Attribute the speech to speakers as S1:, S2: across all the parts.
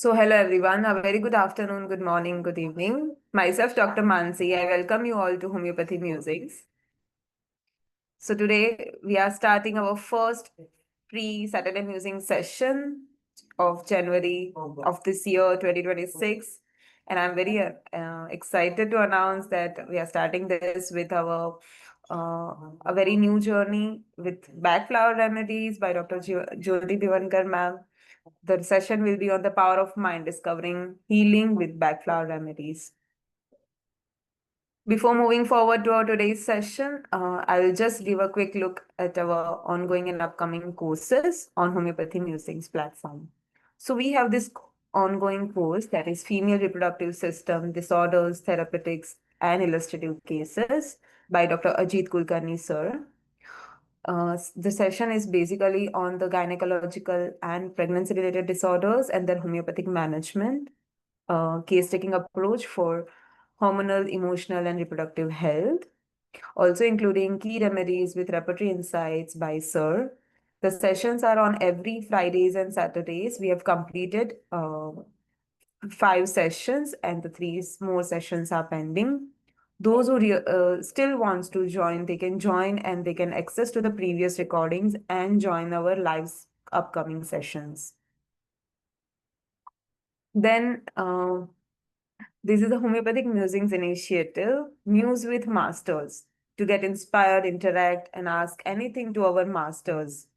S1: Hello everyone. A very good afternoon, good morning, good evening. Myself, Dr. Mansi. I welcome you all to Homeopathy Musings. Today we are starting our first free Saturday musing session of January of this year, 2026. And I'm very excited to announce that we are starting this with our a very new journey with Bach Flower Remedies by Dr. Jyoti Bhivandkar ma'am. The session will be on the power of mind, discovering healing with Bach Flower Remedies. Before moving forward to our today's session, I will just give a quick look at our ongoing and upcoming courses on Homeopathy Musings platform. So we have this ongoing course that is Female Reproductive System Disorders, Therapeutics, and Illustrative Cases by Dr. Ajit Kulkarni sir. The session is basically on the gynecological and pregnancy-related disorders and their homeopathic management, case-taking approach for hormonal, emotional, and reproductive health, also including key remedies with repertory insights by Sir. The sessions are on every Fridays and Saturdays. We have completed 5 sessions and the 3 more sessions are pending. Those who still wants to join, they can join and they can access to the previous recordings and join our live upcoming sessions. Then this is the Homeopathic Musings Initiative, Muse with Masters, to get inspired, interact, and ask anything to our masters.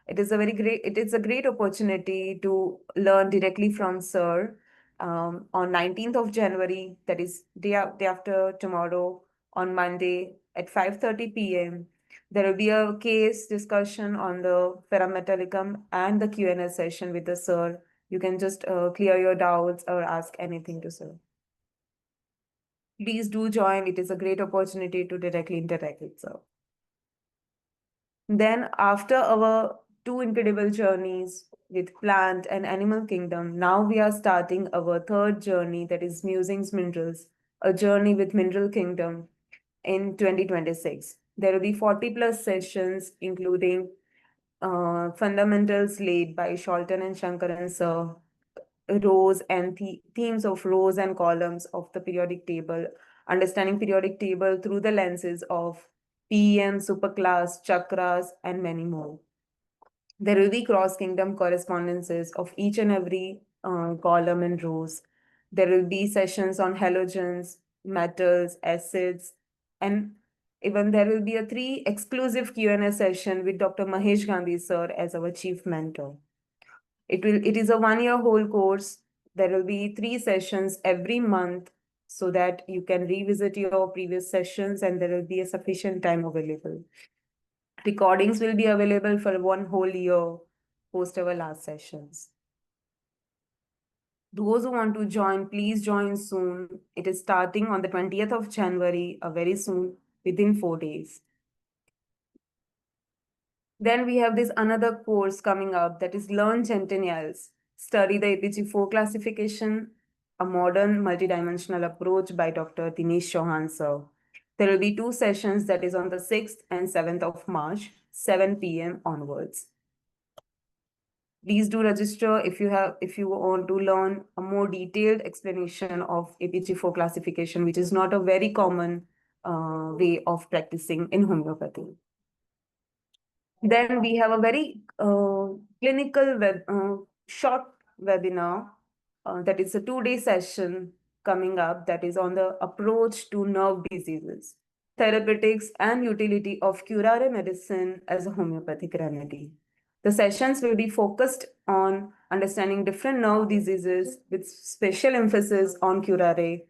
S1: It is a great opportunity to learn directly from Sir on 19th of January, that is day after tomorrow, on Monday at 5:30 p.m. There will be a case discussion on the Ferrometallicum and the Q&A session with the Sir. You can just clear your doubts or ask anything to Sir. Please do join. It is a great opportunity to directly interact with Sir. Then after our 2 incredible journeys with plant and animal kingdom, now we are starting our third journey, that is Musings Minerals, a journey with mineral kingdom in 2026. There will be 40 plus sessions, including fundamentals laid by Sholton and Shankaran sir, rows and themes of rows and columns of the periodic table, understanding periodic table through the lenses of PM, superclass, chakras, and many more. There will be cross-kingdom correspondences of each and every column and rows. There will be sessions on halogens, metals, acids, and even there will be a 3 exclusive Q&A session with Dr. Mahesh Gandhi sir as our chief mentor. It is a 1-year whole course. There will be 3 sessions every month so that you can revisit your previous sessions and there will be a sufficient time available. Recordings will be available for 1 whole year post our last sessions. Those who want to join, please join soon. It is starting on the 20th of January, very soon, within 4 days. Then we have this another course coming up, that is Learn Centennials, Study the APG4 Classification, a modern multidimensional approach by Dr. Dinesh Chauhan sir. There will be 2 sessions, that is on the 6th and 7th of March, 7 p.m. onwards. Please do register if you want to learn a more detailed explanation of APG4 classification, which is not a very common way of practicing in homeopathy. Then we have a very clinical short webinar that is a 2-day session coming up, that is on the approach to nerve diseases, therapeutics and utility of curare medicine as a homeopathic remedy. The sessions will be focused on understanding different nerve diseases with special emphasis on curare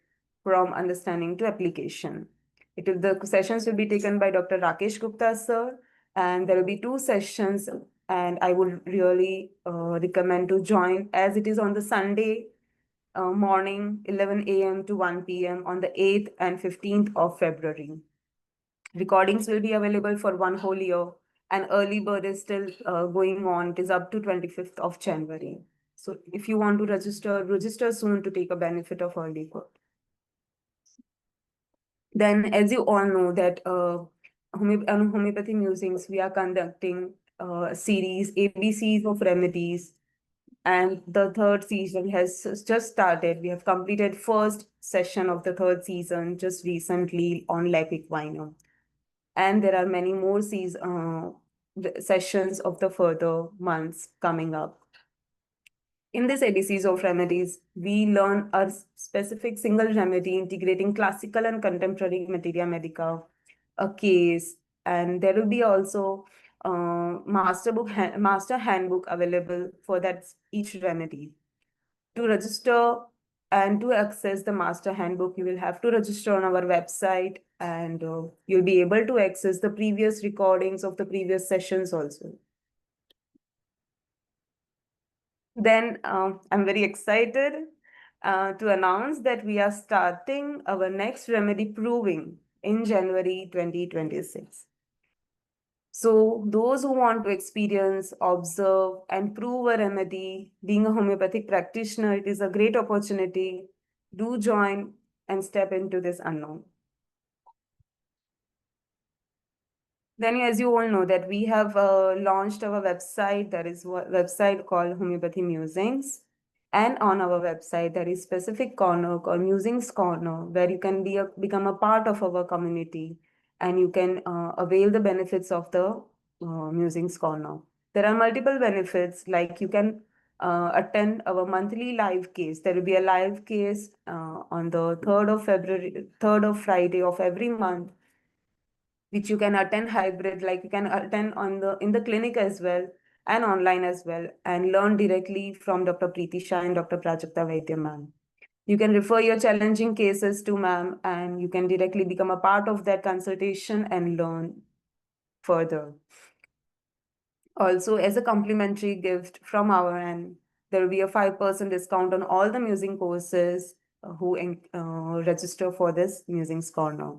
S1: from understanding to application. The sessions will be taken by Dr. Rakesh Gupta sir, and there will be 2 sessions, and I would really recommend to join, as it is on the Sunday morning, 11 a.m. to 1 p.m. on the 8th and 15th of February. Recordings will be available for 1 whole year, and early bird is still going on. It is up to 25th of January. So if you want to register soon to take a benefit of early bird. Then, as you all know that on Homeopathy Musings, we are conducting a series, ABCs of remedies, and the third season has just started. We have completed first session of the third season just recently on Lake Equino. And there are many more sessions of the further months coming up. In this ABCs of remedies, we learn a specific single remedy integrating classical and contemporary materia medica, a case, and there will be also master handbook available for that each remedy. To register and to access the master handbook, you will have to register on our website, and you'll be able to access the previous recordings of the previous sessions also. Then I'm very excited to announce that we are starting our next remedy proving in January 2026. So those who want to experience, observe, and prove a remedy, being a homeopathic practitioner, it is a great opportunity. Do join and step into this unknown. Then, as you all know, that we have launched our website. There is a website called Homeopathy Musings. And on our website, there is specific corner called Musings Corner, where you can become a part of our community and you can avail the benefits of the Musings Corner. There are multiple benefits, like you can attend our monthly live case. There will be a live case on the 3rd of February, 3rd of Friday of every month, which you can attend hybrid, like you can attend in the clinic as well and online as well, and learn directly from Dr. Preeti Shah and Dr. Prajakta Vaidya ma'am. You can refer your challenging cases to ma'am, and you can directly become a part of that consultation and learn further. Also, as a complimentary gift from our end, there will be a 5% discount on all the musing courses who register for this Musings Corner.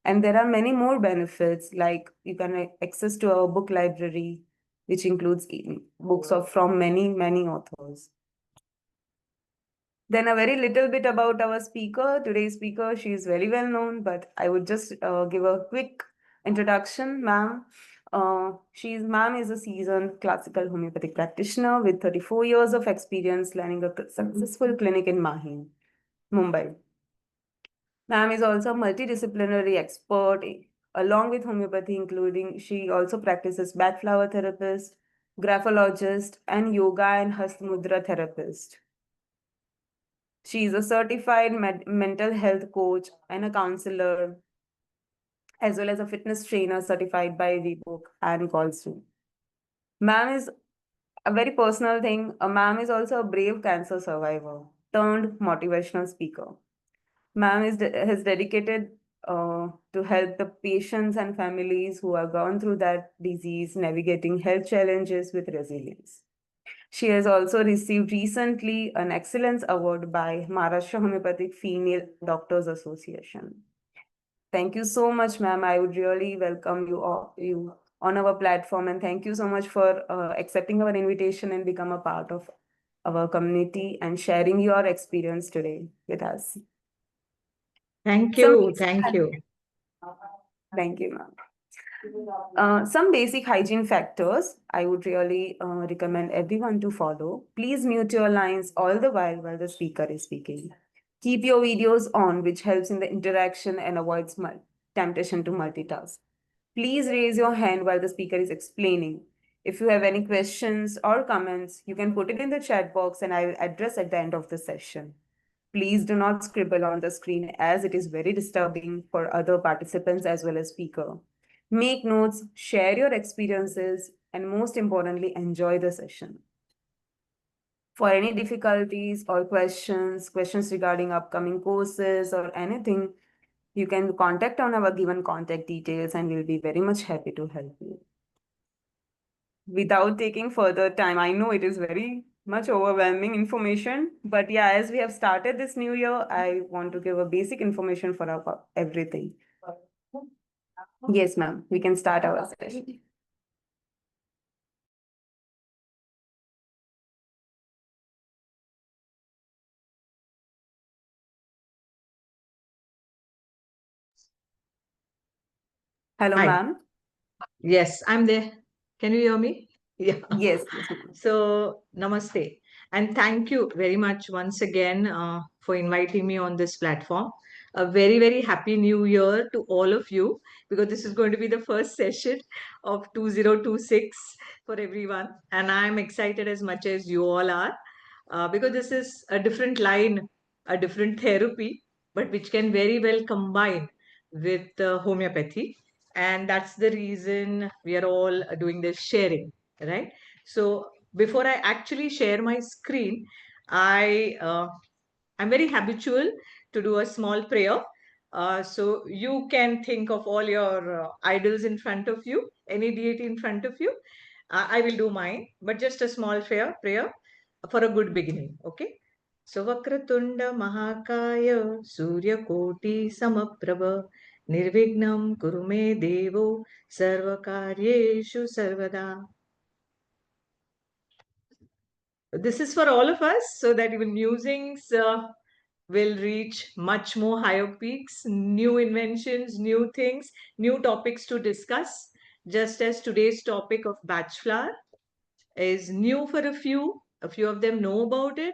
S1: And there are many more benefits, like you can access to our book library, which includes books from many, many authors. Then a very little bit about our speaker. Today's speaker, she is very well known, but I would just give a quick introduction, ma'am. Ma'am is a seasoned classical homeopathic practitioner with 34 years of experience running a successful clinic in Mahim, Mumbai. Ma'am is also a multidisciplinary expert along with homeopathy, including she also practices Bach Flower Therapist, graphologist, and yoga and Hastmudra therapist. She is a certified mental health coach and a counselor, as well as a fitness trainer certified by Reebok and Golsu. Ma'am is a very personal thing. Ma'am is also a brave cancer survivor turned motivational speaker. Ma'am has dedicated to help the patients and families who have gone through that disease, navigating health challenges with resilience. She has also received recently an Excellence Award by Maharashtra Homeopathic Female Doctors Association. Thank you so much, ma'am. I would really welcome you on our platform, and thank you so much for accepting our invitation and become a part of our community and sharing your experience today with us.
S2: Thank you. Thank you.
S1: Thank you, ma'am. Some basic hygiene factors I would really recommend everyone to follow. Please mute your lines all the while the speaker is speaking. Keep your videos on, which helps in the interaction and avoids temptation to multitask. Please raise your hand while the speaker is explaining. If you have any questions or comments, you can put it in the chat box and I will address at the end of the session. Please do not scribble on the screen, as it is very disturbing for other participants as well as speaker. Make notes, share your experiences, and most importantly, enjoy the session. For any difficulties or questions regarding upcoming courses or anything, you can contact on our given contact details and we'll be very much happy to help you. Without taking further time, I know it is very much overwhelming information, but yeah, as we have started this new year, I want to give a basic information for everything. Yes, ma'am, we can start our session. Hello, ma'am.
S2: Yes, I'm there. Can you hear me? Yeah.
S1: Yes.
S2: So, namaste. And thank you very much once again for inviting me on this platform. A very, very happy new year to all of you, because this is going to be the first session of 2026 for everyone. And I'm excited as much as you all are, because this is a different line, a different therapy, but which can very well combine with homeopathy. And that's the reason we are all doing this sharing, right? So before I actually share my screen, I'm very habitual to do a small prayer. So you can think of all your idols in front of you, any deity in front of you. I will do mine, but just a small prayer for a good beginning. Okay. So Vakratunda Mahakaya Surya Koti Samaprabha Nirvignam Kurume Devo Sarvakaryeshu Sarvada. This is for all of us, so that even musings will reach much more higher peaks, new inventions, new things, new topics to discuss. Just as today's topic of Bach Flower is new for a few of them know about it,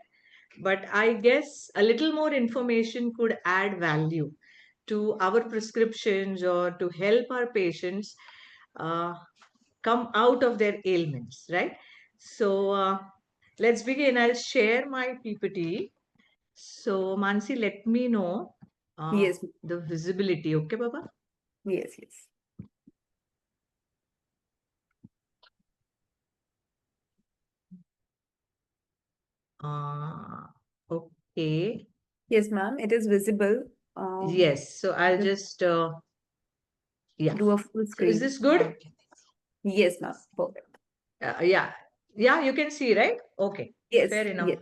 S2: but I guess a little more information could add value to our prescriptions or to help our patients uh, come out of their ailments, right? So let's begin. I'll share my PPT. So Mansi, let me know
S1: Yes,
S2: the visibility. Okay, Baba?
S1: yes, yes.
S2: Uh, okay.
S1: Yes, ma'am, it is visible.
S2: Yes. So I'll
S1: Just
S2: just, yeah.
S1: do a full
S2: So is
S1: screen.
S2: this good?
S1: Yes, ma'am. Perfect.
S2: Yeah. Yeah, you can see, right? Okay.
S1: Yes,
S2: Fair enough.
S1: yes.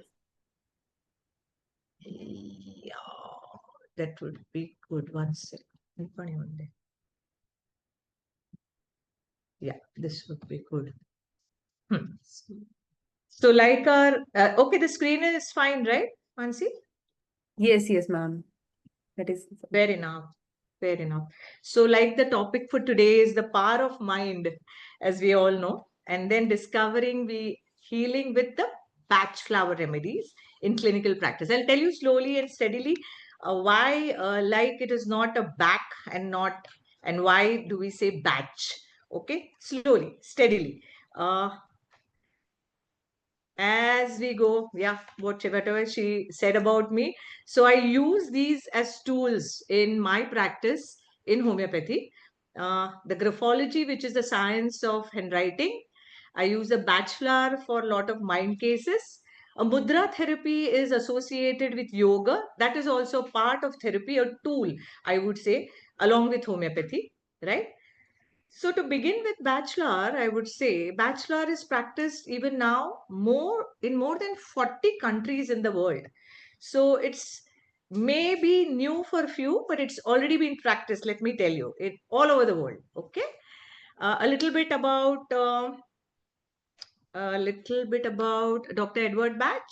S2: Yeah, that would be good. One second. Funny one day. Yeah, this would be good. Hmm. So like our, okay, the screen is fine, right, Mansi?
S1: Yes, yes, ma'am. That is
S2: Fair enough. Fair enough. So, like the topic for today is the power of mind, as we all know, and then discovering the healing with the Bach flower remedies in clinical practice. I'll tell you slowly and steadily why, like it is not a back and not, and why do we say batch? Okay, slowly, steadily. As we go, yeah, whatever she said about me. So I use these as tools in my practice in homeopathy. The graphology, which is the science of handwriting, I use a bachelor for a lot of mind cases. A mudra therapy is associated with yoga. That is also part of therapy, a tool, I would say, along with homeopathy, right? So to begin with bachelor, I would say bachelor is practiced even now more in more than 40 countries in the world. So it's maybe new for few, but it's already been practiced. Let me tell you, it all over the world. Okay, a little bit about Dr. Edward Bach.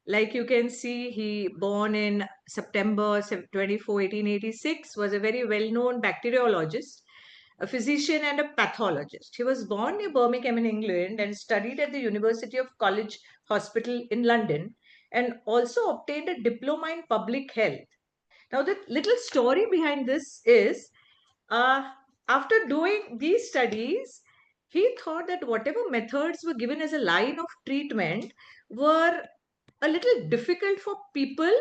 S2: Like you can see, he born in September 24, 1886, was a very well-known bacteriologist, a physician and a pathologist. He was born near Birmingham in England and studied at the University of College Hospital in London, and also obtained a diploma in public health. Now, the little story behind this is uh, after doing these studies, he thought that whatever methods were given as a line of treatment were a little difficult for people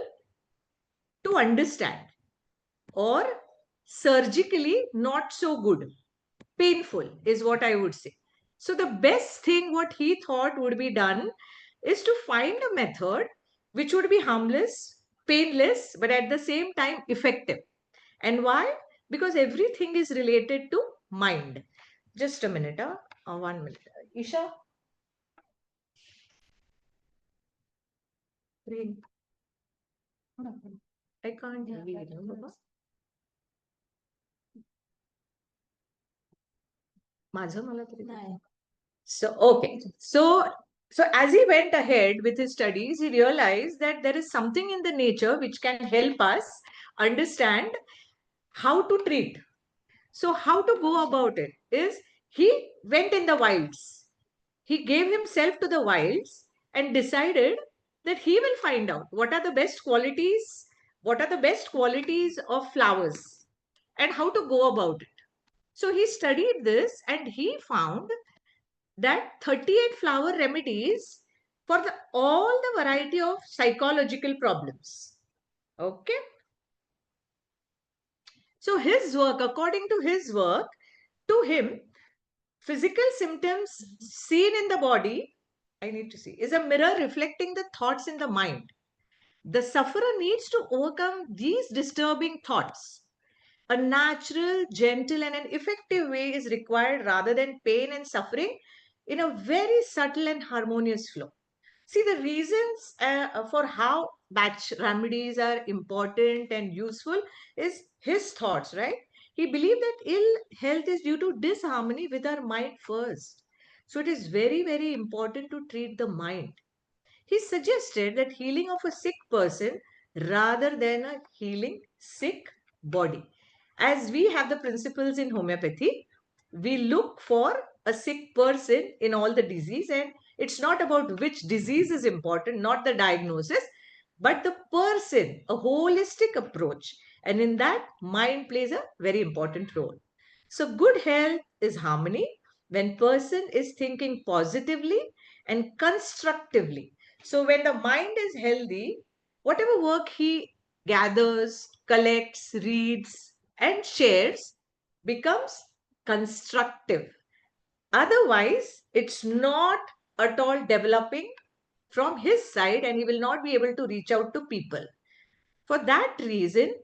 S2: to understand, or surgically not so good. Painful is what I would say. So, the best thing what he thought would be done is to find a method which would be harmless, painless, but at the same time effective. And why? Because everything is related to mind. Just a minute, 1 minute. Isha, ring. I can't hear you, Baba. माझं मला तरी नाही. So, okay. So as he went ahead with his studies, he realized that there is something in the nature which can help us understand how to treat. So how to go about it is he went in the wilds. He gave himself to the wilds and decided that he will find out what are the best qualities of flowers and how to go about it. So he studied this and he found that 38 flower remedies for all the variety of psychological problems. Okay. So his work, according to his work, to him, physical symptoms seen in the body, I need to see, is a mirror reflecting the thoughts in the mind. The sufferer needs to overcome these disturbing thoughts. A natural, gentle, and an effective way is required rather than pain and suffering in a very subtle and harmonious flow. See, the reasons for how batch remedies are important and useful is his thoughts, right? He believed that ill health is due to disharmony with our mind first. So it is very, very important to treat the mind. He suggested that healing of a sick person rather than a healing sick body. As we have the principles in homeopathy, we look for a sick person in all the disease, and it's not about which disease is important, not the diagnosis, but the person, a holistic approach. And in that, mind plays a very important role. So good health is harmony when person is thinking positively and constructively. So when the mind is healthy, whatever work he gathers, collects, reads, and shares becomes constructive. Otherwise, it's not at all developing from his side and he will not be able to reach out to people. For that reason,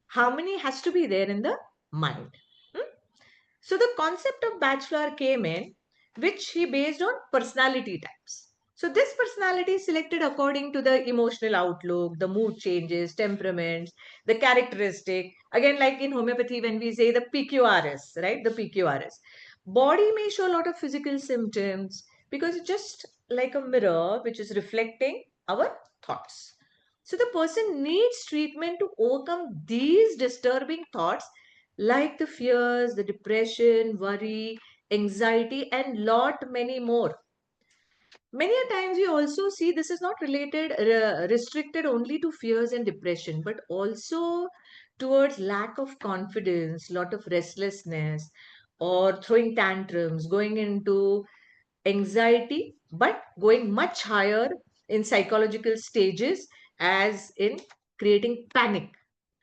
S2: harmony has to be there in the mind. Hmm? So the concept of bachelor came in, which he based on personality types. So this personality is selected according to the emotional outlook, the mood changes, temperaments, the characteristic. Again, like in homeopathy, when we say the PQRS, right? The PQRS. Body may show a lot of physical symptoms because it's just like a mirror which is reflecting our thoughts. So the person needs treatment to overcome these disturbing thoughts like the fears, the depression, worry, anxiety, and lot many more. Many a times we also see this is not restricted only to fears and depression, but also towards lack of confidence, lot of restlessness, or throwing tantrums, going into anxiety, but going much higher in psychological stages, as in creating panic.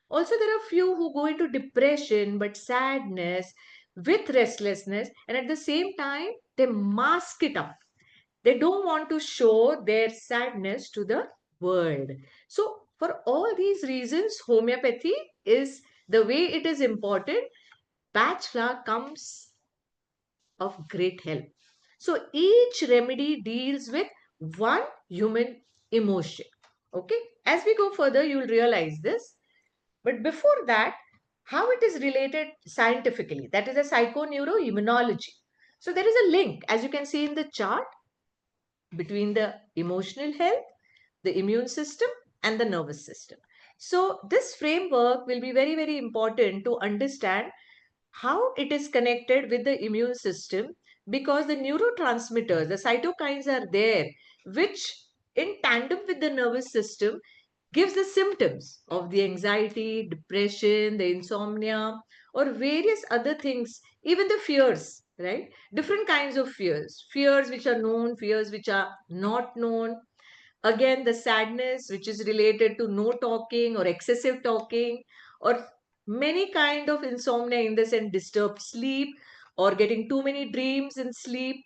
S2: Also, there are few who go into depression, but sadness with restlessness, and at the same time, they mask it up. They don't want to show their sadness to the world. So, for all these reasons, homeopathy is the way it is important. Batch flower comes of great help. So, each remedy deals with one human emotion. Okay, as we go further, you will realize this. But before that, how it is related scientifically, that is a psychoneuroimmunology. So there is a link, as you can see in the chart, between the emotional health, the immune system, and the nervous system. So this framework will be very, very important to understand how it is connected with the immune system, because the neurotransmitters, the cytokines are there, which in tandem with the nervous system gives the symptoms of the anxiety, depression, the insomnia, or various other things, even the fears, right? Different kinds of fears, fears which are known, fears which are not known. Again, the sadness which is related to no talking or excessive talking, or many kind of insomnia in the sense disturbed sleep or getting too many dreams in sleep.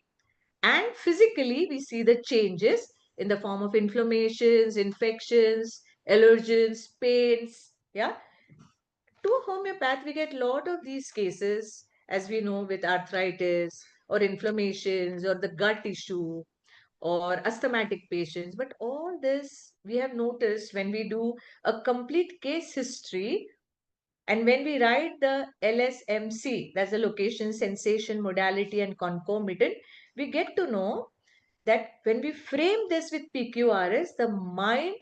S2: And physically, we see the changes in the form of inflammations, infections, allergens, pains. Yeah. To a homeopath, we get a lot of these cases, as we know, with arthritis or inflammations or the gut issue or asthmatic patients. But all this we have noticed when we do a complete case history and when we write the LSMC, that's the location, sensation, modality, and concomitant, we get to know that when we frame this with PQRS, the mind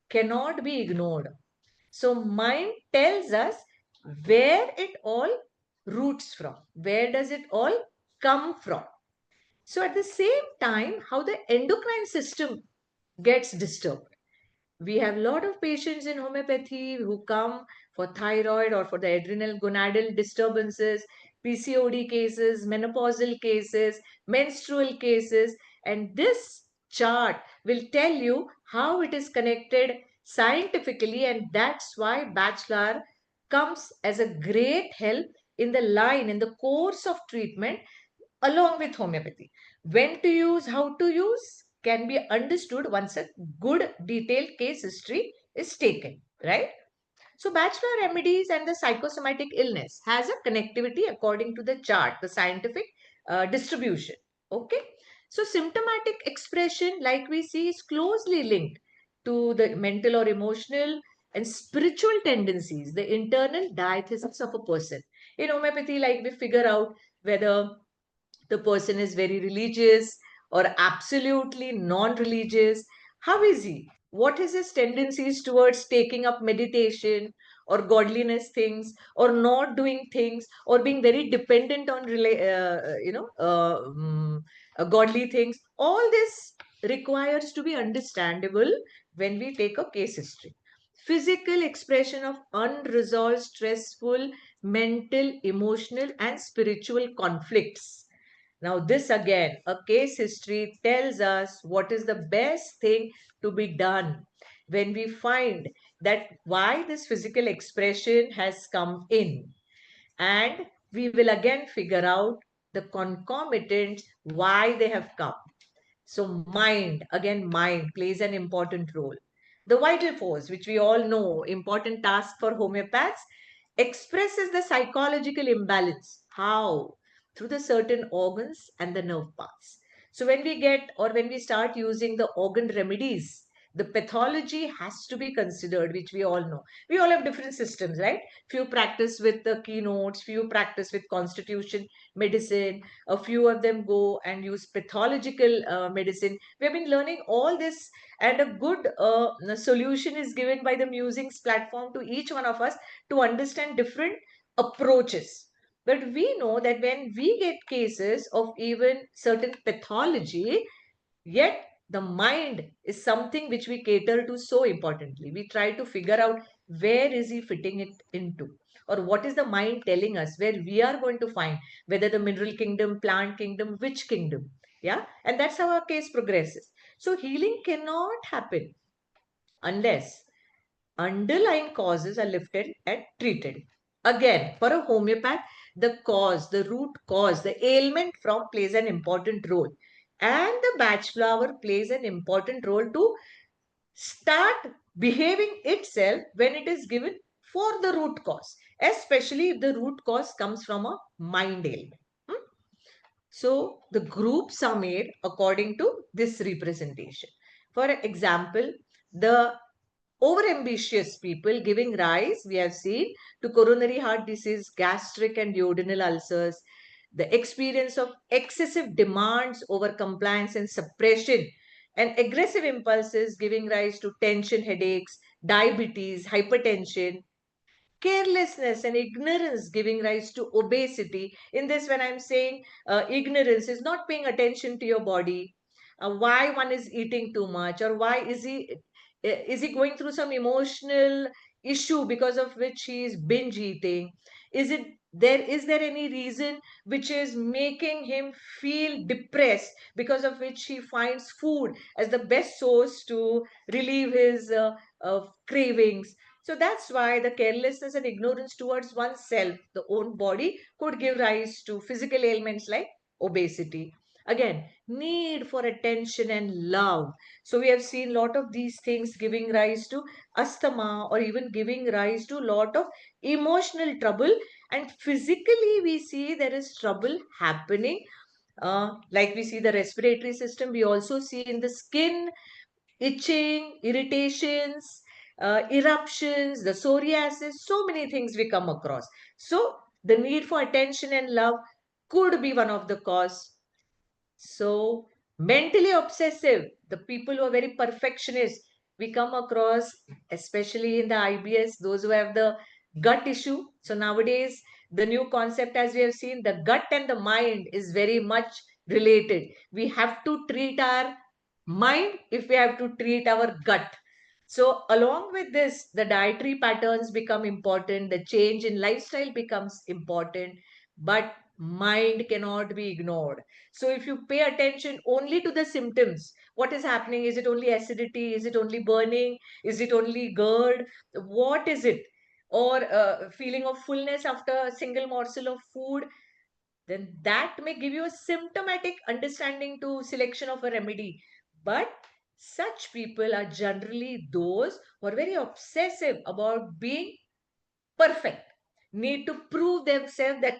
S2: cannot be ignored. So, mind tells us where it all roots from, where does it all come from. So, at the same time, how the endocrine system gets disturbed. We have a lot of patients in homeopathy who come for thyroid or for the adrenal gonadal disturbances, PCOD cases, menopausal cases, menstrual cases, and this chart will tell you how it is connected scientifically, and that's why Bachelor comes as a great help in the line, in the course of treatment along with homeopathy. When to use, how to use can be understood once a good detailed case history is taken, right? So, bachelor remedies and the psychosomatic illness has a connectivity according to the chart, the scientific distribution. Okay. So, symptomatic expression, like we see, is closely linked to the mental or emotional and spiritual tendencies, the internal diathesis of a person. In homeopathy, like we figure out whether the person is very religious or absolutely non-religious. How is he? What is his tendencies towards taking up meditation or godliness things, or not doing things, or being very dependent on godly things? All this requires to be understandable when we take a case history. Physical expression of unresolved stressful mental, emotional, and spiritual conflicts. Now, this again, a case history tells us what is the best thing to be done when we find that why this physical expression has come in. And we will again figure out the concomitant why they have come. So, mind, again, mind plays an important role. The vital force, which we all know, important task for homeopaths, expresses the psychological imbalance. How? Through the certain organs and the nerve paths. So, when we get or when we start using the organ remedies, the pathology has to be considered, which we all know. We all have different systems, right? Few practice with the keynotes, few practice with constitution medicine, a few of them go and use pathological medicine. We have been learning all this, and a good solution is given by the musings platform to each one of us to understand different approaches. But we know that when we get cases of even certain pathology, yet the mind is something which we cater to so importantly. We try to figure out where is he fitting it into, or what is the mind telling us, where we are going to find whether the mineral kingdom, plant kingdom, which kingdom. Yeah. And that's how our case progresses. So healing cannot happen unless underlying causes are lifted and treated. Again, for a homeopath, the cause, the root cause, the ailment from plays an important role. And the batch flower plays an important role to start behaving itself when it is given for the root cause, especially if the root cause comes from a mind ailment. Hmm? So the groups are made according to this representation. For example, the overambitious people giving rise, we have seen, to coronary heart disease, gastric and duodenal ulcers, the experience of excessive demands over compliance and suppression, and aggressive impulses giving rise to tension headaches, diabetes, hypertension, carelessness and ignorance giving rise to obesity. In this, when I'm saying ignorance is not paying attention to your body, why one is eating too much, or why is he going through some emotional issue because of which he is binge eating. Is there any reason which is making him feel depressed, because of which he finds food as the best source to relieve his cravings. So that's why the carelessness and ignorance towards oneself, the own body, could give rise to physical ailments like obesity. Again, need for attention and love. So we have seen a lot of these things giving rise to asthma, or even giving rise to a lot of emotional trouble. And physically, we see there is trouble happening. Like we see the respiratory system, we also see in the skin itching, irritations, eruptions, the psoriasis, so many things we come across. So the need for attention and love could be one of the cause. So mentally obsessive, the people who are very perfectionist, we come across, especially in the IBS, those who have the gut issue. So nowadays, the new concept, as we have seen, the gut and the mind is very much related. We have to treat our Mind, if we have to treat our gut. So, along with this, the dietary patterns become important, the change in lifestyle becomes important, but mind cannot be ignored. So, if you pay attention only to the symptoms, what is happening? Is it only acidity? Is it only burning? Is it only GERD? What is it? Or feeling of fullness after a single morsel of food? Then that may give you a symptomatic understanding to selection of a remedy. But such people are generally those who are very obsessive about being perfect, need to prove themselves that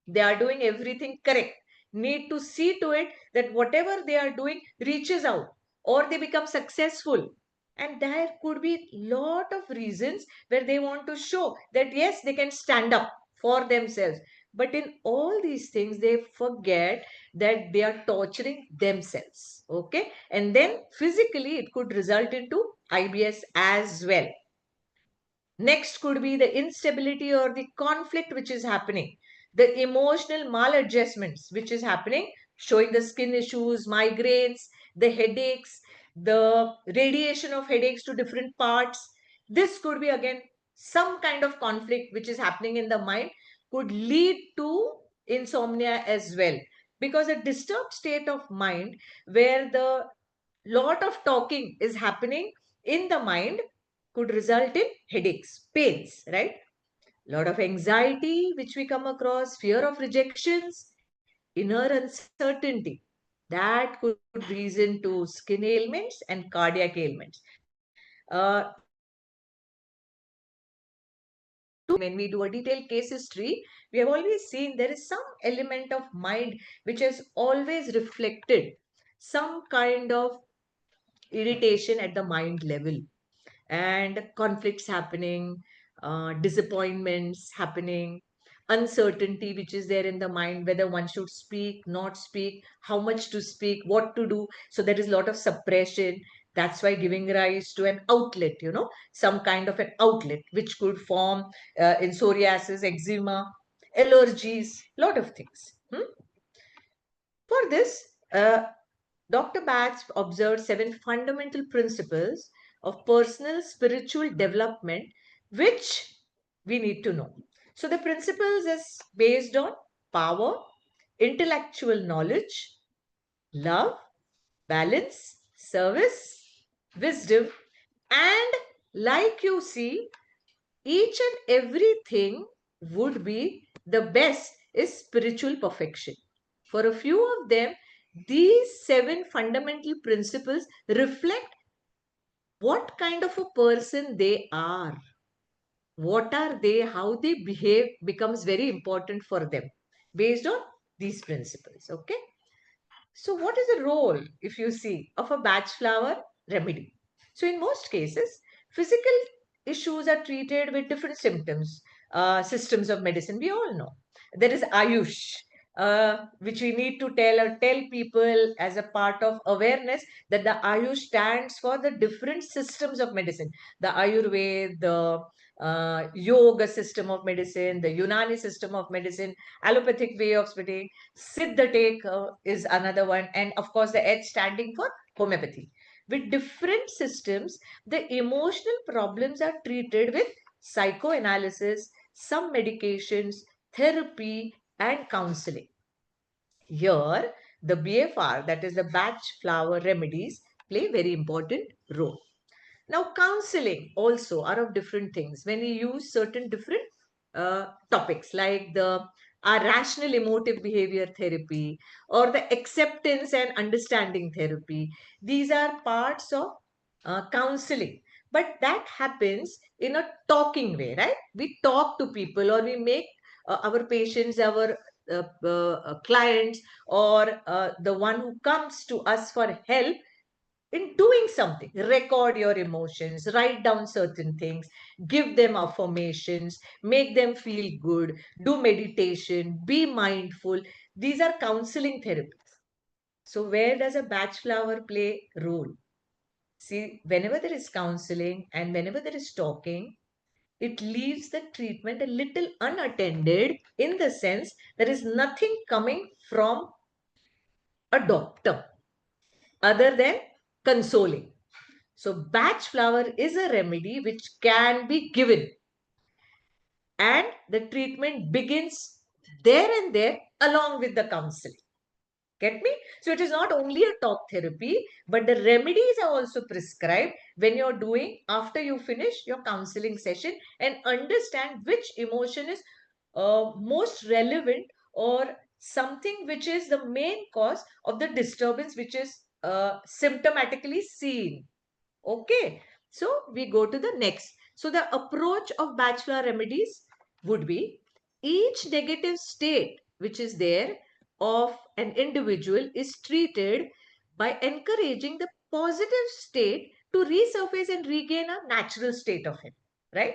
S2: they are doing everything correct, need to see to it that whatever they are doing reaches out or they become successful. And there could be lot of reasons where they want to show that yes, they can stand up for themselves. But in all these things, they forget that they are torturing themselves. Okay. And then physically, it could result into IBS as well. Next could be the instability or the conflict which is happening, the emotional maladjustments which is happening, showing the skin issues, migraines, the headaches, the radiation of headaches to different parts. This could be again some kind of conflict which is happening in the mind, could lead to insomnia as well. Because a disturbed state of mind where the lot of talking is happening in the mind could result in headaches, pains, right? Lot of anxiety, which we come across, fear of rejections, inner uncertainty. That could reason to skin ailments and cardiac ailments. When we do a detailed case history, we have always seen there is some element of mind which has always reflected some kind of irritation at the mind level and conflicts happening, disappointments happening, uncertainty which is there in the mind, whether one should speak, not speak, how much to speak, what to do. So there is a lot of suppression. That's why giving rise to an outlet, some kind of an outlet which could form in psoriasis, eczema, allergies, lot of things. For this, Dr. Batts observed 7 fundamental principles of personal spiritual development, which we need to know. So, the principles is based on power, intellectual knowledge, love, balance, service, wisdom, and like you see, each and everything would be the best is spiritual perfection. For a few of them, these 7 fundamental principles reflect what kind of a person they are, what are they, how they behave becomes very important for them based on these principles. Okay. So, what is the role, if you see, of a Bach flower remedy? So, in most cases, physical issues are treated with different systems of medicine. We all know there is Ayush, which we need to tell people as a part of awareness that the Ayush stands for the different systems of medicine. The Ayurveda, the yoga system of medicine, the Unani system of medicine, allopathic way of treating, Siddha is another one, and of course, the H standing for homeopathy. With different systems, the emotional problems are treated with psychoanalysis, some medications, therapy, and counseling. Here, the BFR, that is the Bach flower remedies, play very important role. Now, counseling also are of different things. When we use certain different topics like the rational emotive behavior therapy or the acceptance and understanding therapy, these are parts of counseling. But that happens in a talking way, right? We talk to people or we make our patients, our clients, or the one who comes to us for help in doing something. Record your emotions, write down certain things, give them affirmations, make them feel good, do meditation, be mindful. These are counseling therapies. So where does a Bach flower play role? See, whenever there is counseling and whenever there is talking, it leaves the treatment a little unattended, in the sense there is nothing coming from a doctor other than consoling. So Bach flower is a remedy which can be given, and the treatment begins there and there along with the counseling. Get me? So it is not only a talk therapy, but the remedies are also prescribed when you're doing after you finish your counseling session and understand which emotion is most relevant, or something which is the main cause of the disturbance which is symptomatically seen. Okay, so we go to the next. So the approach of bachelor remedies would be, each negative state which is there of an individual is treated by encouraging the positive state to resurface and regain a natural state of him, right?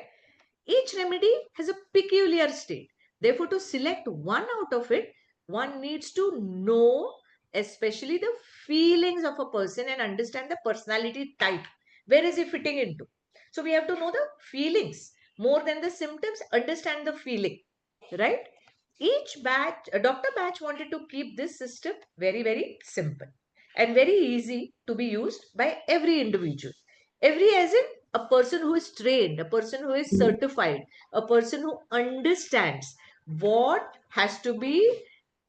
S2: Each remedy has a peculiar state. Therefore, to select one out of it, one needs to know especially the feelings of a person and understand the personality type. Where is he fitting into? So we have to know the feelings more than the symptoms, understand the feeling, right? Each batch, Dr. Batch wanted to keep this system very, very simple and very easy to be used by every individual. Every as in a person who is trained, a person who is certified, a person who understands what has to be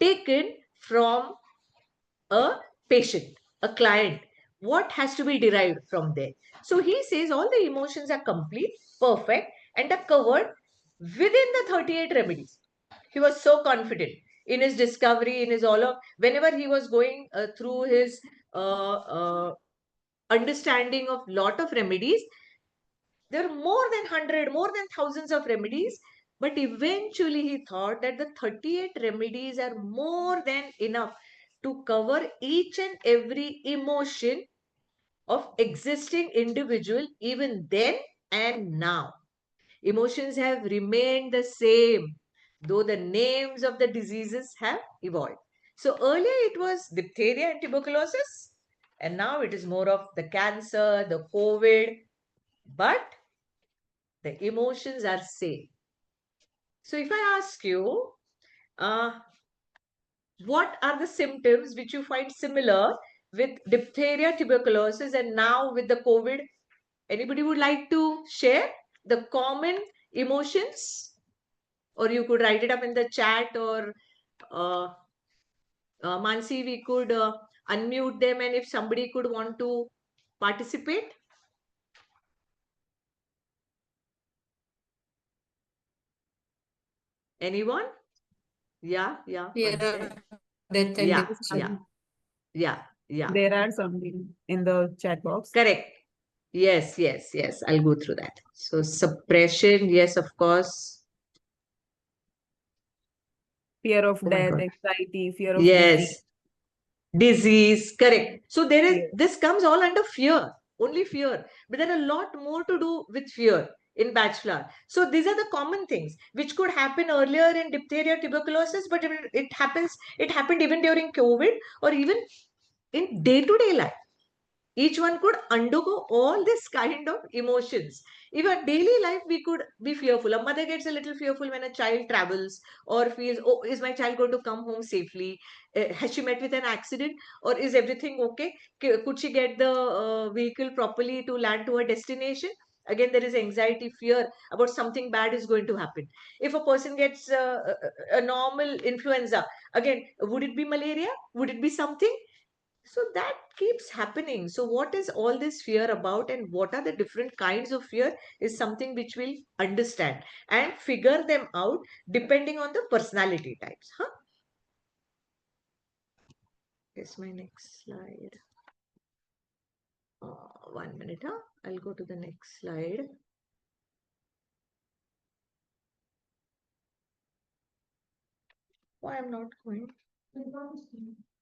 S2: taken from a patient, a client, what has to be derived from there. So he says all the emotions are complete, perfect, and are covered within the 38 remedies. He was so confident in his discovery, in his all of, whenever he was going through his understanding of lot of remedies, there are more than 100, more than thousands of remedies. But eventually he thought that the 38 remedies are more than enough to cover each and every emotion of existing individual, even then and now. Emotions have remained the same, though the names of the diseases have evolved. So earlier it was diphtheria and tuberculosis, and now it is more of the cancer, the COVID, but the emotions are same. So if I ask you, uh, what are the symptoms which you find similar with diphtheria, tuberculosis, and now with the COVID? Anybody would like to share the common emotions? Or you could write it up in the chat, or uh, Mansi, we could unmute them, and if somebody could want to participate. Anyone? Yeah, one
S3: Yeah,
S2: sec.
S3: death and
S2: Yeah,
S3: depression.
S2: yeah, yeah, yeah.
S1: There are something in the chat box.
S2: Correct. Yes, yes, yes. I'll go through that. So suppression, yes, of course.
S1: Fear of
S2: Oh my
S1: death,
S2: God.
S1: anxiety, fear of disease.
S2: Yes, disease, correct. So there is,
S1: Fear.
S2: this comes all under fear, only fear. But there are a lot more to do with fear in bachelor. So these are the common things which could happen earlier in diphtheria, tuberculosis, but it happened even during COVID, or even in day-to-day life. Each one could undergo all this kind of emotions. Even daily life, we could be fearful. A mother gets a little fearful when a child travels, or feels, oh, is my child going to come home safely? Has she met with an accident, or is everything okay? Could she get the vehicle properly to land to her destination? Again, there is anxiety, fear about something bad is going to happen. If a person gets a normal influenza, again, would it be malaria? Would it be something? So that keeps happening. So what is all this fear about, and what are the different kinds of fear, is something which we'll understand and figure them out depending on the personality types. Huh? Here's my next slide. 1 minute. Huh? I'll go to the next slide. Why I'm not going?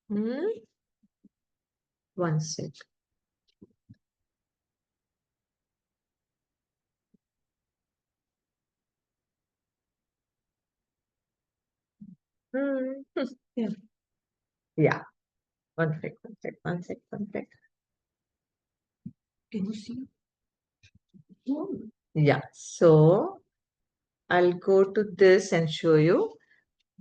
S2: Hmm? One sec. Hmm. Yeah. Yeah. One sec, one sec, one sec, one sec. Can you see? Yeah. So I'll go to this and show you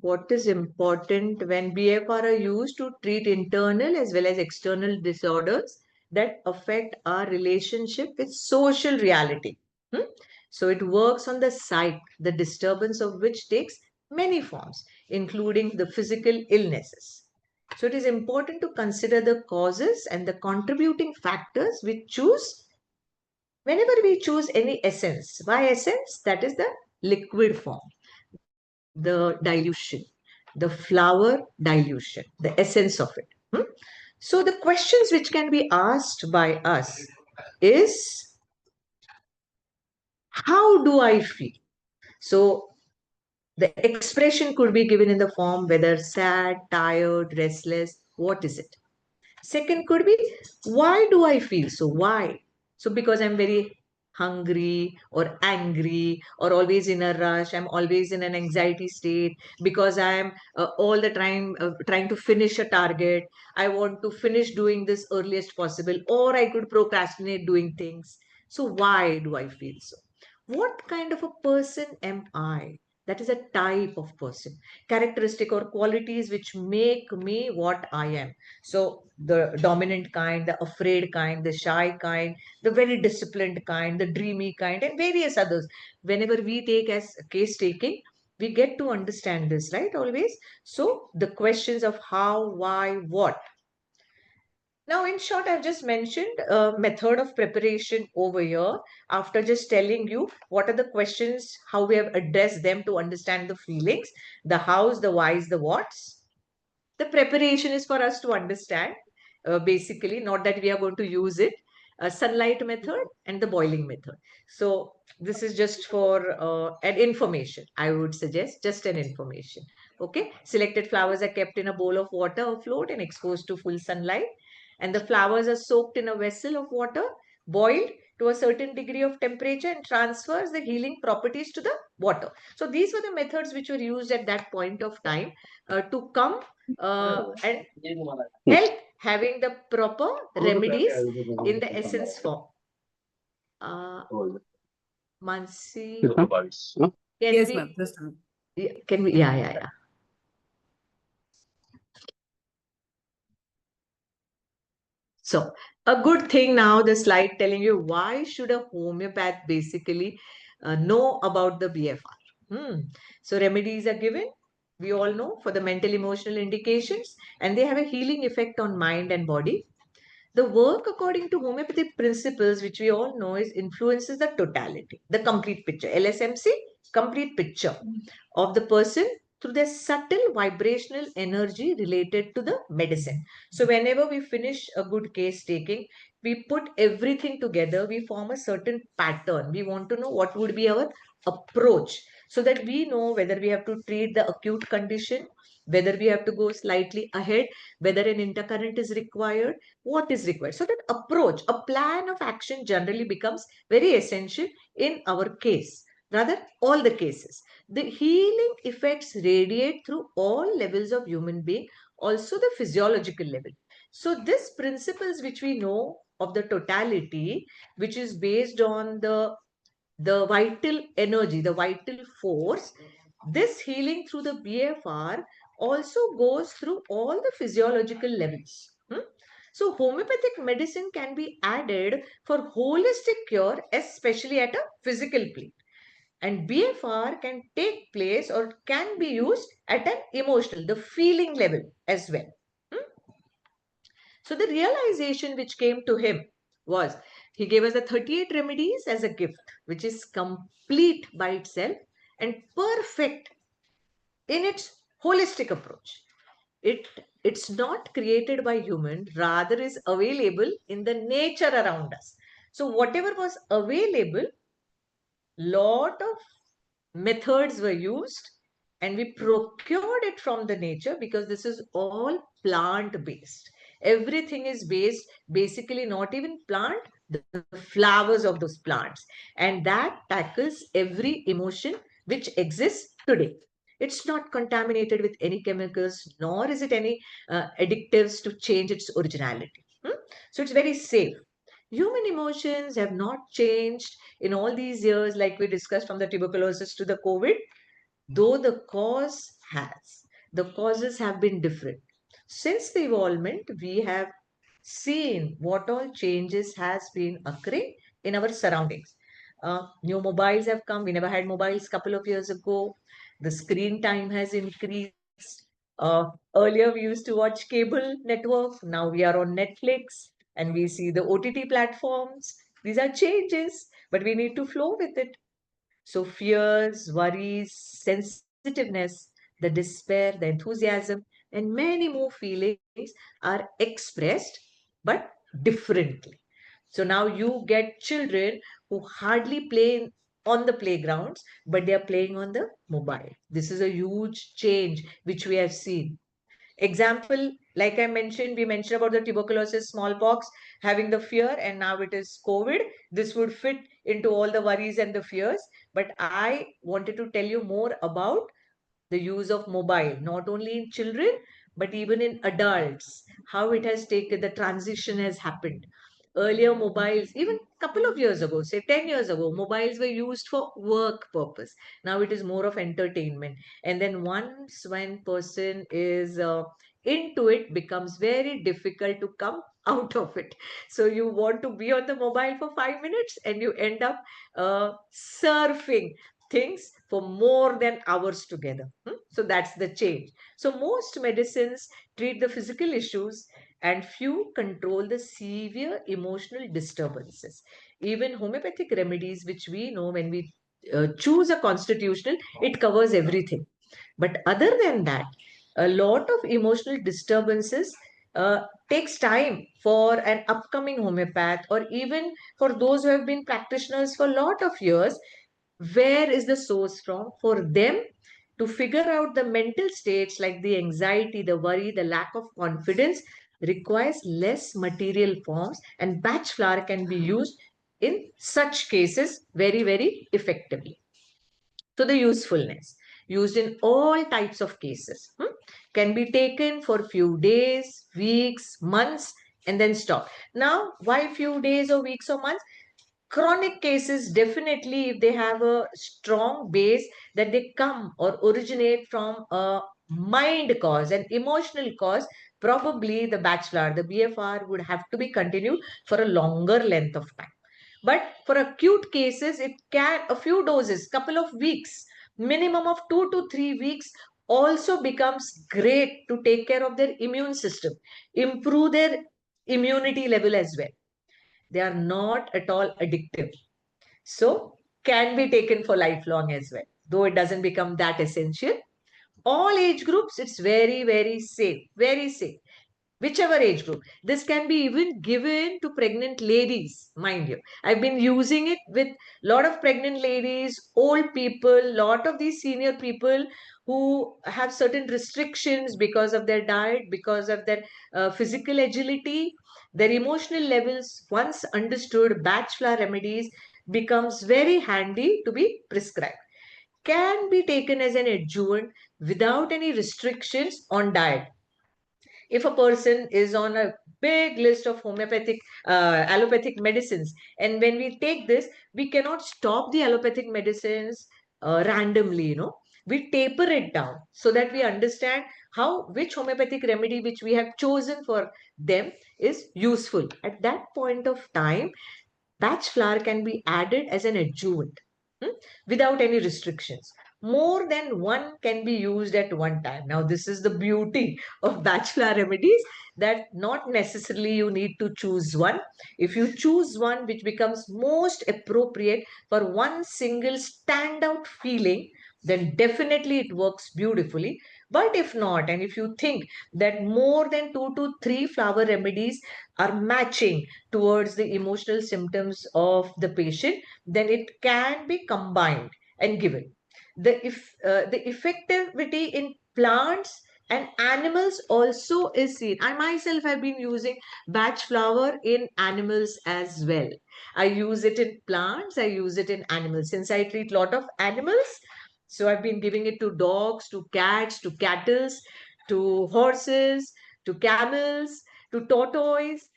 S2: what is important when BFR are used to treat internal as well as external disorders. that affect our relationship with social reality. Hmm? So it works on the psyche, the disturbance of which takes many forms, including the physical illnesses. So it is important to consider the causes and the contributing factors we choose whenever we choose any essence. Why essence? That is the liquid form, the dilution, the flower dilution, the essence of it. Hmm? So the questions which can be asked by us is, how do I feel? So the expression could be given in the form whether sad, tired, restless, what is it? Second could be, why do I feel so? Why? So, because I'm very hungry or angry or always in a rush, I'm always in an anxiety state because I'm all the time trying to finish a target. I want to finish doing this earliest possible, or I could procrastinate doing things. So, why do I feel so? What kind of a person am I? That is a type of person, characteristic or qualities which make me what I am. So the dominant kind, the afraid kind, the shy kind, the very disciplined kind, the dreamy kind, and various others. Whenever we take as case taking, we get to understand this, right? Always. So the questions of how, why, what. Now, in short, I've just mentioned a method of preparation over here after just telling you what are the questions, how we have addressed them to understand the feelings, the hows, the whys, the whats. The preparation is for us to understand, basically, not that we are going to use it, sunlight method and the boiling method. So this is just for an information, I would suggest, just an information. Okay, selected flowers are kept in a bowl of water afloat and exposed to full sunlight, and the flowers are soaked in a vessel of water, boiled to a certain degree of temperature, and transfers the healing properties to the water. So these were the methods which were used at that point of time to come and help having the proper remedies in the essence form. Uh, Mansi, can
S1: Yes, ma'am.
S2: we,
S1: Just a minute.
S2: can we, yeah, yeah, yeah. So a good thing now, the slide telling you why should a homeopath basically know about the BFR. So remedies are given, we all know, for the mental emotional indications, and they have a healing effect on mind and body. The work according to homeopathic principles, which we all know, is influences the totality, the complete picture. LSMC, complete picture of the person through their subtle vibrational energy related to the medicine. So whenever we finish a good case taking, we put everything together, we form a certain pattern. We want to know what would be our approach so that we know whether we have to treat the acute condition, whether we have to go slightly ahead, whether an intercurrent is required, what is required. So that approach, a plan of action generally becomes very essential in our case, rather all the cases. The healing effects radiate through all levels of human being, also the physiological level. So these principles which we know of the totality, which is based on the vital energy, the vital force, this healing through the BFR also goes through all the physiological levels. So homeopathic medicine can be added for holistic cure, especially at a physical plane. And BFR can take place or can be used at an emotional, the feeling level as well. Hmm? So the realization which came to him was, he gave us the 38 remedies as a gift, which is complete by itself and perfect in its holistic approach. It it's not created by human, rather is available in the nature around us. So whatever was available, lot of methods were used and we procured it from the nature, because this is all plant based. Everything is based basically, not even plant, the flowers of those plants, and that tackles every emotion which exists today. It's not contaminated with any chemicals, nor is it any additives to change its originality. So it's very safe. Human emotions have not changed in all these years, like we discussed, from the tuberculosis to the COVID, though the cause has. The causes have been different. Since the evolvement, we have seen what all changes has been occurring in our surroundings. New mobiles have come. We never had mobiles couple of years ago. The screen time has increased. Earlier, we used to watch cable network. Now we are on Netflix and we see the OTT platforms. These are changes, but we need to flow with it. So, fears, worries, sensitiveness, the despair, the enthusiasm, and many more feelings are expressed but differently. So, now you get children who hardly play on the playgrounds, but they are playing on the mobile. This is a huge change which we have seen. Example, like I mentioned, we mentioned about the tuberculosis, smallpox, having the fear, and now it is COVID. This would fit into all the worries and the fears. But I wanted to tell you more about the use of mobile, not only in children, but even in adults, how it has taken, the transition has happened. Earlier, mobiles, even couple of years ago, say 10 years ago, mobiles were used for work purpose. Now it is more of entertainment. And then once when person is into it, becomes very difficult to come out of it. So you want to be on the mobile for 5 minutes and you end up surfing things for more than hours together. So that's the change. So most medicines treat the physical issues and few control the severe emotional disturbances. Even homeopathic remedies, which we know when we choose a constitutional, it covers everything. But other than that, a lot of emotional disturbances takes time for an upcoming homeopath or even for those who have been practitioners for a lot of years. Where is the source from? For them to figure out the mental states like the anxiety, the worry, the lack of confidence requires less material forms, and batch flower can be used in such cases very, very effectively. So the usefulness used in all types of cases can be taken for few days, weeks, months, and then stop. Now, why few days or weeks or months? Chronic cases, definitely, if they have a strong base that they come or originate from a mind cause, an emotional cause, probably the bachelor, the BFR would have to be continued for a longer length of time. But for acute cases, it can, a few doses, couple of weeks, minimum of 2 to 3 weeks, also becomes great to take care of their immune system, improve their immunity level as well. They are not at all addictive. So can be taken for lifelong as well, though it doesn't become that essential. All age groups, it's very, very safe, very safe. Whichever age group. This can be even given to pregnant ladies, mind you. I've been using it with a lot of pregnant ladies, old people, lot of these senior people who have certain restrictions because of their diet, because of their physical agility, their emotional levels. Once understood, batch flower remedies becomes very handy to be prescribed. Can be taken as an adjuvant without any restrictions on diet. If a person is on a big list of homeopathic allopathic medicines, and when we take this, we cannot stop the allopathic medicines randomly, we taper it down so that we understand how, which homeopathic remedy which we have chosen for them is useful at that point of time. Batch flour can be added as an adjuvant, without any restrictions. More than one can be used at one time. Now, this is the beauty of batch flour remedies, that not necessarily you need to choose one. If you choose one which becomes most appropriate for one single standout feeling, then definitely it works beautifully. But if not, and if you think that more than 2 to 3 flower remedies are matching towards the emotional symptoms of the patient, then it can be combined and given. The effectivity in plants and animals also is seen. I myself have been using batch flower in animals as well. I use it in plants, I use it in animals. Since I treat a lot of animals, so I've been giving it to dogs, to cats, to cattle, to horses, to camels, to tortoise,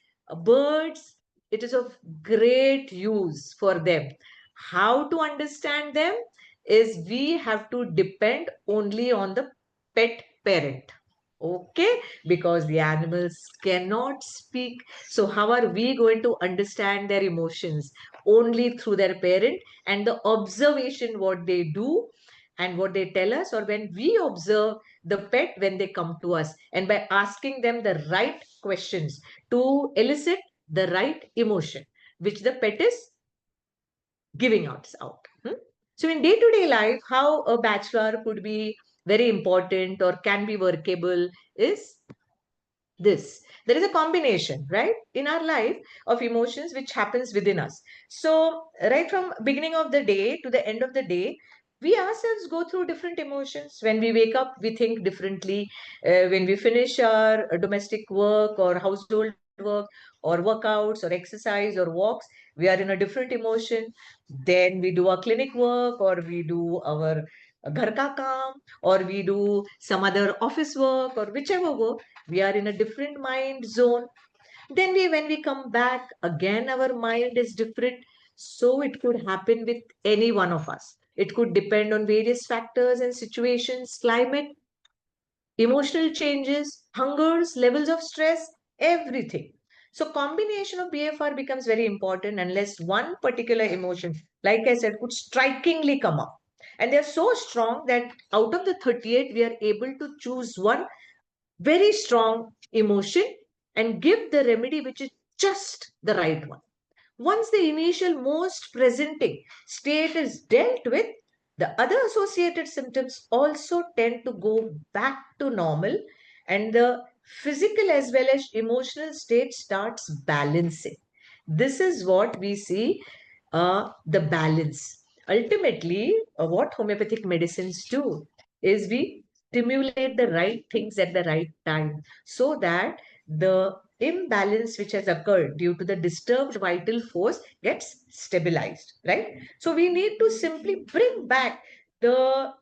S2: birds. It is of great use for them. How to understand them is we have to depend only on the pet parent. Okay, because the animals cannot speak. So, how are we going to understand their emotions? Only through their parent and the observation what they do and what they tell us, or when we observe the pet when they come to us, and by asking them the right questions to elicit the right emotion which the pet is giving us out. So, in day to day life, how a bachelor could be very important or can be workable is this. There is a combination, right, in our life of emotions which happens within us. So, right from beginning of the day to the end of the day, we ourselves go through different emotions. When we wake up, we think differently. When we finish our domestic work or household work or workouts or exercise or walks, we are in a different emotion. Then we do our clinic work, or we do our ghar ka kaam, or we do some other office work, or whichever work, we are in a different mind zone. Then when we come back again, our mind is different. So it could happen with any one of us. It could depend on various factors and situations, climate, emotional changes, hungers, levels of stress, everything. So combination of BFR becomes very important unless one particular emotion, like I said, could strikingly come up. And they're so strong that out of the 38, we are able to choose one very strong emotion and give the remedy which is just the right one. Once the initial most presenting state is dealt with, the other associated symptoms also tend to go back to normal, and the physical as well as emotional state starts balancing. This is what we see, the balance. Ultimately, what homeopathic medicines do is we stimulate the right things at the right time so that the imbalance which has occurred due to the disturbed vital force gets stabilized, right? So we need to simply bring back the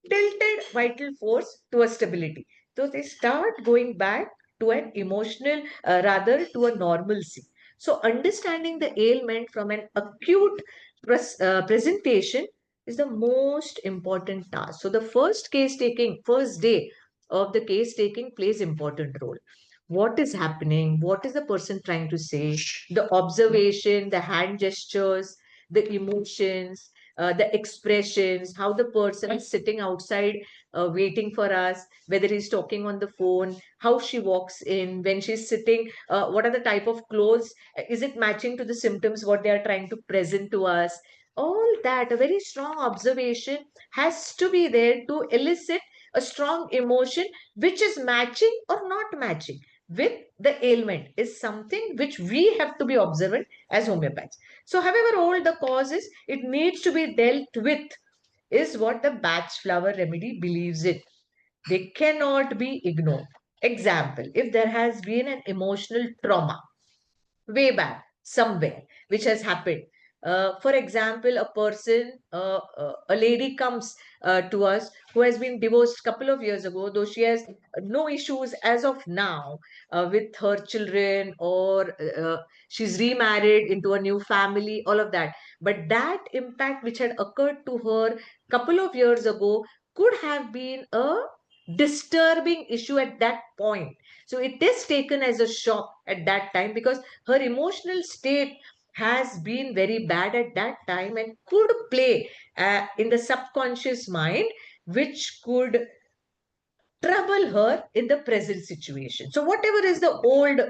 S2: tilted vital force to a stability. So they start going back to an emotional, rather to a normalcy. So understanding the ailment from an acute presentation is the most important task. So the first case taking, first day of the case taking plays important role. What is happening? What is the person trying to say? The observation, the hand gestures, the emotions, the expressions, how the person is sitting outside waiting for us, whether he's talking on the phone, how she walks in, when she's sitting, what are the type of clothes, is it matching to the symptoms what they are trying to present to us? All that, a very strong observation has to be there to elicit a strong emotion which is matching or not matching with the ailment is something which we have to be observant as homeopaths. So, however old the cause is, it needs to be dealt with, is what the Bach Flower Remedy believes in. They cannot be ignored. Example, if there has been an emotional trauma way back somewhere which has happened, for example, a lady comes to us who has been divorced couple of years ago, though she has no issues as of now with her children, or she's remarried into a new family, all of that. But that impact which had occurred to her couple of years ago could have been a disturbing issue at that point. So it is taken as a shock at that time because her emotional state has been very bad at that time and could play in the subconscious mind, which could trouble her in the present situation. So, whatever is the old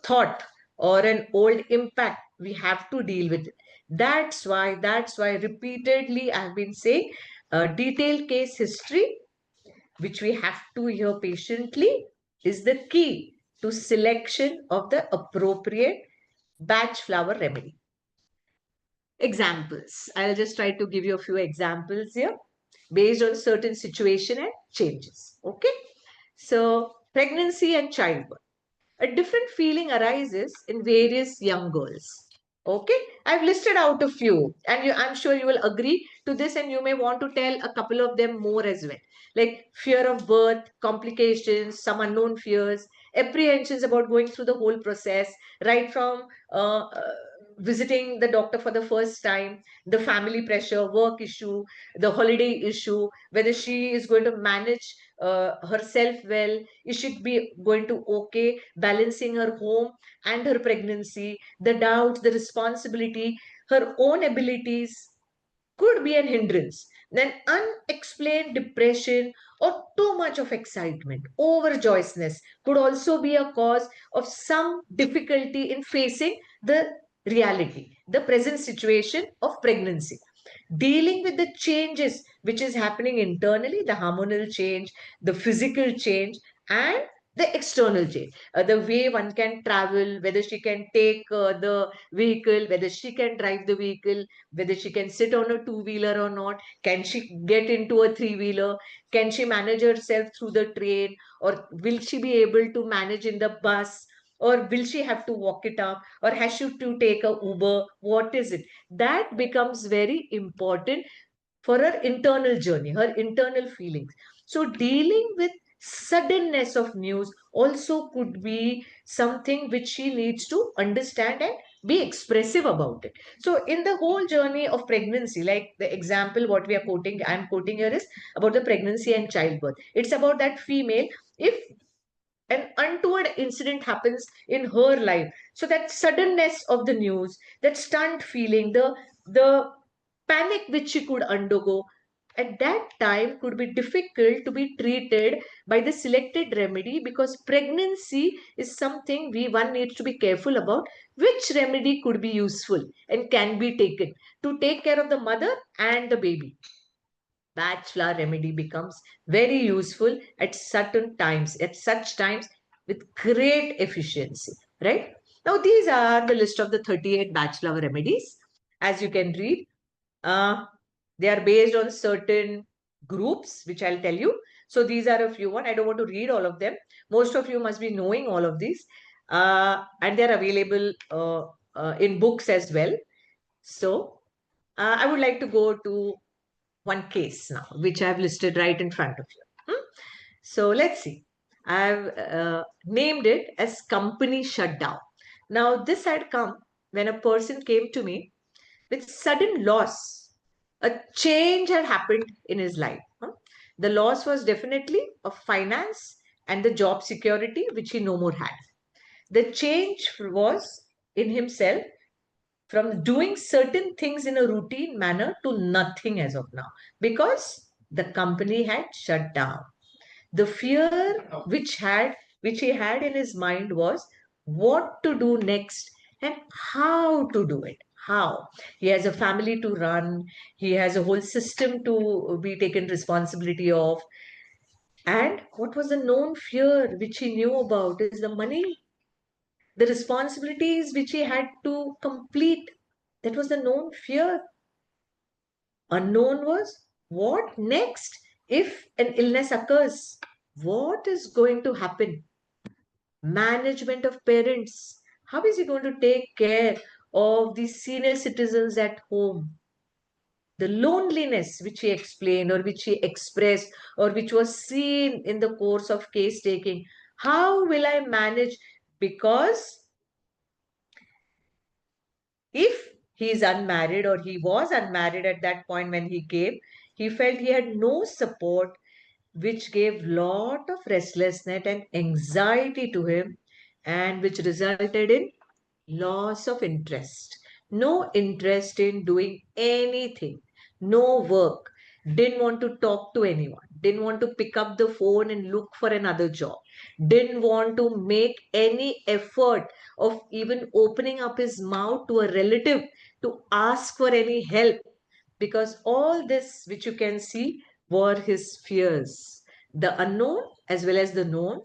S2: thought or an old impact, we have to deal with it. That's why repeatedly I've been saying detailed case history, which we have to hear patiently, is the key to selection of the appropriate batch flower remedy. Examples. I'll just try to give you a few examples here based on certain situation and changes. Okay. So pregnancy and childbirth. A different feeling arises in various young girls. Okay, I've listed out a few, and I'm sure you will agree to this, and you may want to tell a couple of them more as well. Like fear of birth, complications, some unknown fears, apprehensions about going through the whole process, right from visiting the doctor for the first time, the family pressure, work issue, the holiday issue, whether she is going to manage herself well, is she be going to okay balancing her home and her pregnancy, the doubts, the responsibility, her own abilities could be an hindrance. Then unexplained depression or too much of excitement, overjoyousness could also be a cause of some difficulty in facing the reality, the present situation of pregnancy. Dealing with the changes which is happening internally, the hormonal change, the physical change, and the external change, the way one can travel, whether she can take the vehicle, whether she can drive the vehicle, whether she can sit on a two-wheeler or not, can she get into a three-wheeler, can she manage herself through the train, or will she be able to manage in the bus, or will she have to walk it up, or has she to take a Uber, what is it? That becomes very important for her internal journey, her internal feelings. So, dealing with suddenness of news also could be something which she needs to understand and be expressive about it. So, in the whole journey of pregnancy, like the example what we are quoting, I'm quoting here is about the pregnancy and childbirth. It's about that female. If an untoward incident happens in her life, so that suddenness of the news, that stunned feeling, the panic which she could undergo at that time could be difficult to be treated by the selected remedy, because pregnancy is something we one needs to be careful about which remedy could be useful and can be taken to take care of the mother and the baby. Bach flower remedy becomes very useful at certain times, at such times with great efficiency, right? Now, these are the list of the 38 Bach flower remedies. As you can read, uh, they are based on certain groups, which I'll tell you. So these are a few one. I don't want to read all of them. Most of you must be knowing all of these. And they're available in books as well. So I would like to go to one case now, which I've listed right in front of you. So let's see. I've named it as company shutdown. Now, this had come when a person came to me with sudden loss. A change had happened in his life. The loss was definitely of finance and the job security, which he no more had. The change was in himself, from doing certain things in a routine manner to nothing as of now, because the company had shut down. The fear which he had in his mind was what to do next and how to do it. How? He has a family to run, he has a whole system to be taken responsibility of. And what was the known fear which he knew about is the money, the responsibilities which he had to complete. That was the known fear. Unknown was what next if an illness occurs? What is going to happen? Management of parents. How is he going to take care of the senior citizens at home? The loneliness which he explained or which he expressed or which was seen in the course of case taking. How will I manage? Because if he is unmarried or he was unmarried at that point when he came, he felt he had no support, which gave lot of restlessness and anxiety to him, and which resulted in loss of interest. No interest in doing anything, no work, didn't want to talk to anyone, didn't want to pick up the phone and look for another job, didn't want to make any effort of even opening up his mouth to a relative to ask for any help, because all this which you can see were his fears, the unknown as well as the known,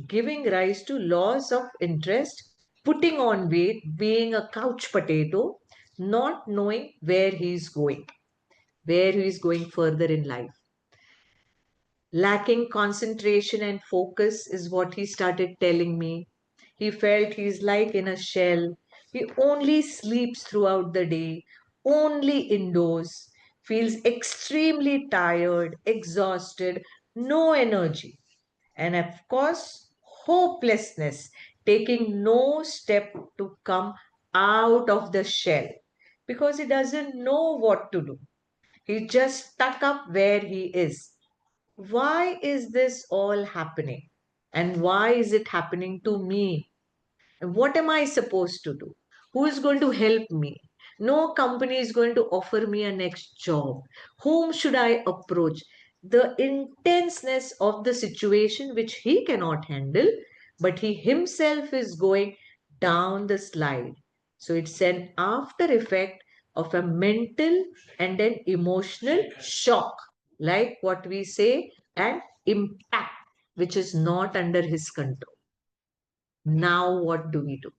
S2: giving rise to loss of interest, putting on weight, being a couch potato, not knowing where he is going further in life. Lacking concentration and focus is what he started telling me. He felt he's like in a shell. He only sleeps throughout the day, only indoors, feels extremely tired, exhausted, no energy. And of course, hopelessness, taking no step to come out of the shell because he doesn't know what to do. He's just stuck up where he is. Why is this all happening? And why is it happening to me? And what am I supposed to do? Who is going to help me? No company is going to offer me a next job. Whom should I approach? The intenseness of the situation, which he cannot handle, but he himself is going down the slide. So it's an after effect of a mental and an emotional shock, like what we say, an impact, which is not under his control. Now, what do we do?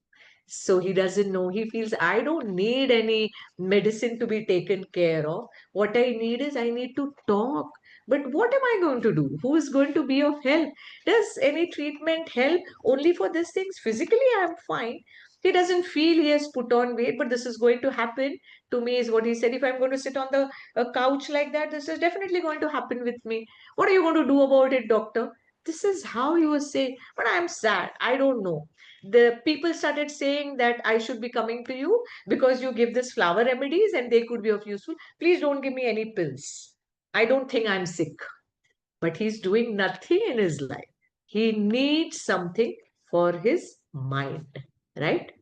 S2: So he doesn't know. He feels, I don't need any medicine to be taken care of. What I need is I need to talk. But what am I going to do? Who is going to be of help? Does any treatment help only for these things? Physically, I'm fine. He doesn't feel he has put on weight, but this is going to happen to me, is what he said. If I'm going to sit on the couch like that, this is definitely going to happen with me. What are you going to do about it, doctor? This is how he was saying. But I'm sad. I don't know. The people started saying that I should be coming to you because you give this flower remedies and they could be of useful. Please don't give me any pills. I don't think I'm sick. But he's doing nothing in his life. He needs something for his mind, right?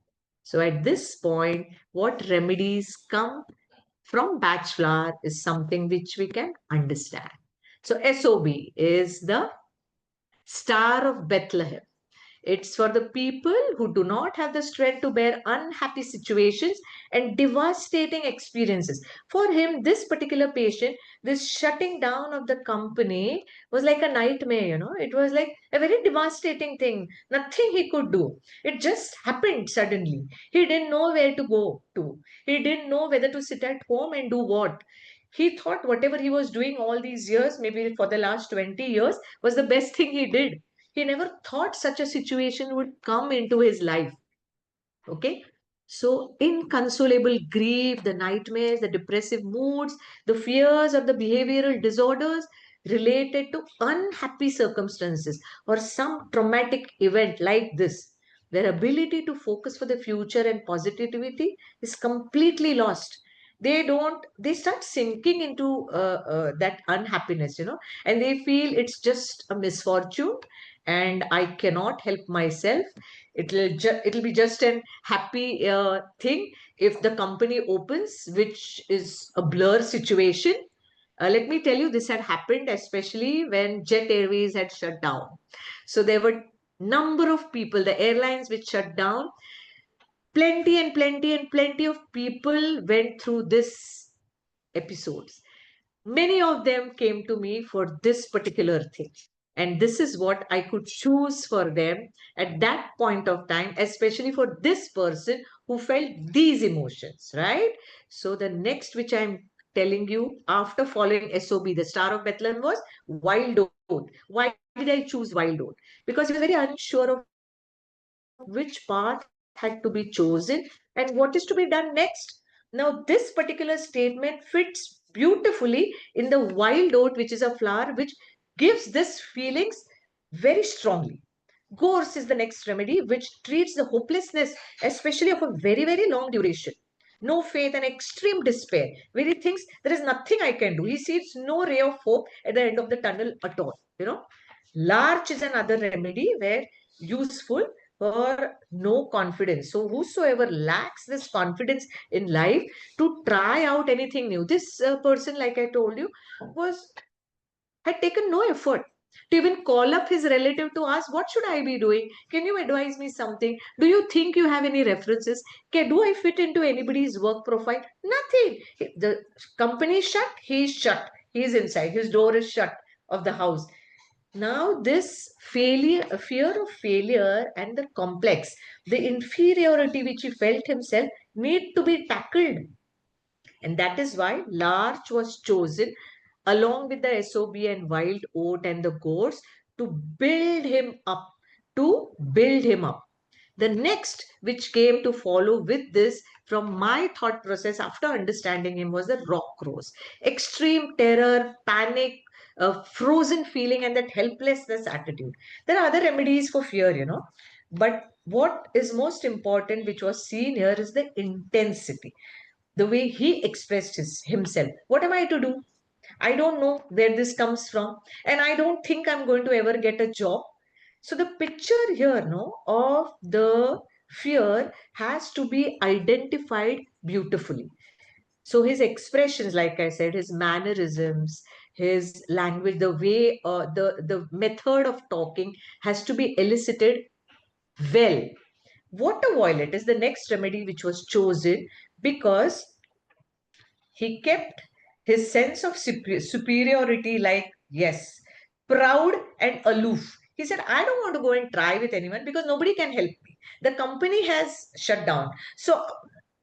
S2: So at this point, what remedies come from Bach flower is something which we can understand. So SOB is the Star of Bethlehem. It's for the people who do not have the strength to bear unhappy situations and devastating experiences. For him, this particular patient, this shutting down of the company was like a nightmare, It was like a very devastating thing. Nothing he could do. It just happened suddenly. He didn't know where to go to. He didn't know whether to sit at home and do what. He thought whatever he was doing all these years, maybe for the last 20 years, was the best thing he did. He never thought such a situation would come into his life. Okay. So, inconsolable grief, the nightmares, the depressive moods, the fears or the behavioral disorders related to unhappy circumstances or some traumatic event like this, their ability to focus for the future and positivity is completely lost. They start sinking into that unhappiness, and they feel it's just a misfortune and I cannot help myself. It'll be just an happy thing if the company opens, which is a blur situation. Let me tell you, this had happened especially when Jet Airways had shut down. So there were number of people, the airlines which shut down, plenty and plenty and plenty of people went through this episodes. Many of them came to me for this particular thing. And this is what I could choose for them at that point of time, especially for this person who felt these emotions, right? So the next, which I'm telling you after following SOB, the Star of Bethlehem, was Wild Oat. Why did I choose Wild Oat? Because he was very unsure of which path had to be chosen and what is to be done next. Now, this particular statement fits beautifully in the wild oat, which is a flower which gives this feelings very strongly. Gorse is the next remedy, which treats the hopelessness, especially of a very, very long duration. No faith and extreme despair, where he thinks there is nothing I can do. He sees no ray of hope at the end of the tunnel at all. Larch is another remedy where useful for no confidence. So whosoever lacks this confidence in life to try out anything new, this person, like I told you, was had taken no effort to even call up his relative to ask, what should I be doing? Can you advise me something? Do you think you have any references? Do I fit into anybody's work profile? Nothing. The company is shut, he is shut. He is inside. His door is shut of the house. Now, this fear of failure and the complex, the inferiority which he felt himself, need to be tackled. And that is why Larch was chosen along with the SOB and wild oat and the gourds to build him up, to build him up. The next, which came to follow with this from my thought process after understanding him, was the rock rose. Extreme terror, panic, frozen feeling, and that helplessness attitude. There are other remedies for fear, but what is most important, which was seen here, is the intensity, the way he expressed himself. What am I to do? I don't know where this comes from, and I don't think I'm going to ever get a job. So the picture here, no, of the fear has to be identified beautifully. So his expressions, like I said, his mannerisms, his language, the way, the method of talking has to be elicited well. Water violet is the next remedy which was chosen because he kept his sense of superiority, like, yes, proud and aloof. He said, I don't want to go and try with anyone because nobody can help me. The company has shut down. So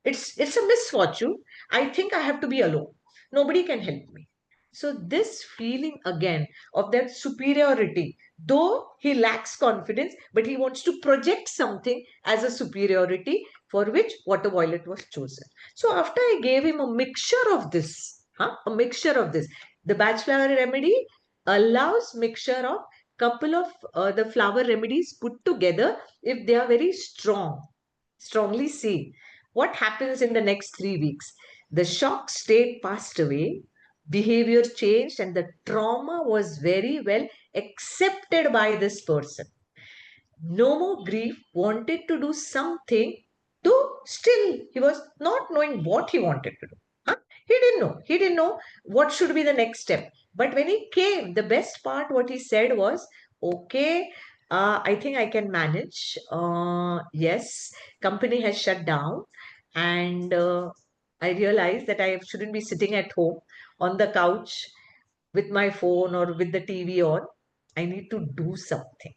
S2: it's a misfortune. I think I have to be alone. Nobody can help me. So this feeling again of that superiority, though he lacks confidence, but he wants to project something as a superiority, for which water violet was chosen. So after I gave him a mixture of this, a mixture of this, the Bach Flower remedy allows mixture of couple of the flower remedies put together if they are very strongly seen. What happens in the next 3 weeks? The shock state passed away, behavior changed, and the trauma was very well accepted by this person. No more grief, wanted to do something, though still he was not knowing what he wanted to do. Huh? He didn't know what should be the next step. But when he came, the best part, what he said was, okay, I think I can manage. Yes, company has shut down, and I realized that I shouldn't be sitting at home on the couch with my phone or with the TV on. I need to do something.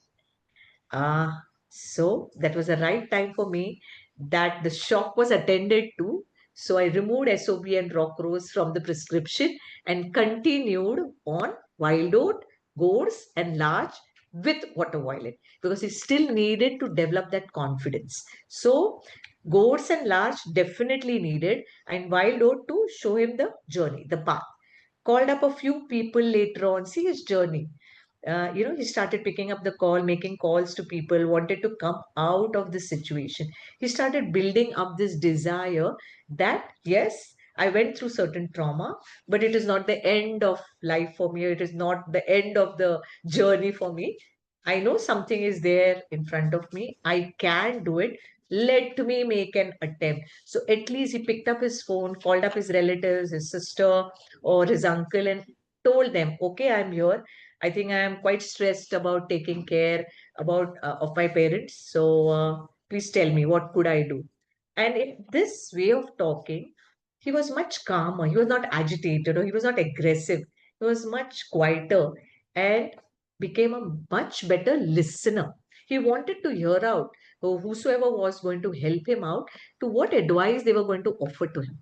S2: So that was the right time for me, that the shock was attended to. So I removed SOB and rock rose from the prescription and continued on wild oat, gourds, and larch with water violet, because he still needed to develop that confidence. So gourds and larch definitely needed, and wild oat to show him the journey, the path. Called up a few people later on, see his journey. He started picking up the call, making calls to people, wanted to come out of the situation. He started building up this desire that, yes, I went through certain trauma, but it is not the end of life for me. It is not the end of the journey for me. I know something is there in front of me. I can do it. Let me make an attempt. So at least he picked up his phone, called up his relatives, his sister or his uncle, and told them, okay, I'm here. I think I am quite stressed about taking care about of my parents. So please tell me, what could I do? And in this way of talking, he was much calmer. He was not agitated or he was not aggressive. He was much quieter and became a much better listener. He wanted to hear out whosoever was going to help him out, to what advice they were going to offer to him,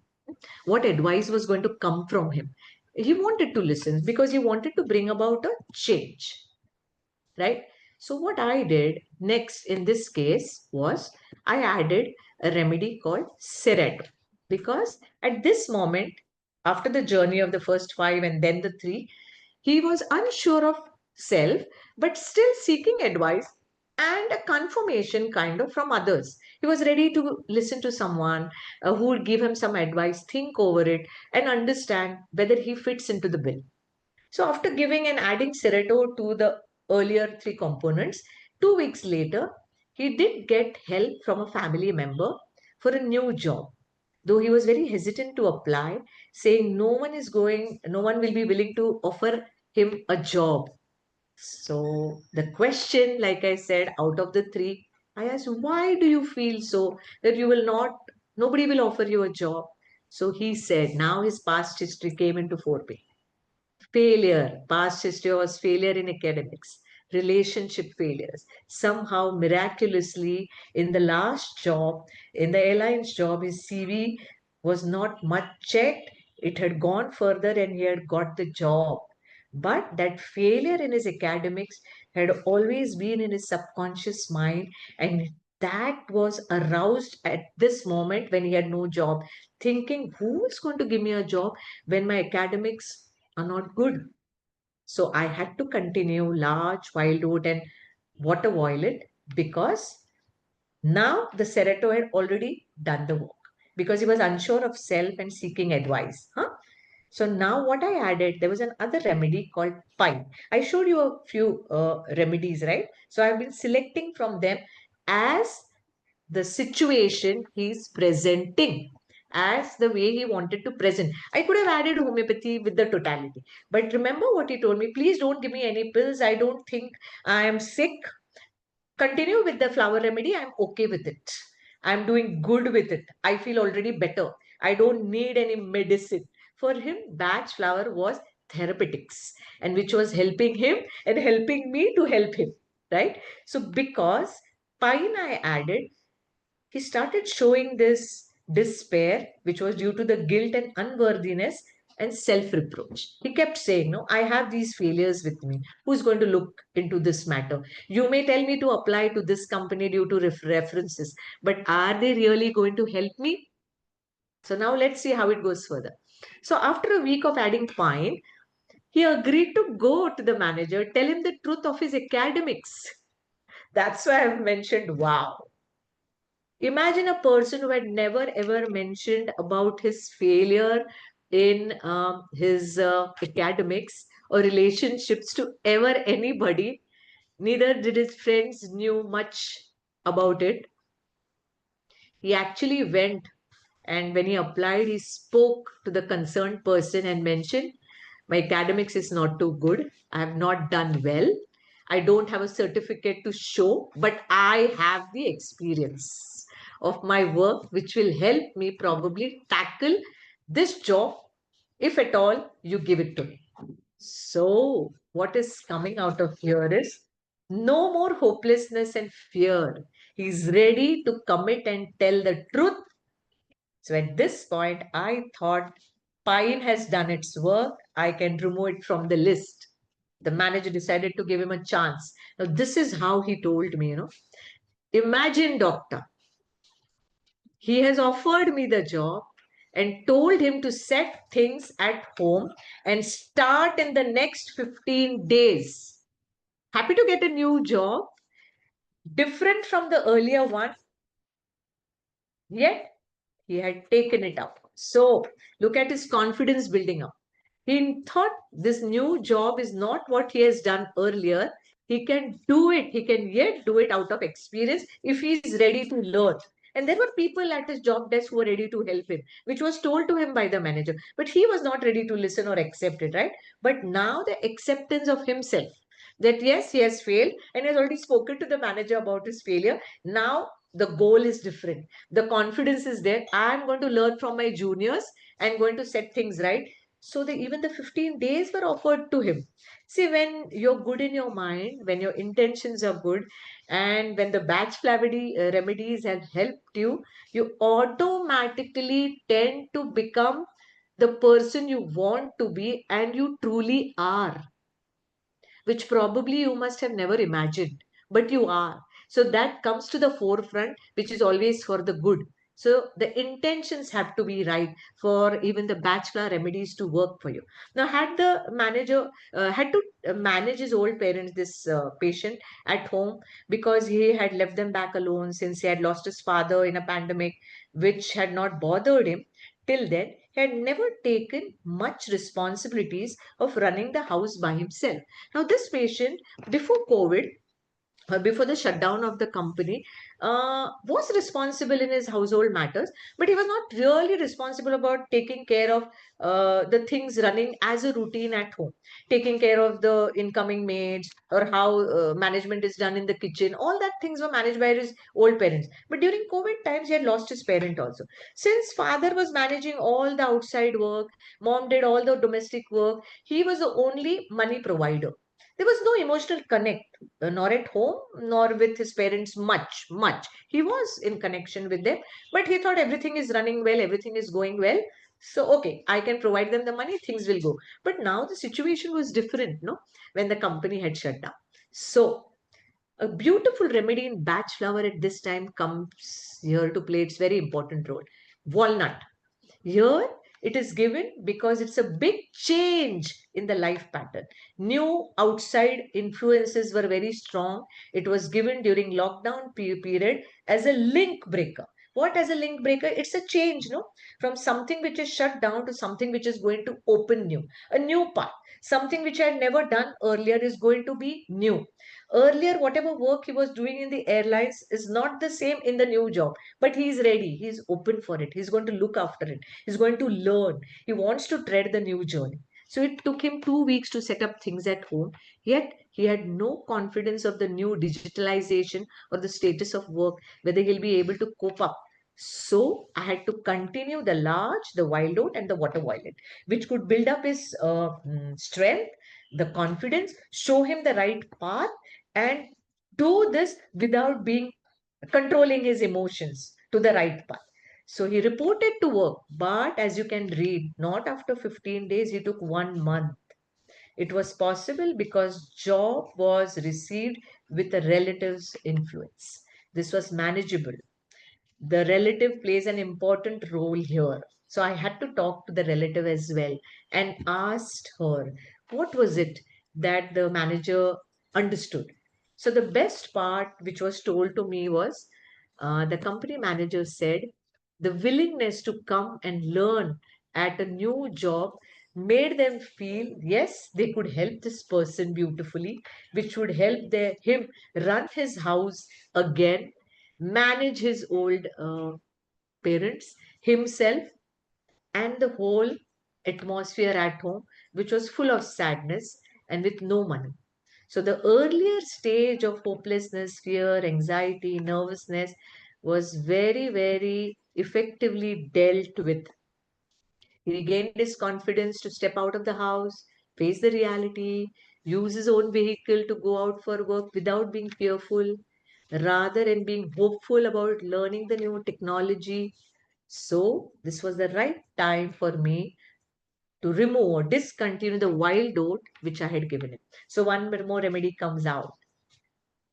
S2: what advice was going to come from him. He wanted to listen because he wanted to bring about a change, right? So what I did next in this case was, I added a remedy called Serato, because at this moment, after the journey of the first five and then the three, he was unsure of self, but still seeking advice and a confirmation kind of from others. He was ready to listen to someone who would give him some advice, think over it, and understand whether he fits into the bill. So after giving and adding Cereto to the earlier three components, 2 weeks later, he did get help from a family member for a new job. Though he was very hesitant to apply, saying no one will be willing to offer him a job. So the question, like I said, out of the three, I asked, why do you feel so that nobody will offer you a job? So he said, now his past history came into foreplay. Failure, past history was failure in academics, relationship failures. Somehow, miraculously, in the last job, in the airlines job, his CV was not much checked. It had gone further and he had got the job. But that failure in his academics had always been in his subconscious mind, and that was aroused at this moment when he had no job, thinking, who is going to give me a job when my academics are not good? So I had to continue large wild oat and water violet, because Now the Sereto had already done the work because he was unsure of self and seeking advice. Huh? So now what I added, there was another remedy called pine. I showed you a few remedies, right? So I've been selecting from them as the situation he's presenting, as the way he wanted to present. I could have added homeopathy with the totality. But remember what he told me, please don't give me any pills. I don't think I am sick. Continue with the flower remedy. I'm okay with it. I'm doing good with it. I feel already better. I don't need any medicine. For him, Bach flower was therapeutics, and which was helping him and helping me to help him. Right? So, because pine I added, he started showing this despair, which was due to the guilt and unworthiness and self reproach. He kept saying, no, I have these failures with me. Who's going to look into this matter? You may tell me to apply to this company due to references, but are they really going to help me? So now let's see how it goes further. So after a week of adding pine, he agreed to go to the manager, tell him the truth of his academics. That's why I've mentioned wow. Imagine a person who had never ever mentioned about his failure in his academics or relationships to ever anybody. Neither did his friends knew much about it. He actually went, and when he applied, he spoke to the concerned person and mentioned, my academics is not too good. I have not done well. I don't have a certificate to show, but I have the experience of my work, which will help me probably tackle this job if at all you give it to me. So, what is coming out of here is no more hopelessness and fear. He's ready to commit and tell the truth. So at this point, I thought Pine has done its work. I can remove it from the list. The manager decided to give him a chance. Now, this is how he told me, imagine, doctor, he has offered me the job and told him to set things at home and start in the next 15 days. Happy to get a new job, different from the earlier one, yet he had taken it up. So look at his confidence building up. He thought this new job is not what he has done earlier. He can do it. He can yet do it out of experience if he is ready to learn. And there were people at his job desk who were ready to help him, which was told to him by the manager. But he was not ready to listen or accept it, right? But now the acceptance of himself that yes, he has failed and he has already spoken to the manager about his failure. Now the goal is different. The confidence is there. I'm going to learn from my juniors. I'm going to set things right. So even the 15 days were offered to him. See, when you're good in your mind, when your intentions are good, and when the batch remedies have helped you, you automatically tend to become the person you want to be and you truly are, which probably you must have never imagined, but you are. So that comes to the forefront, which is always for the good. So the intentions have to be right for even the bachelor remedies to work for you. Now, had the manager had to manage his old parents, this patient at home, because he had left them back alone since he had lost his father in a pandemic, which had not bothered him till then. He had never taken much responsibilities of running the house by himself. Now, this patient, before COVID, before the shutdown of the company, was responsible in his household matters, but he was not really responsible about taking care of the things running as a routine at home, taking care of the incoming maids or how management is done in the kitchen. All that things were managed by his old parents. But during COVID times, he had lost his parent also. Since father was managing all the outside work, mom did all the domestic work, he was the only money provider. There was no emotional connect, nor at home nor with his parents much. He was in connection with them, but he thought everything is running well, everything is going well. So okay, I can provide them the money, things will go. But now the situation was different, no, when the company had shut down. So a beautiful remedy in batch flower at this time comes here to play its very important role. Walnut. Here It is given because it's a big change in the life pattern. New outside influences were very strong. It was given during lockdown period as a link breaker. What as a link breaker? It's a change, no? From something which is shut down to something which is going to open new, a new path. Something which I had never done earlier is going to be new. Earlier, whatever work he was doing in the airlines is not the same in the new job, but he's ready. He's open for it. He's going to look after it. He's going to learn. He wants to tread the new journey. So it took him 2 weeks to set up things at home. Yet he had no confidence of the new digitalization or the status of work, whether he'll be able to cope up. So I had to continue the large, the wild oat, and the water violet, which could build up his strength, the confidence, show him the right path, and do this without being controlling his emotions to the right path. So he reported to work, but as you can read, not after 15 days, he took 1 month. It was possible because job was received with a relative's influence. This was manageable. The relative plays an important role here. So I had to talk to the relative as well and asked her what was it that the manager understood. So the best part which was told to me was the company manager said the willingness to come and learn at a new job made them feel yes they could help this person beautifully, which would help him run his house again, manage his old parents, himself, and the whole atmosphere at home, which was full of sadness and with no money. So, the earlier stage of hopelessness, fear, anxiety, nervousness was very, very effectively dealt with. He regained his confidence to step out of the house, face the reality, use his own vehicle to go out for work without being fearful, rather and being hopeful about learning the new technology. So, this was the right time for me to remove or discontinue the wild oat which I had given him. So, one more remedy comes out.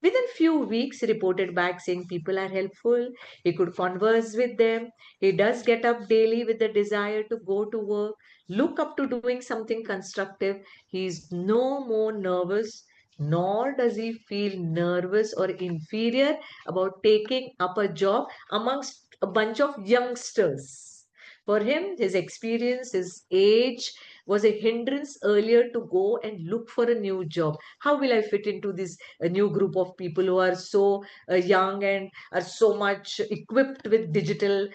S2: Within few weeks, he reported back saying people are helpful. He could converse with them. He does get up daily with the desire to go to work, look up to doing something constructive. He is no more nervous, nor does he feel nervous or inferior about taking up a job amongst a bunch of youngsters. For him, his experience, his age was a hindrance earlier to go and look for a new job. How will I fit into this a new group of people who are so young and are so much equipped with digital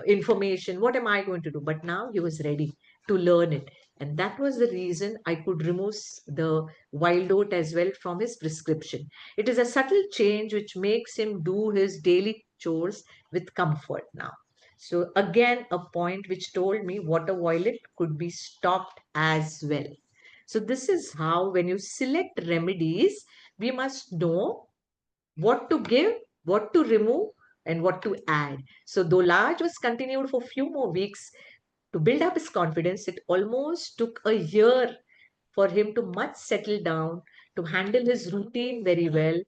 S2: information? What am I going to do? But now he was ready to learn it. And that was the reason I could remove the wild oat as well from his prescription. It is a subtle change which makes him do his daily chores with comfort now. So again, a point which told me water violet could be stopped as well. So this is how when you select remedies, we must know what to give, what to remove, and what to add. So though Large was continued for few more weeks to build up his confidence, it almost took a year for him to much settle down, to handle his routine very well,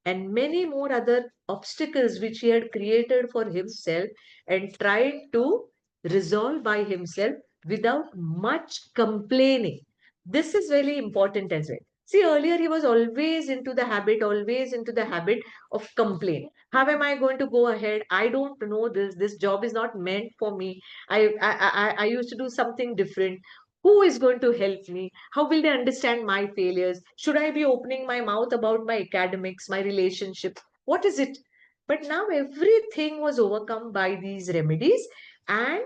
S2: and many more other obstacles which he had created for himself and tried to resolve by himself without much complaining. This is very important as well. See, earlier he was always into the habit of complaint. How am I going to go ahead? I don't know this. This job is not meant for me. I used to do something different. Who is going to help me? How will they understand my failures? Should I be opening my mouth about my academics, my relationships? What is it? But now everything was overcome by these remedies, and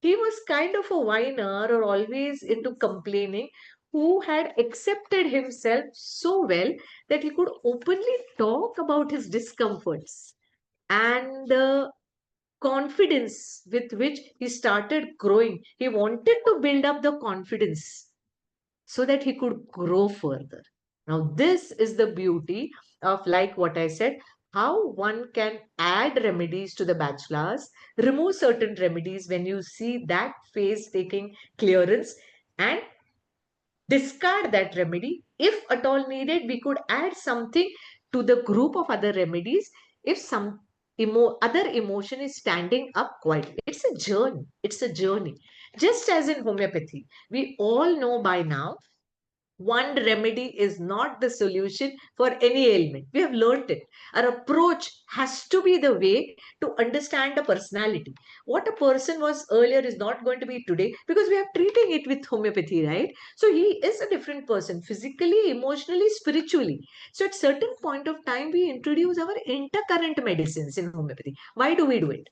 S2: he was kind of a whiner or always into complaining who had accepted himself so well that he could openly talk about his discomforts and the confidence with which he started growing. He wanted to build up the confidence so that he could grow further. Now, this is the beauty of, like what I said, how one can add remedies to the bachelors, remove certain remedies when you see that phase taking clearance, and discard that remedy. If at all needed, we could add something to the group of other remedies if some other emotion is standing up quietly. It's a journey. It's a journey. Just as in homeopathy, we all know by now one remedy is not the solution for any ailment. We have learnt it. Our approach has to be the way to understand a personality. What a person was earlier is not going to be today because we are treating it with homeopathy, right? So he is a different person physically, emotionally, spiritually. So at certain point of time, we introduce our intercurrent medicines in homeopathy. Why do we do it?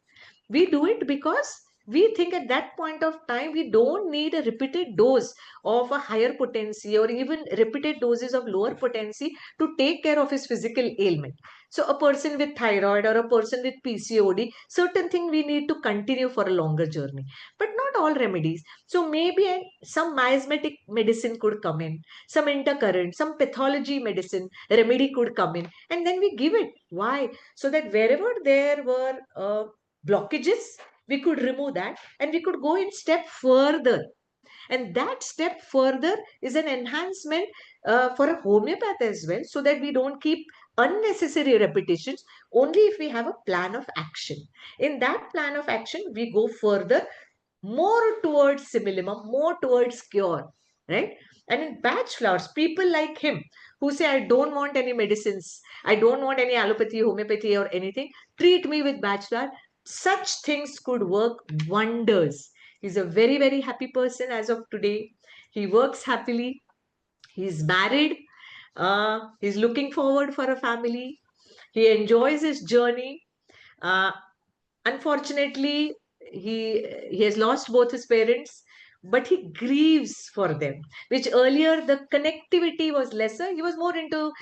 S2: We do it because we think at that point of time we don't need a repeated dose of a higher potency or even repeated doses of lower potency to take care of his physical ailment. So a person with thyroid or a person with PCOD, certain thing we need to continue for a longer journey, but not all remedies. So maybe some miasmatic medicine could come in, some intercurrent, some pathology medicine remedy could come in, and then we give it. Why? So that wherever there were blockages, we could remove that and we could go in step further. And that step further is an enhancement for a homeopath as well, so that we don't keep unnecessary repetitions. Only if we have a plan of action. In that plan of action, we go further, more towards simillimum, more towards cure, right? And in batch flowers, people like him who say, I don't want any medicines, I don't want any allopathy, homeopathy, or anything, treat me with batch flower. Such things could work wonders. He's a very, very happy person as of today. He works happily, he's married, he's looking forward for a family, he enjoys his journey. Uh, Unfortunately, he has lost both his parents, but he grieves for them, which earlier the connectivity was lesser. He was more into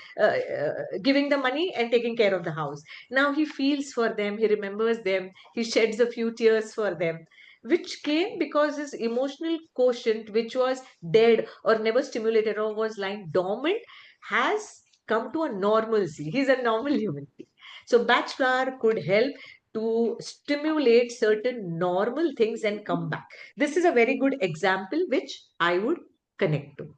S2: giving the money and taking care of the house. Now he feels for them, he remembers them, he sheds a few tears for them, which came because his emotional quotient, which was dead or never stimulated or was lying dormant, has come to a normalcy. He's a normal human being. So batch flower could help to stimulate certain normal things and come back. This is a very good example which I would connect to.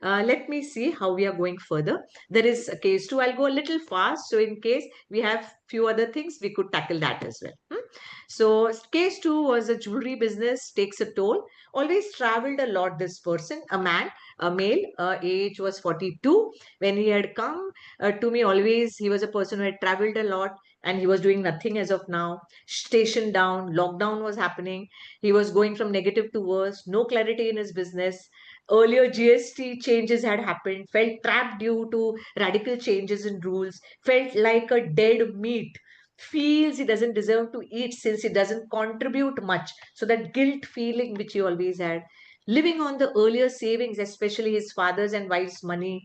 S2: Let me see how we are going further. There is a case two. I'll go a little fast. So in case we have few other things, we could tackle that as well. So case two was a jewelry business takes a toll. Always traveled a lot. This person, a man, a male, age was 42. When he had come to me, always he was a person who had traveled a lot and he was doing nothing as of now. Station down, lockdown was happening. He was going from negative to worse, no clarity in his business. Earlier GST changes had happened, felt trapped due to radical changes in rules, felt like a dead meat, feels he doesn't deserve to eat since he doesn't contribute much. So that guilt feeling which he always had, living on the earlier savings, especially his father's and wife's money.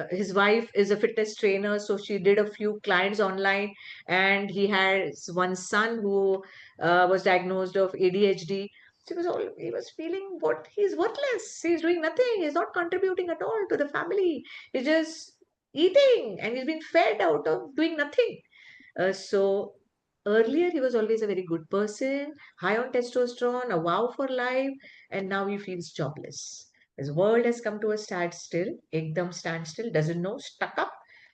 S2: His wife is a fitness trainer, so she did a few clients online, and he has one son who was diagnosed of ADHD. So he was feeling what he's worthless. He's doing nothing. He's not contributing at all to the family. He's just eating, and he's been fed out of doing nothing. So earlier he was always a very good person, high on testosterone, a wow for life, and now he feels jobless. His world has come to a standstill, ekdam standstill, doesn't know, stuck up,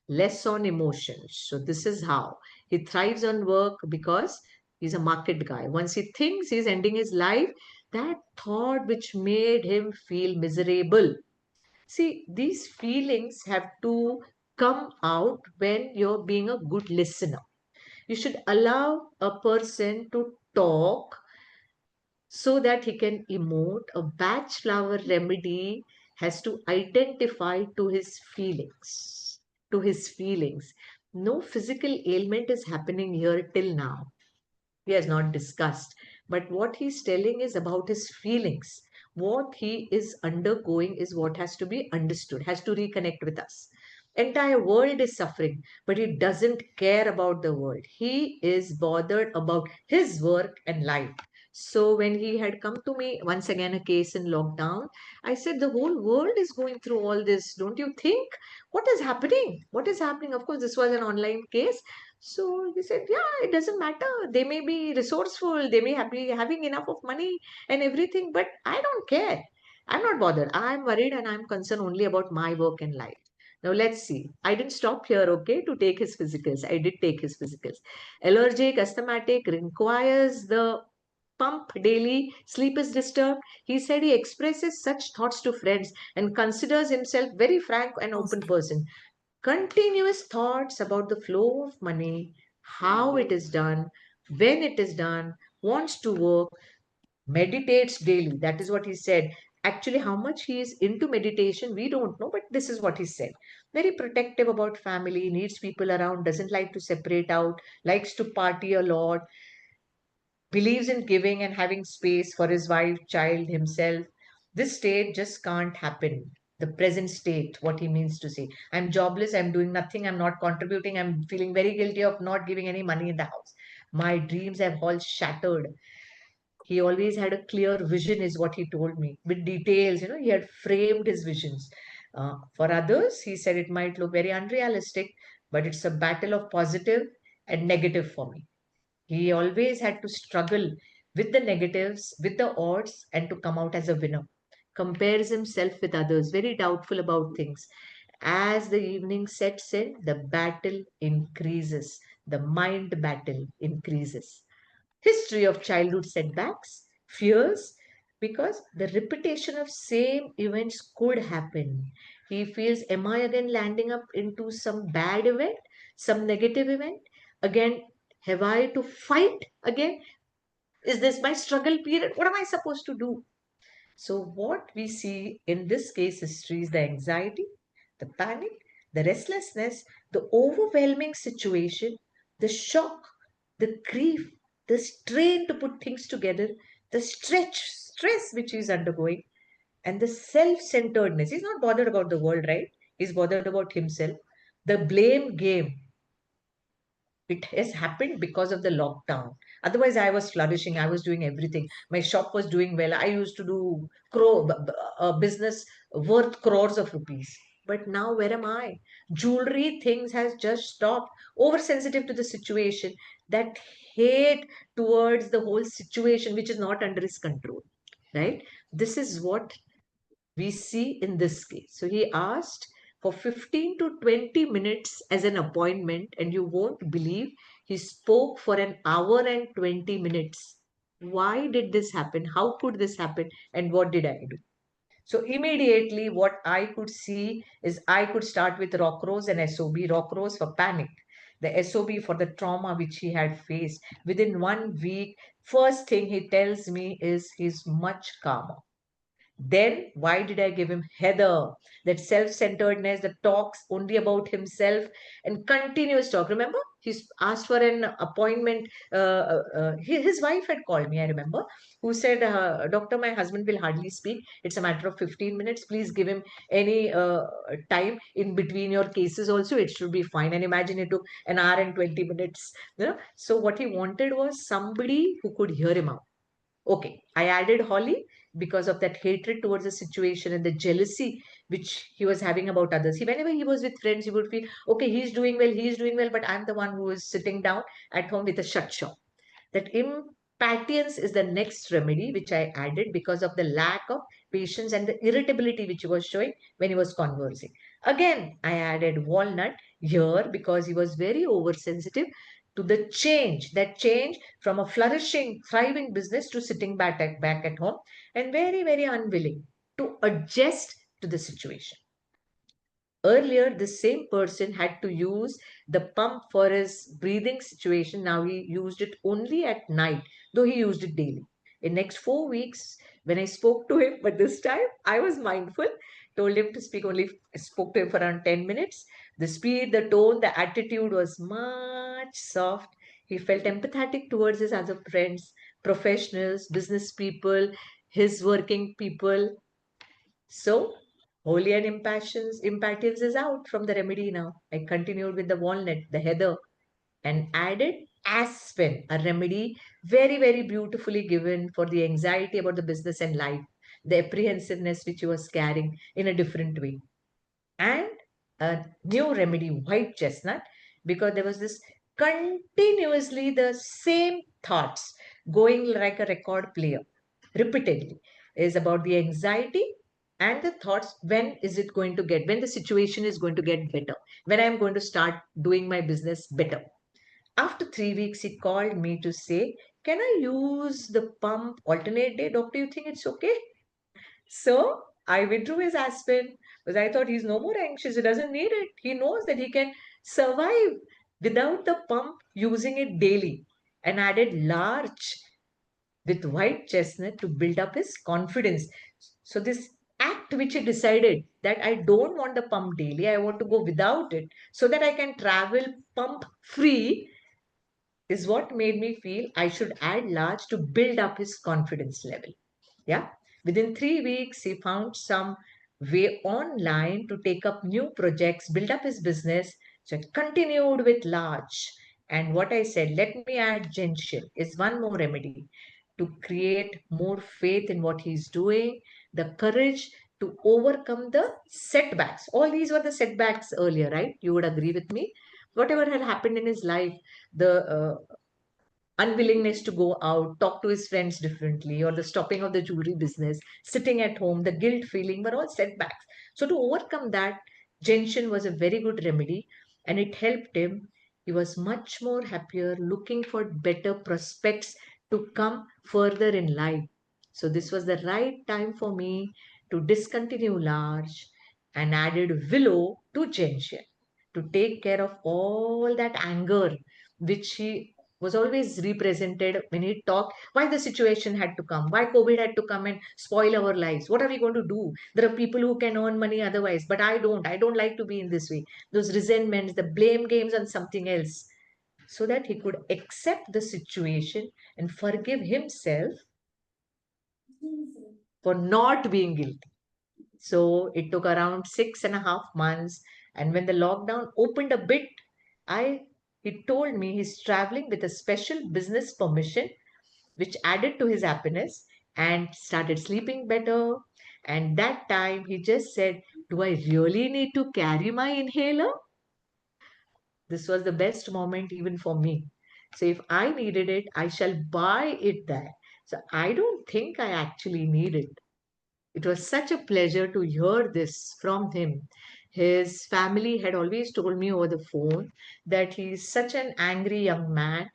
S2: less on emotions. So this is how he thrives on work because he's a market guy. Once he thinks he's ending his life, that thought which made him feel miserable. See, these feelings have to come out when you're being a good listener. You should allow a person to talk so that he can emote. A batch flower remedy has to identify to his feelings. To his feelings. No physical ailment is happening here till now. He has not discussed. But what he's telling is about his feelings. What he is undergoing is what has to be understood, has to reconnect with us. Entire world is suffering, but he doesn't care about the world. He is bothered about his work and life. So when he had come to me, once again, a case in lockdown, I said, the whole world is going through all this. Don't you think? What is happening? What is happening? Of course, this was an online case. So he said, yeah, it doesn't matter. They may be resourceful, they may be having enough of money and everything, but I don't care. I'm not bothered. I'm worried and I'm concerned only about my work and life. Now let's see. I didn't stop here, okay, to take his physicals. I did take his physicals. Allergic, asthmatic, requires the pump daily, sleep is disturbed. He said he expresses such thoughts to friends and considers himself very frank and open person. Continuous thoughts about the flow of money, how it is done, when it is done, wants to work, meditates daily. That is what he said. Actually, how much he is into meditation, we don't know, but this is what he said. Very protective about family, needs people around, doesn't like to separate out, likes to party a lot, believes in giving and having space for his wife, child, himself. This state just can't happen. The present state, what he means to say. I'm jobless, I'm doing nothing, I'm not contributing, I'm feeling very guilty of not giving any money in the house. My dreams have all shattered. He always had a clear vision, is what he told me, with details. He had framed his visions. For others, he said it might look very unrealistic, but it's a battle of positive and negative for me. He always had to struggle with the negatives, with the odds, and to come out as a winner. Compares himself with others, very doubtful about things. As the evening sets in, the battle increases, the mind battle increases. History of childhood setbacks, fears, because the repetition of same events could happen. He feels, am I again landing up into some bad event, some negative event? Again, have I to fight again? Is this my struggle period? What am I supposed to do? So, what we see in this case history is the anxiety, the panic, the restlessness, the overwhelming situation, the shock, the grief, the strain to put things together, the stress which he's undergoing, and the self centeredness. He's not bothered about the world, right? He's bothered about himself. The blame game, it has happened because of the lockdown. Otherwise, I was flourishing. I was doing everything. My shop was doing well. I used to do a business worth crores of rupees. But now, where am I? Jewelry things has just stopped. Oversensitive to the situation. That hate towards the whole situation, which is not under his control. Right? This is what we see in this case. So he asked for 15 to 20 minutes as an appointment, and you won't believe he spoke for an hour and 20 minutes. Why did this happen? How could this happen? And what did I do? So immediately, what I could see is I could start with Rock Rose and SOB. Rock Rose for panic, the SOB for the trauma which he had faced. Within 1 week, first thing he tells me is he's much calmer. Then why did I give him Heather? That self-centeredness that talks only about himself and continuous talk. Remember, he's asked for an appointment. His wife had called me, I remember, who said, Doctor, my husband will hardly speak. It's a matter of 15 minutes. Please give him any time in between your cases also. It should be fine. And imagine it took an hour and 20 minutes. So what he wanted was somebody who could hear him out. Okay, I added Holly because of that hatred towards the situation and the jealousy which he was having about others. Whenever he was with friends, he would feel, okay, he's doing well, but I'm the one who is sitting down at home with a shut shop. That impatience is the next remedy which I added because of the lack of patience and the irritability which he was showing when he was conversing. Again, I added walnut here because he was very oversensitive to the change, that change from a flourishing, thriving business to sitting back at home, and very, very unwilling to adjust to the situation. Earlier, the same person had to use the pump for his breathing situation. Now he used it only at night, though he used it daily. In next 4 weeks, when I spoke to him, but this time I was mindful, told him to speak only, spoke to him for around 10 minutes. The speed, the tone, the attitude was much soft. He felt empathetic towards his other friends, professionals, business people, his working people. So, holy and impatience is out from the remedy now. I continued with the walnut, the heather, and added aspen, a remedy very, very beautifully given for the anxiety about the business and life, the apprehensiveness which he was carrying in a different way. And a new remedy, white chestnut, because there was this continuously the same thoughts going like a record player repeatedly, is about the anxiety and the thoughts, when the situation is going to get better, when I'm going to start doing my business better. After 3 weeks, he called me to say, can I use the pump alternate day? Doctor, you think it's okay? So I withdrew his aspirin because I thought he's no more anxious. He doesn't need it. He knows that he can survive without the pump using it daily, and added larch with white chestnut to build up his confidence. So this act which he decided that I don't want the pump daily, I want to go without it so that I can travel pump free, is what made me feel I should add large to build up his confidence level. Yeah. Within 3 weeks, he found some way online to take up new projects, build up his business. So I continued with large. And what I said, let me add gentian is one more remedy to create more faith in what he's doing, the courage to overcome the setbacks. All these were the setbacks earlier, right? You would agree with me. Whatever had happened in his life, the unwillingness to go out, talk to his friends differently, or the stopping of the jewelry business, sitting at home, the guilt feeling were all setbacks. So, to overcome that, gentian was a very good remedy and it helped him. He was much more happier, looking for better prospects to come further in life. So, this was the right time for me to discontinue large and added willow to gentian to take care of all that anger which he was always represented when he talked why the situation had to come, why COVID had to come and spoil our lives. What are we going to do? There are people who can earn money otherwise, but I don't. I don't like to be in this way. Those resentments, the blame games on something else, so that he could accept the situation and forgive himself for not being guilty. So it took around 6.5 months. And when the lockdown opened a bit, I he told me he's traveling with a special business permission, which added to his happiness and started sleeping better. And that time he just said, do I really need to carry my inhaler? This was the best moment even for me. So if I needed it, I shall buy it there. So I don't think I actually need it. It was such a pleasure to hear this from him. His family had always told me over the phone that he is such an angry young man.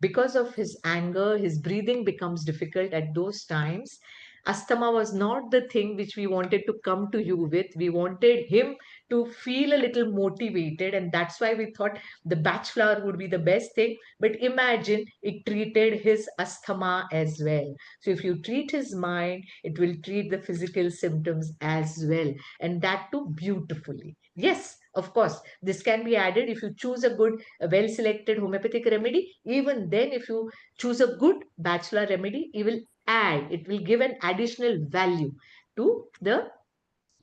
S2: Because of his anger, his breathing becomes difficult at those times. Asthma was not the thing which we wanted to come to you with. We wanted him to feel a little motivated, and that's why we thought the Bach Flower would be the best thing. But imagine it treated his asthma as well. So, if you treat his mind, it will treat the physical symptoms as well, and that too beautifully. Yes, of course, this can be added if you choose a well selected homeopathic remedy. Even then, if you choose a good bachelor remedy, it will give an additional value to the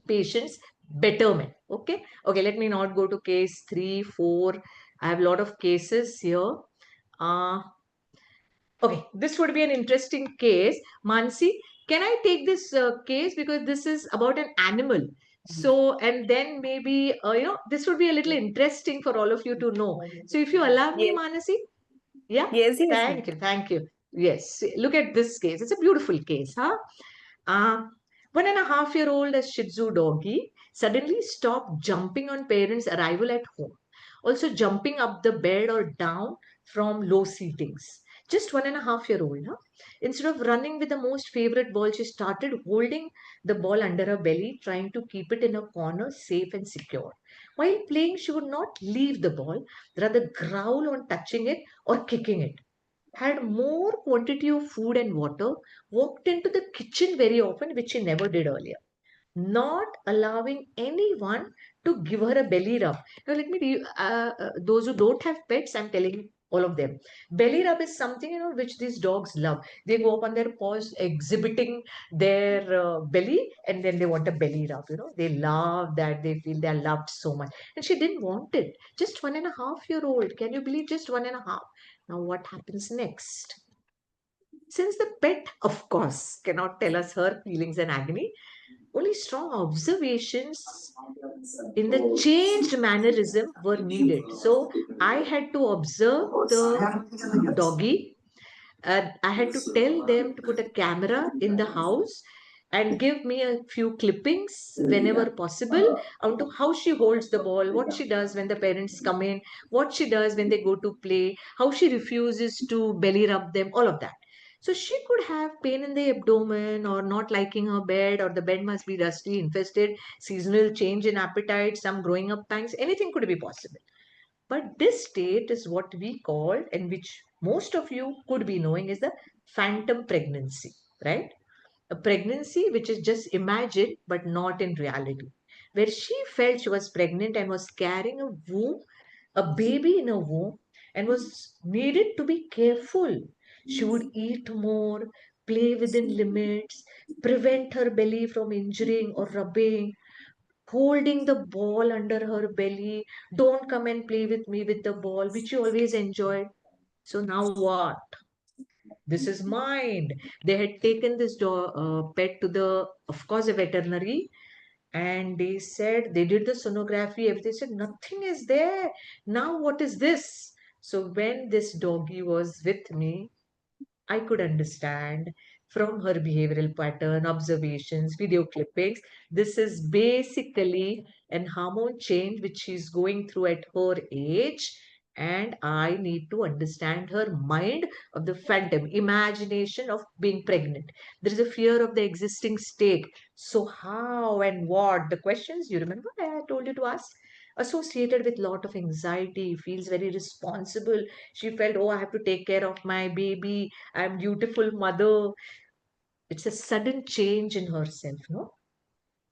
S2: patient's betterment. Okay. Okay. Let me not go to case 3, 4. I have a lot of cases here. Uh, Okay, this would be an interesting case. Mansi, can I take this case because this is about an animal? So, and then maybe, this would be a little interesting for all of you to know. So, if you allow me,
S1: Yes,
S2: Manasi, yeah,
S1: yes, yes,
S2: thank
S1: ma'am.
S2: you, thank you. Yes, look at this case. It's a beautiful case, huh? Uh, 1.5-year-old a Shih Tzu doggy suddenly stopped jumping on parents' arrival at home. Also jumping up the bed or down from low seatings. Just 1.5-year-old, huh? Instead of running with the most favorite ball, she started holding the ball under her belly, trying to keep it in a corner, safe and secure. While playing, she would not leave the ball, rather growl on touching it or kicking it. Had more quantity of food and water, walked into the kitchen very often, which she never did earlier, not allowing anyone to give her a belly rub. Now, let me tell you, those who don't have pets, I'm telling all of them. Belly rub is something, which these dogs love. They go up on their paws, exhibiting their belly, and then they want a belly rub. They love that. They feel they are loved so much. And she didn't want it. Just 1.5-year old. Can you believe just 1.5? Now, what happens next? Since the pet, of course, cannot tell us her feelings and agony, only strong observations in the changed mannerism were needed. So I had to observe the doggy. I had to tell them to put a camera in the house and give me a few clippings whenever possible onto how she holds the ball, what she does when the parents come in, what she does when they go to play, how she refuses to belly rub them, all of that. So she could have pain in the abdomen or not liking her bed, or the bed must be dusty, infested, seasonal change in appetite, some growing up pangs, anything could be possible. But this state is what we call, and which most of you could be knowing, is the phantom pregnancy, right? A pregnancy which is just imagined but not in reality, where she felt she was pregnant and was carrying a womb, a baby in a womb, and was needed to be careful. She would eat more, play within limits, prevent her belly from injuring or rubbing, holding the ball under her belly. Don't come and play with me with the ball, which you always enjoyed. So now what? This is mine. They had taken this pet to the, of course, a veterinary, and they said they did the sonography. Everything said nothing is there. Now what is this? So when this doggy was with me, I could understand from her behavioral pattern, observations, video clippings. This is basically an hormone change which she's going through at her age. And I need to understand her mind of the phantom, imagination of being pregnant. There is a fear of the existing state. So, how and what? The questions you remember I told you to ask? Associated with lot of anxiety, feels very responsible. She felt, oh, I have to take care of my baby, I'm beautiful mother. It's a sudden change in herself, no?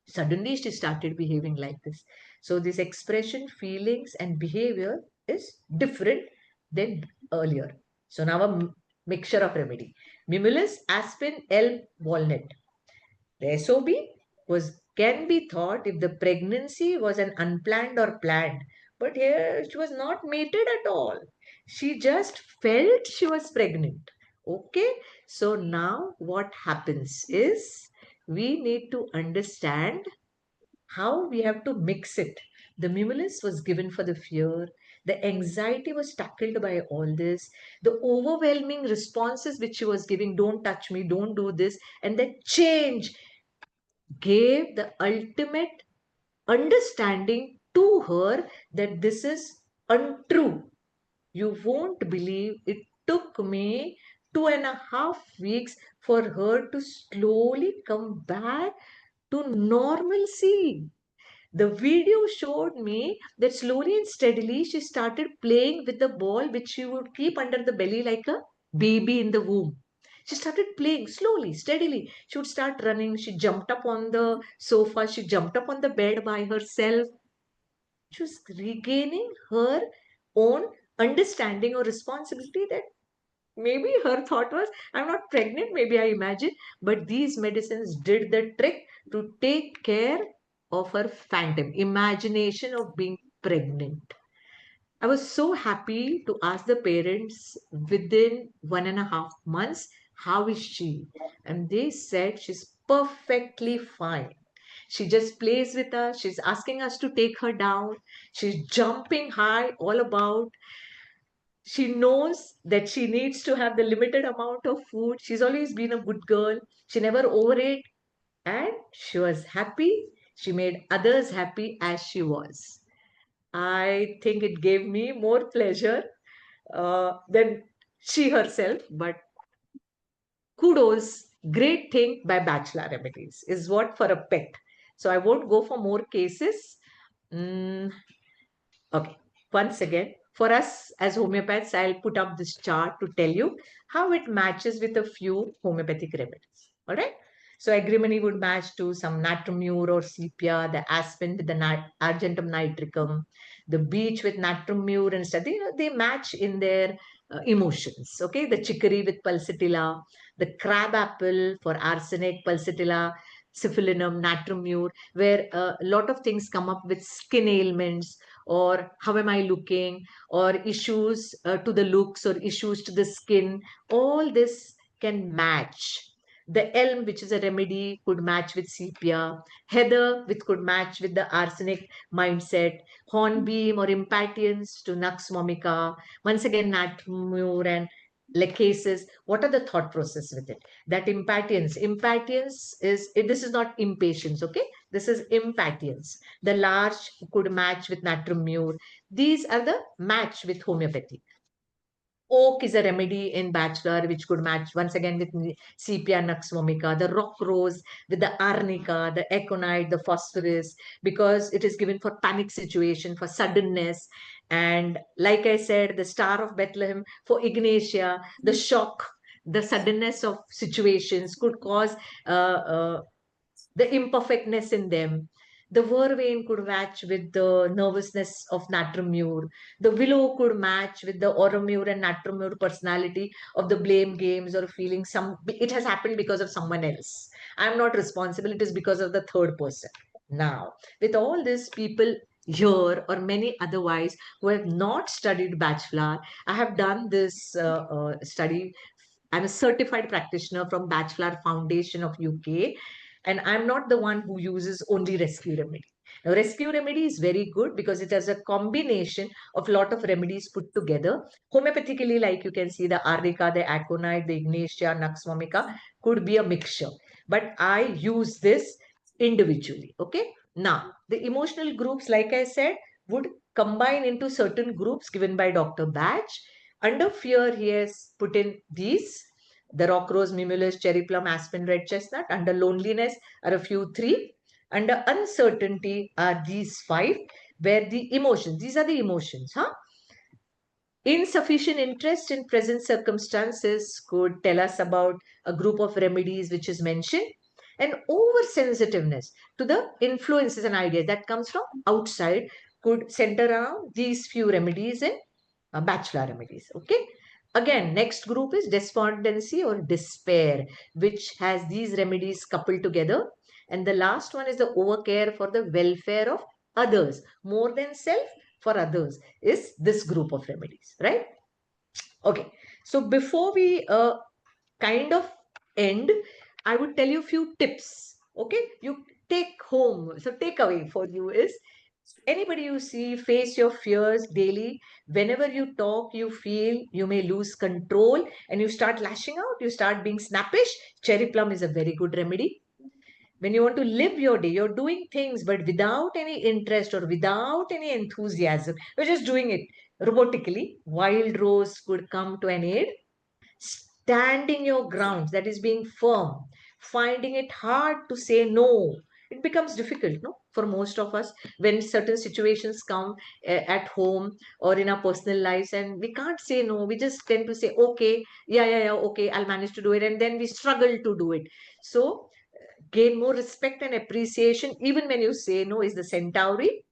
S2: Suddenly she started behaving like this. So this expression, feelings, and behavior is different than earlier. So now a mixture of remedy. Mimulus, aspen, elm, walnut. The SOB was can be thought if the pregnancy was an unplanned or planned. But here she was not mated at all. She just felt she was pregnant. Okay, so now what happens is we need to understand how we have to mix it. The mimulus was given for the fear. The anxiety was tackled by all this. The overwhelming responses which she was giving, don't touch me, don't do this, and that change gave the ultimate understanding to her that this is untrue. You won't believe it took me 2.5 weeks for her to slowly come back to normalcy. The video showed me that slowly and steadily she started playing with the ball which she would keep under the belly like a baby in the womb. She started playing slowly, steadily. She would start running. She jumped up on the sofa. She jumped up on the bed by herself. She was regaining her own understanding or responsibility that maybe her thought was, I'm not pregnant, maybe I imagine, but these medicines did the trick to take care of her phantom imagination of being pregnant. I was so happy to ask the parents within 1.5 months, how is she? And they said she's perfectly fine. She just plays with us. She's asking us to take her down. She's jumping high all about. She knows that she needs to have the limited amount of food. She's always been a good girl. She never overate, and she was happy. She made others happy as she was. I think it gave me more pleasure than she herself, but kudos, great thing by Bachelor Remedies is what for a pet. So I won't go for more cases. Mm, Okay, once again, for us as homeopaths, I'll put up this chart to tell you how it matches with a few homeopathic remedies. All right. So agrimony would match to some natrum or sepia, the aspen with the argentum nitricum, the beech with natrum and stuff. They match in their emotions. Okay, the chicory with pulsatilla, the crab apple for arsenic, pulsatilla, syphilinum, natrum where a lot of things come up with skin ailments, or how am I looking, or issues to the looks, or issues to the skin. All this can match. The elm, which is a remedy, could match with sepia. Heather, which could match with the arsenic mindset. Hornbeam or impatience to nux vomica. Once again, natmur and like cases, what are the thought process with it? That impatience is this is not impatience, okay? This is impatience. The large could match with natrum mur. These are the match with homeopathy. Oak is a remedy in bachelor, which could match once again with sepia nux vomica, the rock rose with the arnica, the aconite, the phosphorus, because it is given for panic situation, for suddenness. And like I said, the Star of Bethlehem for Ignatia, the shock, the suddenness of situations could cause the imperfectness in them. The vervain could match with the nervousness of Natramur. The willow could match with the Oromure and Natramur personality of the blame games or feeling it has happened because of someone else. I'm not responsible, it is because of the third person. Now, with all this, people here or many otherwise who have not studied Bachelor, I have done this study. I'm a certified practitioner from Bachelor Foundation of UK, and I'm not the one who uses only rescue remedy. Now, rescue remedy is very good because it has a combination of a lot of remedies put together. Homeopathically, like you can see, the arnica, the aconite, the ignatia, nux vomica could be a mixture. But I use this individually. Okay. Now, the emotional groups, like I said, would combine into certain groups given by Dr. Batch. Under fear, he has put in these: the rock rose, mimulus, cherry plum, aspen, red chestnut. Under loneliness are a few three. Under uncertainty are these five, where the emotions, these are the emotions, huh? Insufficient interest in present circumstances could tell us about a group of remedies which is mentioned. And oversensitiveness to the influences and ideas that comes from outside could center around these few remedies in bachelor remedies. Okay. Again, next group is despondency or despair, which has these remedies coupled together. And the last one is the overcare for the welfare of others, more than self, for others, is this group of remedies, right? Okay. So before we kind of end, I would tell you a few tips. Okay. You take home. So takeaway for you is, anybody you see, face your fears daily. Whenever you talk, you feel you may lose control and you start lashing out, you start being snappish. Cherry plum is a very good remedy. When you want to live your day, you're doing things, but without any interest or without any enthusiasm, you're just doing it robotically. Wild rose could come to an aid. Standing your grounds, that is being firm, finding it hard to say no. It becomes difficult, no, for most of us when certain situations come at home or in our personal lives, and we can't say no. We just tend to say, okay, yeah, okay, I'll manage to do it, and then we struggle to do it. So, gain more respect and appreciation even when you say no is the centauri.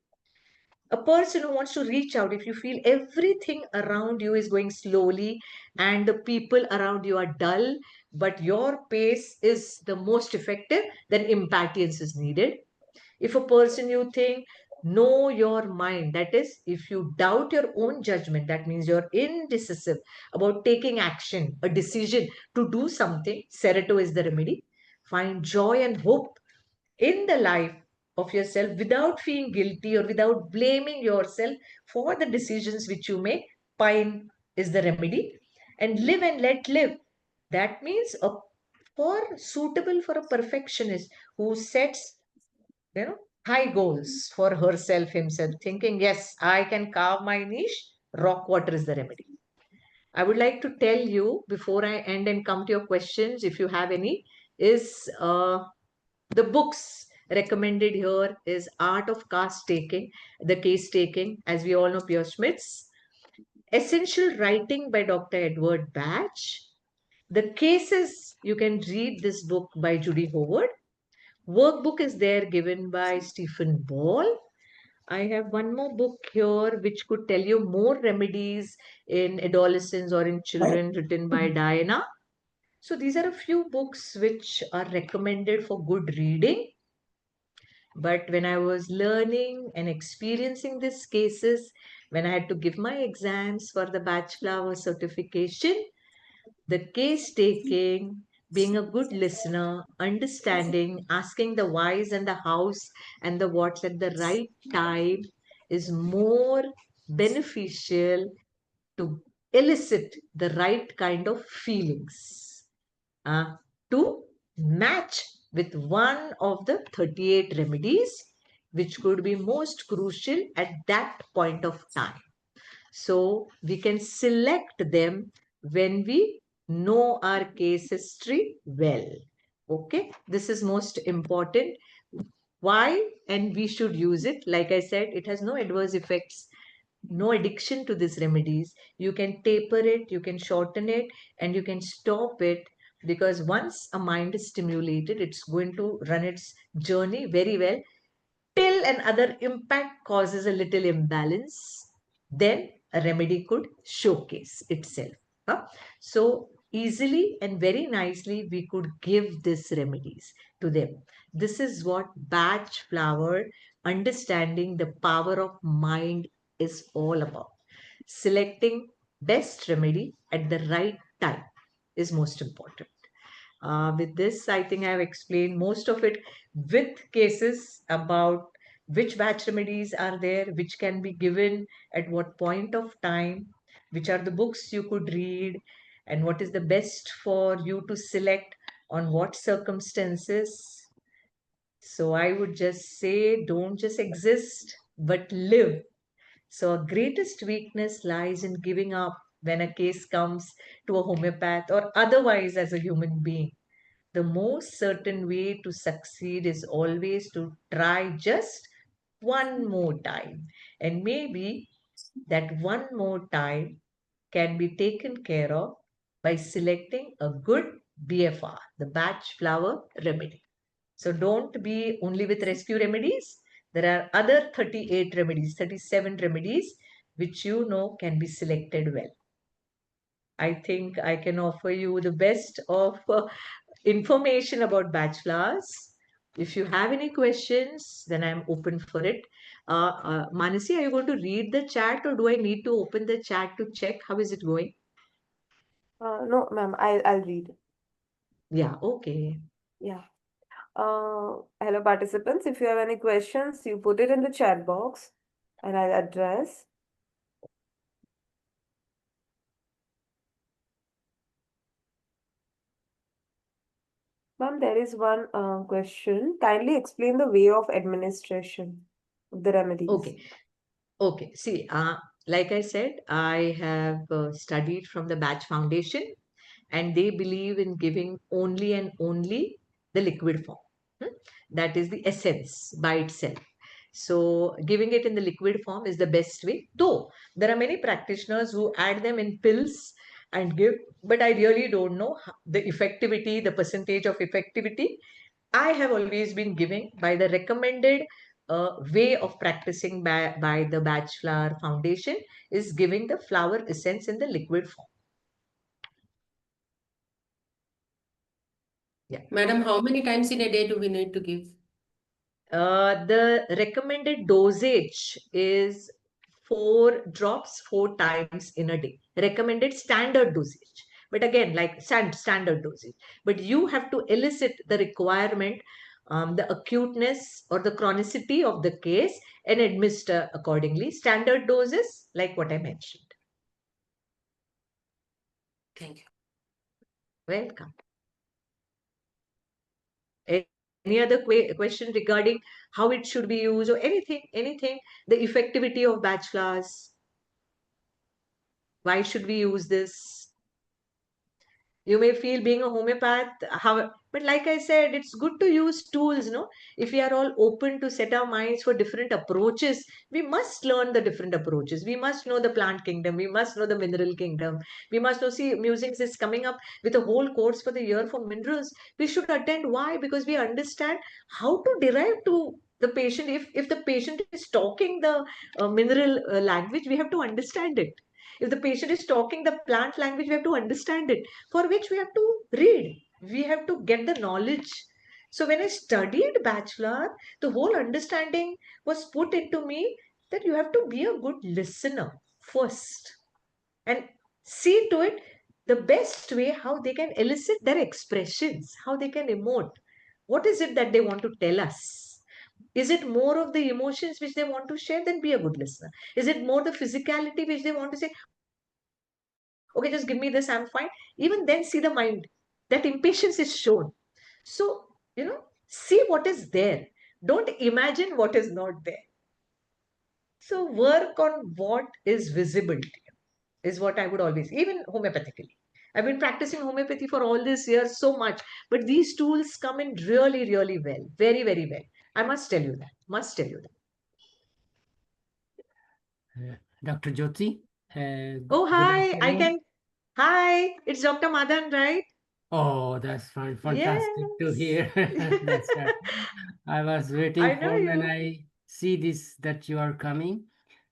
S2: A person who wants to reach out, if you feel everything around you is going slowly and the people around you are dull, but your pace is the most effective, then impatience is needed. If a person you think, know your mind, that is, if you doubt your own judgment, that means you're indecisive about taking action, a decision to do something, Sereto is the remedy. Find joy and hope in the life of yourself without feeling guilty or without blaming yourself for the decisions which you make. Pine is the remedy. And live and let live. That means suitable for a perfectionist who sets, you know, high goals for herself, himself, thinking, yes, I can carve my niche. Rock water is the remedy. I would like to tell you before I end and come to your questions, if you have any, is the books recommended here is Art of Case Taking, the Case Taking, as we all know, Pierre Schmidt's. Essential Writing by Dr. Edward Batch. The Cases, you can read this book by Judy Howard. Workbook is there given by Stephen Ball. I have one more book here which could tell you more remedies in adolescents or in children, written by Diana. So these are a few books which are recommended for good reading. But when I was learning and experiencing these cases, when I had to give my exams for the Bach Flower certification, the case taking, being a good listener, understanding, asking the whys and the hows and the whats at the right time is more beneficial to elicit the right kind of feelings uh, to match with one of the 38 remedies, which could be most crucial at that point of time. So we can select them when we know our case history well. Okay, this is most important. Why? And we should use it. Like I said, it has no adverse effects, no addiction to these remedies. You can taper it, you can shorten it, and you can stop it, because once a mind is stimulated, it's going to run its journey very well till another impact causes a little imbalance, then a remedy could showcase itself. Huh? So easily and very nicely we could give these remedies to them. This is what batch flower, understanding the power of mind, is all about. Selecting best remedy at the right time is most important. With this, I think I have explained most of it with cases about which batch remedies are there, which can be given at what point of time, which are the books you could read, and what is the best for you to select on what circumstances. So I would just say, don't just exist, but live. So our greatest weakness lies in giving up when a case comes to a homeopath or otherwise as a human being. The most certain way to succeed is always to try just one more time. And maybe that one more time can be taken care of by selecting a good BFR, the batch flower remedy. So don't be only with rescue remedies. There are other 38 remedies, 37 remedies, which you know can be selected well. I think I can offer you the best of information about batch flowers. If you have any questions, then I'm open for it. Manasi, are you going to read the chat, or do I need to open the chat to check how is it going?
S1: No, ma'am, I'll read.
S2: Yeah, okay.
S1: Yeah. Hello, participants. If you have any questions, you put it in the chat box and I'll address. Ma'am, there is one question. Kindly explain the way of administration of the remedies.
S2: Okay. Okay. See, like I said, I have studied from the Batch Foundation, and they believe in giving only and only the liquid form. Hmm? That is the essence by itself. So, giving it in the liquid form is the best way. Though there are many practitioners who add them in pills and give, but I really don't know the effectivity, the percentage of effectivity. I have always been giving by the recommended way of practicing by the Batch Flower Foundation is giving the flower essence in the liquid form. Yeah.
S3: Madam, how many times in a day do we need to give?
S2: The recommended dosage is 4 drops 4 times in a day. Recommended standard dosage. But again, like standard dosage. But you have to elicit the requirement, the acuteness or the chronicity of the case, and administer accordingly. Standard doses, like what I mentioned.
S3: Thank you.
S2: Welcome. Any other question regarding how it should be used, or anything, the effectivity of batch flowers? Why should we use this? You may feel being a homeopath, how, but like I said, it's good to use tools, no? If we are all open to set our minds for different approaches, we must learn the different approaches. We must know the plant kingdom, we must know the mineral kingdom, we must know. See, musings is coming up with a whole course for the year for minerals. We should attend. Why? Because we understand how to derive to the patient. If the patient is talking the mineral language, we have to understand it. If the patient is talking the plant language, we have to understand it, for which we have to read. We have to get the knowledge. So when I studied bachelor, the whole understanding was put into me that you have to be a good listener first and see to it the best way how they can elicit their expressions, how they can emote. What is it that they want to tell us? Is it more of the emotions which they want to share? Then be a good listener. Is it more the physicality which they want to say? Okay, just give me this, I'm fine. Even then, see the mind. That impatience is shown. So, see what is there. Don't imagine what is not there. So, work on what is visible to you is what I would always, even homeopathically. I've been practicing homeopathy for all these years so much, but these tools come in really, really well. Very, very well. I must tell you that. Must tell you that.
S4: Dr. Jyoti,
S2: Oh,
S4: good
S2: hi.
S4: afternoon.
S2: Hi. It's Dr. Madan, right?
S4: Oh, that's fine. Fantastic to
S2: Yes.
S4: hear. That's right. I was
S2: I
S4: waiting
S2: know
S4: for when
S2: you.
S4: I see this that you are coming.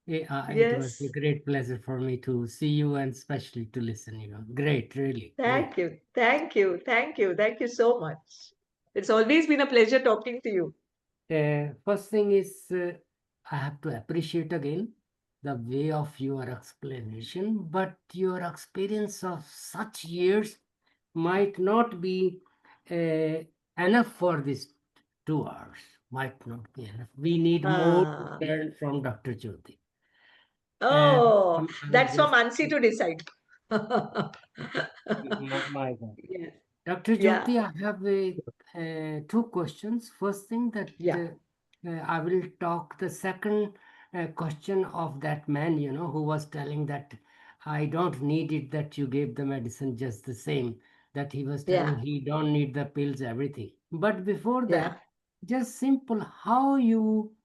S4: It was a
S2: Yes.
S4: great pleasure for me to see you and especially to listen. Great, really great.
S2: Thank you. Thank you. Thank you. Thank you so much. It's always been a pleasure talking to you.
S4: First thing is, I have to appreciate again the way of your explanation, but your experience of such years might not be uh, enough for this 2 hours. Might not be enough. We need more to
S2: Ah.
S4: learn from Dr. Jyoti. And
S2: Oh,
S4: I'm
S2: that's for
S4: just,
S2: Mansi to decide.
S4: my God.
S2: Yes.
S4: Dr.
S2: Yeah.
S4: Jyoti, I have two questions. First thing that
S2: Yeah.
S4: I will talk the second question of that man, who was telling that I don't need it, that you gave the medicine just the same, that he was
S2: Yeah.
S4: telling he don't need the pills, everything. But before
S2: Yeah.
S4: that, just simple, how you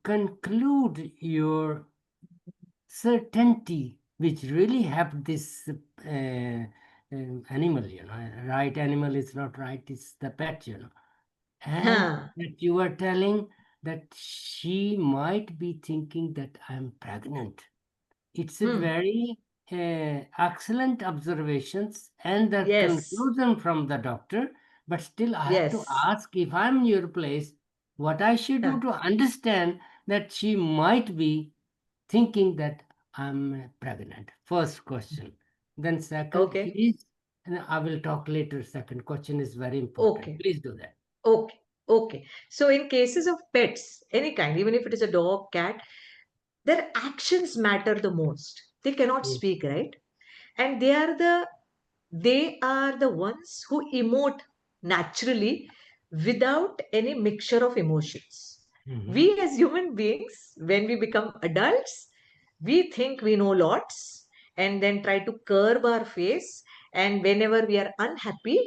S4: conclude your certainty which really have this animal, right animal is not right, it's the pet, and
S2: Huh.
S4: that you were telling that she might be thinking that I'm pregnant. It's a
S2: Hmm.
S4: very excellent observations and the
S2: Yes.
S4: conclusion from the doctor, but still I have to
S2: Yes.
S4: ask, if I'm in your place, what I should
S2: Huh.
S4: do to understand that she might be thinking that I'm pregnant. First question. Then second
S2: Okay.
S4: is, and I will talk later. Second question is very important.
S2: Okay.
S4: Please do that.
S2: Okay. Okay. So in cases of pets, any kind, even if it is a dog, cat, their actions matter the most. They cannot
S4: Yeah.
S2: speak, right? And they are the ones who emote naturally without any mixture of emotions.
S4: Mm-hmm.
S2: We as human beings, when we become adults, we think we know lots and then try to curb our face. And whenever we are unhappy,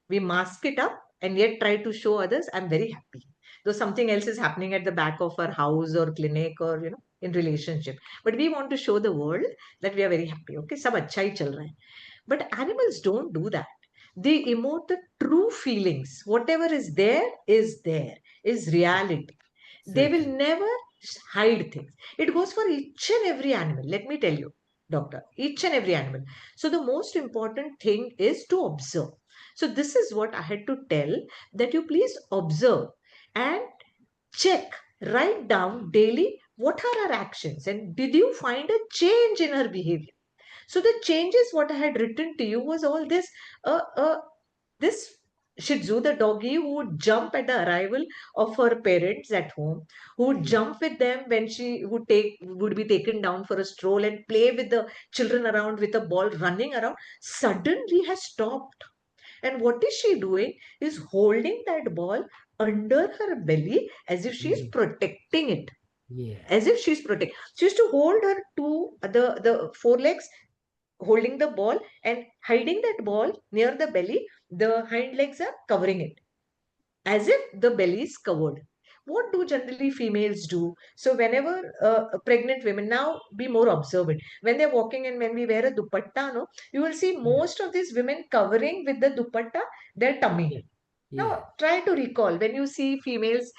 S2: we mask it up and yet try to show others, I'm very happy. Though something else is happening at the back of our house or clinic or, in relationship. But we want to show the world that we are very happy. Okay, sab acha hi chal raha hai. But animals don't do that. They emote the true feelings. Whatever is there, is reality. They will
S4: Certain.
S2: never hide things. It goes for each and every animal. Let me tell you, doctor, each and every animal. So the most important thing is to observe. So this is what I had to tell, that you please observe and check, write down daily what are her actions and did you find a change in her behavior. So the changes what I had written to you was all this. This Shih Tzu, the doggy who would jump at the arrival of her parents at home, who would
S4: Yeah.
S2: jump with them when she would be taken down for a stroll and play with the children around with a ball running around, suddenly has stopped. And what is she doing? Is holding that ball under her belly as if she is
S4: Yeah.
S2: protecting it.
S4: Yeah.
S2: As if she's protecting. She used to hold her two the forelegs holding the ball and hiding that ball near the belly. The hind legs are covering it as if the belly is covered. What do generally females do? So, whenever pregnant women, now be more observant, when they're walking and when we wear a dupatta, no, you will see
S4: Yeah.
S2: most of these women covering with the dupatta their tummy.
S4: Yeah. Yeah.
S2: Now, try to recall when you see females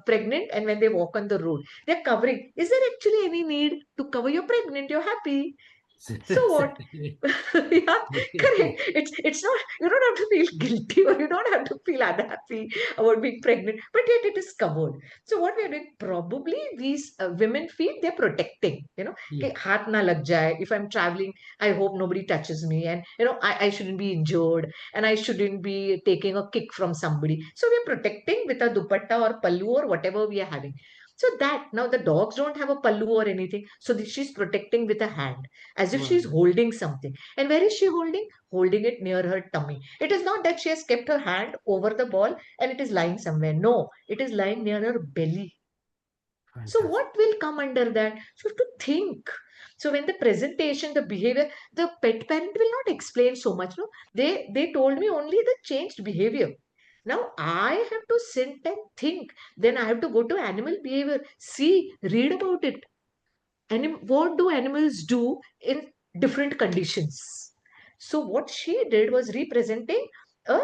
S2: pregnant and when they walk on the road, they're covering. Is there actually any need to cover? You're pregnant, you're happy. So what?
S4: Certainly.
S2: Yeah, correct. It's not, you don't have to feel guilty or you don't have to feel unhappy about being pregnant, but yet it is covered. So what we are doing, probably these women feel they're protecting,
S4: Yeah.
S2: कि हाथ ना लग जाए. If I'm traveling, I hope nobody touches me, and I shouldn't be injured and I shouldn't be taking a kick from somebody. So we're protecting with a dupatta or pallu or whatever we are having. So that now the dogs don't have a pallu or anything. So she's protecting with a hand as if she's
S4: Wow.
S2: holding something. And where is she holding? Holding it near her tummy. It is not that she has kept her hand over the ball and it is lying somewhere. No, it is lying near her belly. So
S4: Fantastic.
S2: what will come under that? So to think. So when the presentation, the behavior, the pet parent will not explain so much. No, they told me only the changed behavior. Now I have to sit and think. Then I have to go to animal behavior, see, read about it. What do animals do in different conditions? So what she did was representing a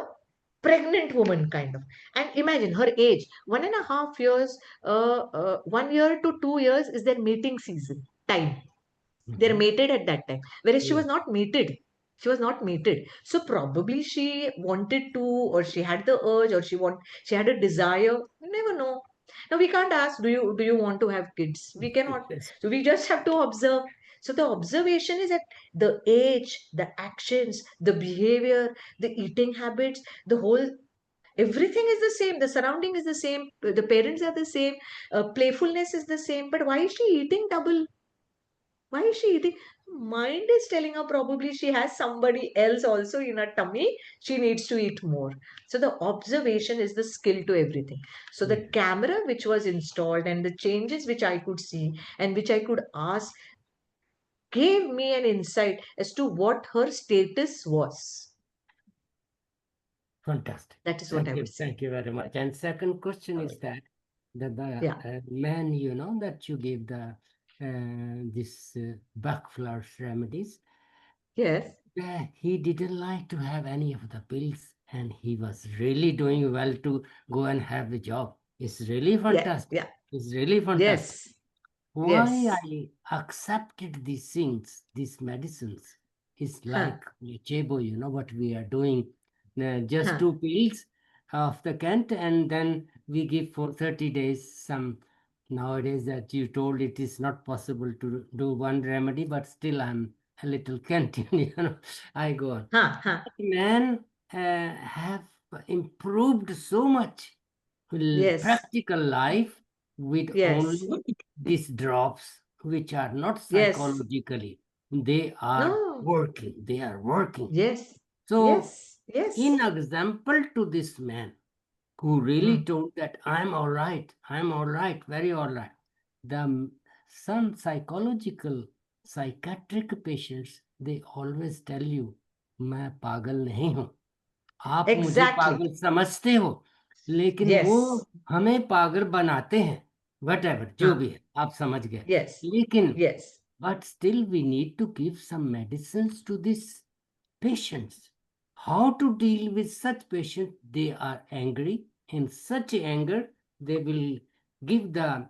S2: pregnant woman kind of. And imagine her age, 1.5 years, 1 year to 2 years is their mating season time. They're
S4: Mhm.
S2: mated at that time, whereas she
S4: Yeah.
S2: was not mated. She was not mated. So probably she wanted to, or she had the urge, or she had a desire. You never know. Now we can't ask, do you want to have kids? We cannot.
S4: Yes.
S2: So we just have to observe. So the observation is at the age, the actions, the behavior, the eating habits, the whole everything is the same. The surrounding is the same. The parents are the same. Playfulness is the same. But why is she eating double? Why is she eating? Mind is telling her probably she has somebody else also in her tummy. She needs to eat more. So the observation is the skill to everything. So
S4: Yeah.
S2: the camera which was installed and the changes which I could see and which I could ask gave me an insight as to what her status was.
S4: Fantastic.
S2: That is what
S4: Thank
S2: I would
S4: you.
S2: say.
S4: Thank you very much. And second question
S2: All
S4: is
S2: right.
S4: that the
S2: Yeah.
S4: man, that you gave the this Bach Flower remedies,
S2: Yes.
S4: he didn't like to have any of the pills, and he was really doing well to go and have the job. It's really
S2: Yeah.
S4: fantastic.
S2: Yeah.
S4: It's really fantastic.
S2: Yes.
S4: Why
S2: Yes.
S4: I accepted these things, these medicines, is
S2: Huh.
S4: like Chebo, what we are doing. Just
S2: Huh.
S4: 2 pills of the Kent, and then we give for 30 days some. Nowadays, that you told it is not possible to do one remedy, but still I'm a little Kent, I go on.
S2: Huh. Huh.
S4: Man have improved so much
S2: Yes.
S4: practical life with
S2: Yes.
S4: only these drops, which are not
S2: Yes.
S4: psychologically, they are
S2: No.
S4: working, they are working.
S2: Yes.
S4: So
S2: Yes. Yes.
S4: in example to this man who really
S2: Mm.
S4: told that I'm all right, very all right, the some psychological psychiatric patients, they always tell you मैं पागल नहीं हूँ, आप मुझे
S2: Exactly.
S4: पागल समझते हो, लेकिन वो
S2: Yes.
S4: हमें पागल बनाते हैं, वट एवर जो
S2: Huh.
S4: भी है आप समझ गए,
S2: Yes.
S4: लेकिन
S2: Yes.
S4: but still we need to give some medicines to these patients. How to deal with such patients? They are angry. In such anger, they will give the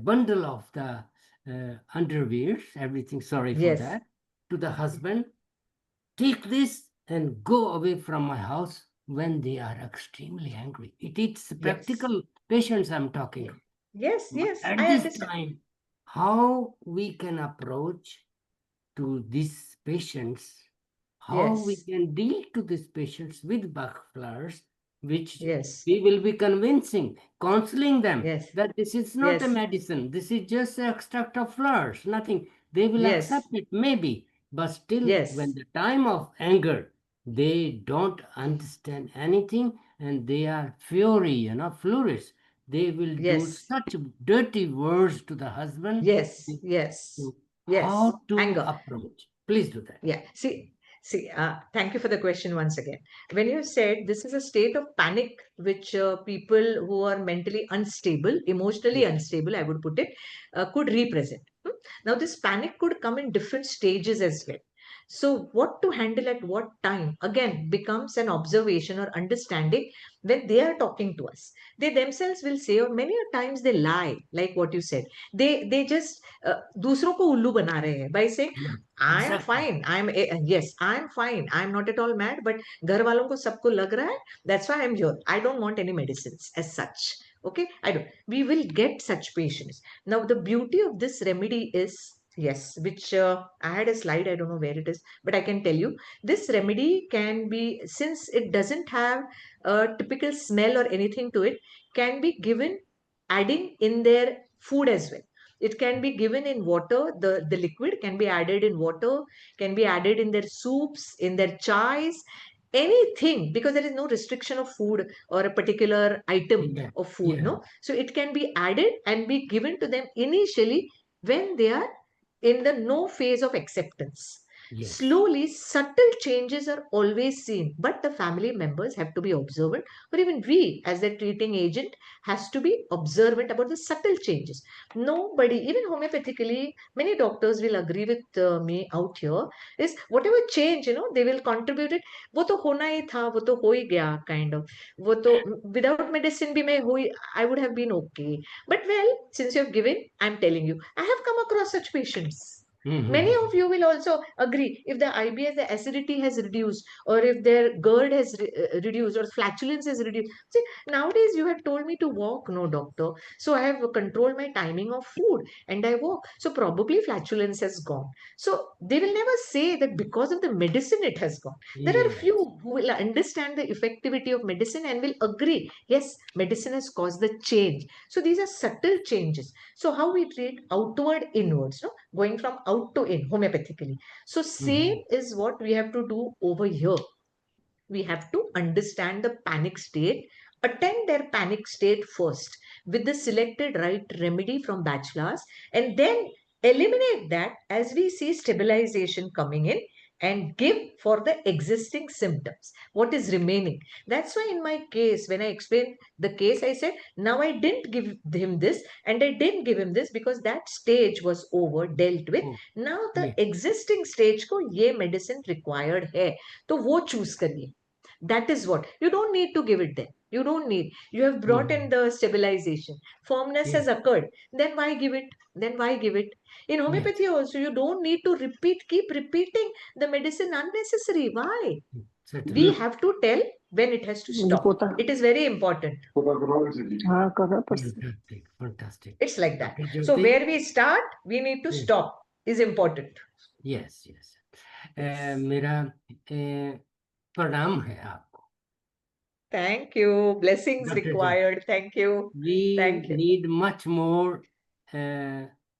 S4: bundle of the underwears, everything, sorry for
S2: Yes.
S4: that, to the husband. Take this and go away from my house when they are extremely angry. It is
S2: Yes.
S4: practical patients I'm talking
S2: Yes.
S4: of.
S2: Yes.
S4: But
S2: Yes.
S4: at
S2: I
S4: this
S2: understand.
S4: time, how we can approach to these patients, how we
S2: Yes.
S4: can deal to these patients with Bach flowers, which
S2: Yes.
S4: we will be convincing, counseling them
S2: Yes.
S4: that this is not a
S2: Yes.
S4: medicine, this is just an extract of flowers, nothing. They will
S2: Yes.
S4: accept it, maybe, but still, when
S2: Yes.
S4: the time of anger, they don't understand anything and they are fury, furious. They will do
S2: Yes.
S4: such dirty words to the husband.
S2: Yes. Yes.
S4: So
S2: Yes.
S4: how to
S2: Anger.
S4: approach? Please do that.
S2: Yeah. Thank you for the question once again. When you said this is a state of panic, which people who are mentally unstable, emotionally
S4: Yeah.
S2: unstable, I would put it, could represent. Now, this panic could come in different stages as well. So, what to handle at what time again becomes an observation or understanding when they are talking to us. They themselves will say, or many a times they lie, like what you said. They just दूसरों को उल्लू बना रहे हैं by saying
S4: Yeah.
S2: I am
S4: Exactly.
S2: fine. Yes, I am fine. I am not at all mad, but घर वालों को सबको लग रहा है. That's why I'm here. I don't want any medicines as such. Okay, I don't. We will get such patients. Now, the beauty of this remedy is yes, which I had a slide. I don't know where it is, but I can tell you this remedy can be, since it doesn't have a typical smell or anything to it, can be given adding in their food as well. It can be given in water, the liquid can be added in water, can be added in their soups, in their chais, anything, because there is no restriction of food or a particular item
S4: Yeah.
S2: of food,
S4: Yeah.
S2: no? So it can be added and be given to them initially when they are in the no phase of acceptance.
S4: Yes.
S2: Slowly, subtle changes are always seen, but the family members have to be observant, or even we, as the treating agent, has to be observant about the subtle changes. Nobody, even homeopathically, many doctors will agree with me out here, is whatever change, they will contribute it. वो तो होना ही था, वो तो हो ही गया, kind of. वो तो without medicine भी मैं हुई, I would have been okay. But well, since you have given, I'm telling you, I have come across such patients. Many of you will also agree, if the IBS, the acidity has reduced, or if their GERD has reduced, or flatulence has reduced. See, nowadays you have told me to walk, no doctor. So I have controlled my timing of food and I walk. So probably flatulence has gone. So they will never say that because of the medicine it has gone. There are
S4: Yes.
S2: few who will understand the effectivity of medicine and will agree, yes, medicine has caused the change. So these are subtle changes. So how we treat outward inwards, no? Going from out to in homeopathically. So same is what we have to do over here. We have to understand the panic state, attend their panic state first with the selected right remedy from bachelors, and then eliminate that as we see stabilization coming in, and give for the existing symptoms what is remaining. That's why in my case, when I explained the case, I said, now I didn't give him this and I didn't give him this because that stage was over, dealt with.
S4: Oh,
S2: Now the
S4: yeah.
S2: existing stage को ये medicine required है, तो वो choose करिए. That is what. You don't need to give it then. You don't need. You have brought in the stabilization. Firmness
S4: Yeah.
S2: has occurred. Then why give it? Then why give it? In homeopathy also, you don't need to keep repeating the medicine unnecessary. Why? We
S4: Certainly.
S2: have to tell when it has to stop. It is very important.
S4: Fantastic. Fantastic.
S2: It's like that.
S4: Dr.
S2: So
S4: Jyoti?
S2: where we start, we need to
S4: Yeah.
S2: stop. Is important.
S4: Yes, yes. मेरा प्रणाम है आपको.
S2: Thank you. Blessings
S4: Dr. Jyoti,
S2: required. Thank you.
S4: we
S2: Thank you.
S4: need much more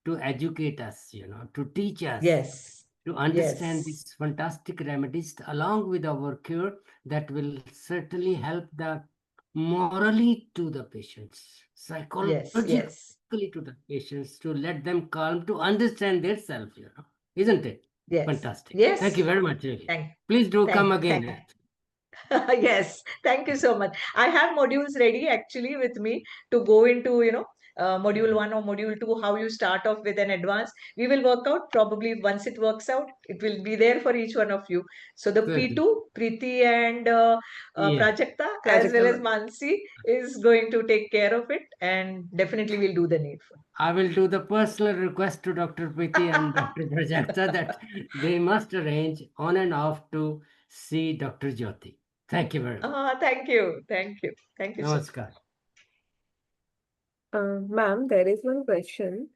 S4: to educate us, to teach us,
S2: Yes.
S4: to understand
S2: Yes.
S4: these fantastic remedies along with our cure that will certainly help the morally to the patients, psychologically
S2: Yes.
S4: to the patients, to let them calm, to understand their self, isn't it?
S2: Yes.
S4: Fantastic.
S2: Yes.
S4: Thank you very much, really.
S2: Thank.
S4: Please do come
S2: Thank.
S4: again.
S2: Thank. Yes. Thank you so much. I have modules ready actually with me to go into, module 1 or module 2, how you start off with an advance. We will work out probably once it works out, it will be there for each one of you. So the
S4: Certainly.
S2: P2, Preeti and
S4: Yeah.
S2: Prajakta, as well as Mansi is going to take care of it, and definitely we'll do the needful.
S4: I will do the personal request to Dr. Preeti and Dr. Prajakta that they must arrange on and off to see Dr. Jyoti. Thank you very much.
S2: Thank you. Thank you. Thank you so much.
S4: Namaskar.
S1: Ma'am, there is one question.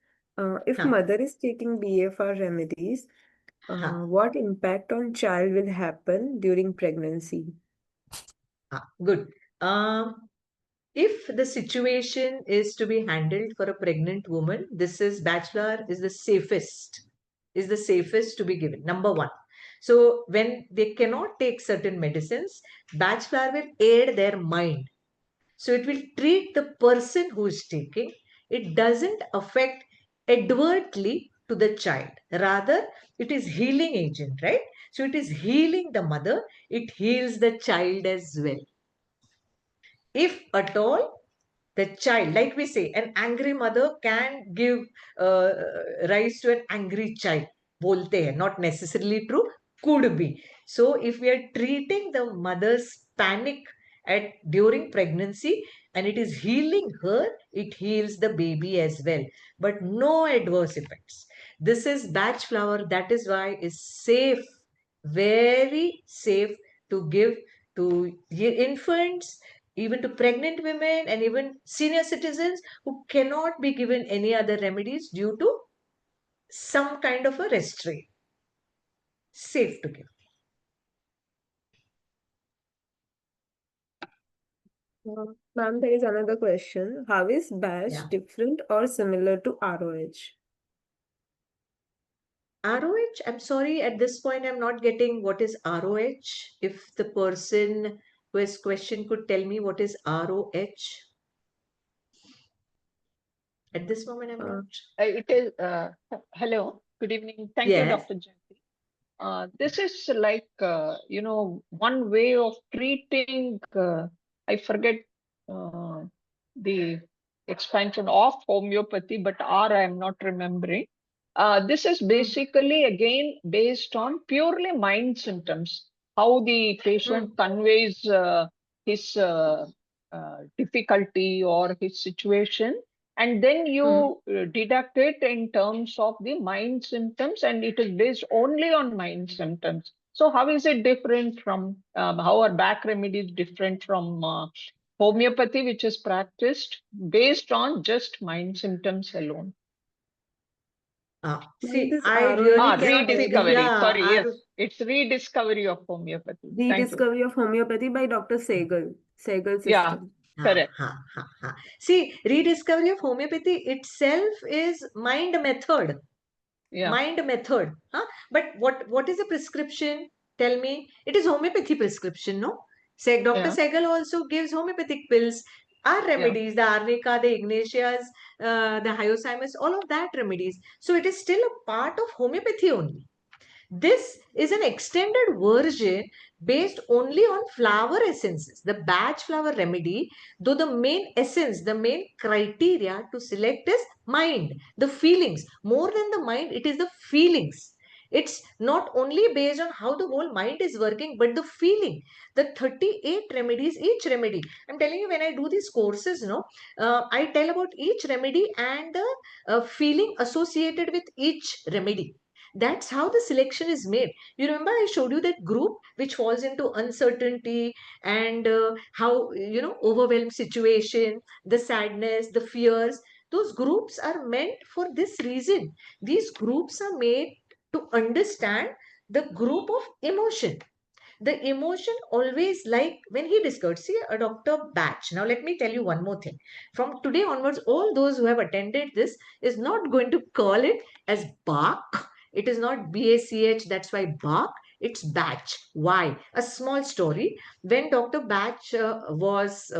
S1: If
S2: Huh.
S1: mother is taking BFR remedies,
S2: Huh.
S1: what impact on child will happen during pregnancy?
S2: Good. If the situation is to be handled for a pregnant woman, this is bachelor is the safest to be given. Number one. So when they cannot take certain medicines, bachelor will aid their mind. So it will treat the person who is taking. It doesn't affect advertly to the child. Rather, it is healing agent, right? So it is healing the mother. It heals the child as well. If at all the child, like we say, an angry mother can give uh, rise to an angry child, bolte hai, not necessarily true, could be. So if we are treating the mother's panic at during pregnancy and it is healing her, it heals the baby as well, but no adverse effects. This is batch flower, that is why is safe, very safe to give to infants, even to pregnant women, and even senior citizens who cannot be given any other remedies due to some kind of a restraint. Safe to give.
S1: Ma'am, there is another question. How is batch
S2: Yeah.
S1: different or similar to ROH?
S2: ROH, I'm sorry, at this point, I'm not getting what is ROH. If the person who has question could tell me what is ROH. At this moment, I'm
S1: Uh,
S2: not.
S5: It is, hello, good evening. Thank you,
S2: Yes.
S5: Dr. Jyoti. This is like, one way of treating, I forget the expansion of homeopathy, but R I am not remembering. This is
S2: Hmm.
S5: basically again based on purely mind symptoms, how the
S2: Hmm.
S5: patient conveys his difficulty or his situation, and then
S2: Hmm.
S5: you deduct it in terms of the mind symptoms, and it is based only on mind symptoms. So how is it different from, how are back remedies different from homeopathy, which is practiced based on just mind symptoms alone?
S1: ma'am,
S2: See,
S1: this
S2: I
S1: ROH
S2: really
S5: Ah,
S1: is
S2: cannot figure.
S1: very
S5: rediscovery.
S2: Yeah,
S5: Sorry, yes, it's rediscovery of homeopathy. Thank you.
S1: rediscovery of homeopathy by Dr. Sehgal
S5: Yeah,
S1: system.
S2: ha,
S5: correct.
S2: ha, ha, ha. See, rediscovery of homeopathy itself is mind method.
S5: Yeah,
S2: Mind method. Huh? But what is a prescription? Tell me. It is homeopathy prescription, no? Say, Dr.
S5: yeah,
S2: Sehgal also gives homeopathic pills. Our
S5: yeah.
S2: remedies, the arnica, the ignatius, the hyoscyamus, all of that remedies. So it is still a part of homeopathy only. This is an extended version based only on flower essences. The batch flower remedy, though the main essence, the main criteria to select is mind, the feelings. More than the mind, it is the feelings. It's not only based on how the whole mind is working, but the feeling. The 38 remedies, each remedy. I'm telling you, when I do these courses, I tell about each remedy and the feeling associated with each remedy. That's how the selection is made. You remember I showed you that group which falls into uncertainty and how, overwhelmed situation, the sadness, the fears. Those groups are meant for this reason. These groups are made to understand the group of emotion. The emotion always, like when he discussed, see, a Dr. Batch. Now let me tell you one more thing. From today onwards, all those who have attended this is not going to call it as Bach. It is not BACH, that's why Bach. It's Batch. Why? A small story. When Dr. Batch was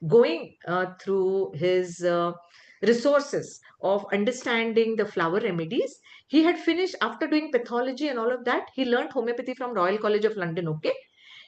S2: going through his resources of understanding the flower remedies, he had finished after doing pathology and all of that. He learned homeopathy from Royal College of London. Okay.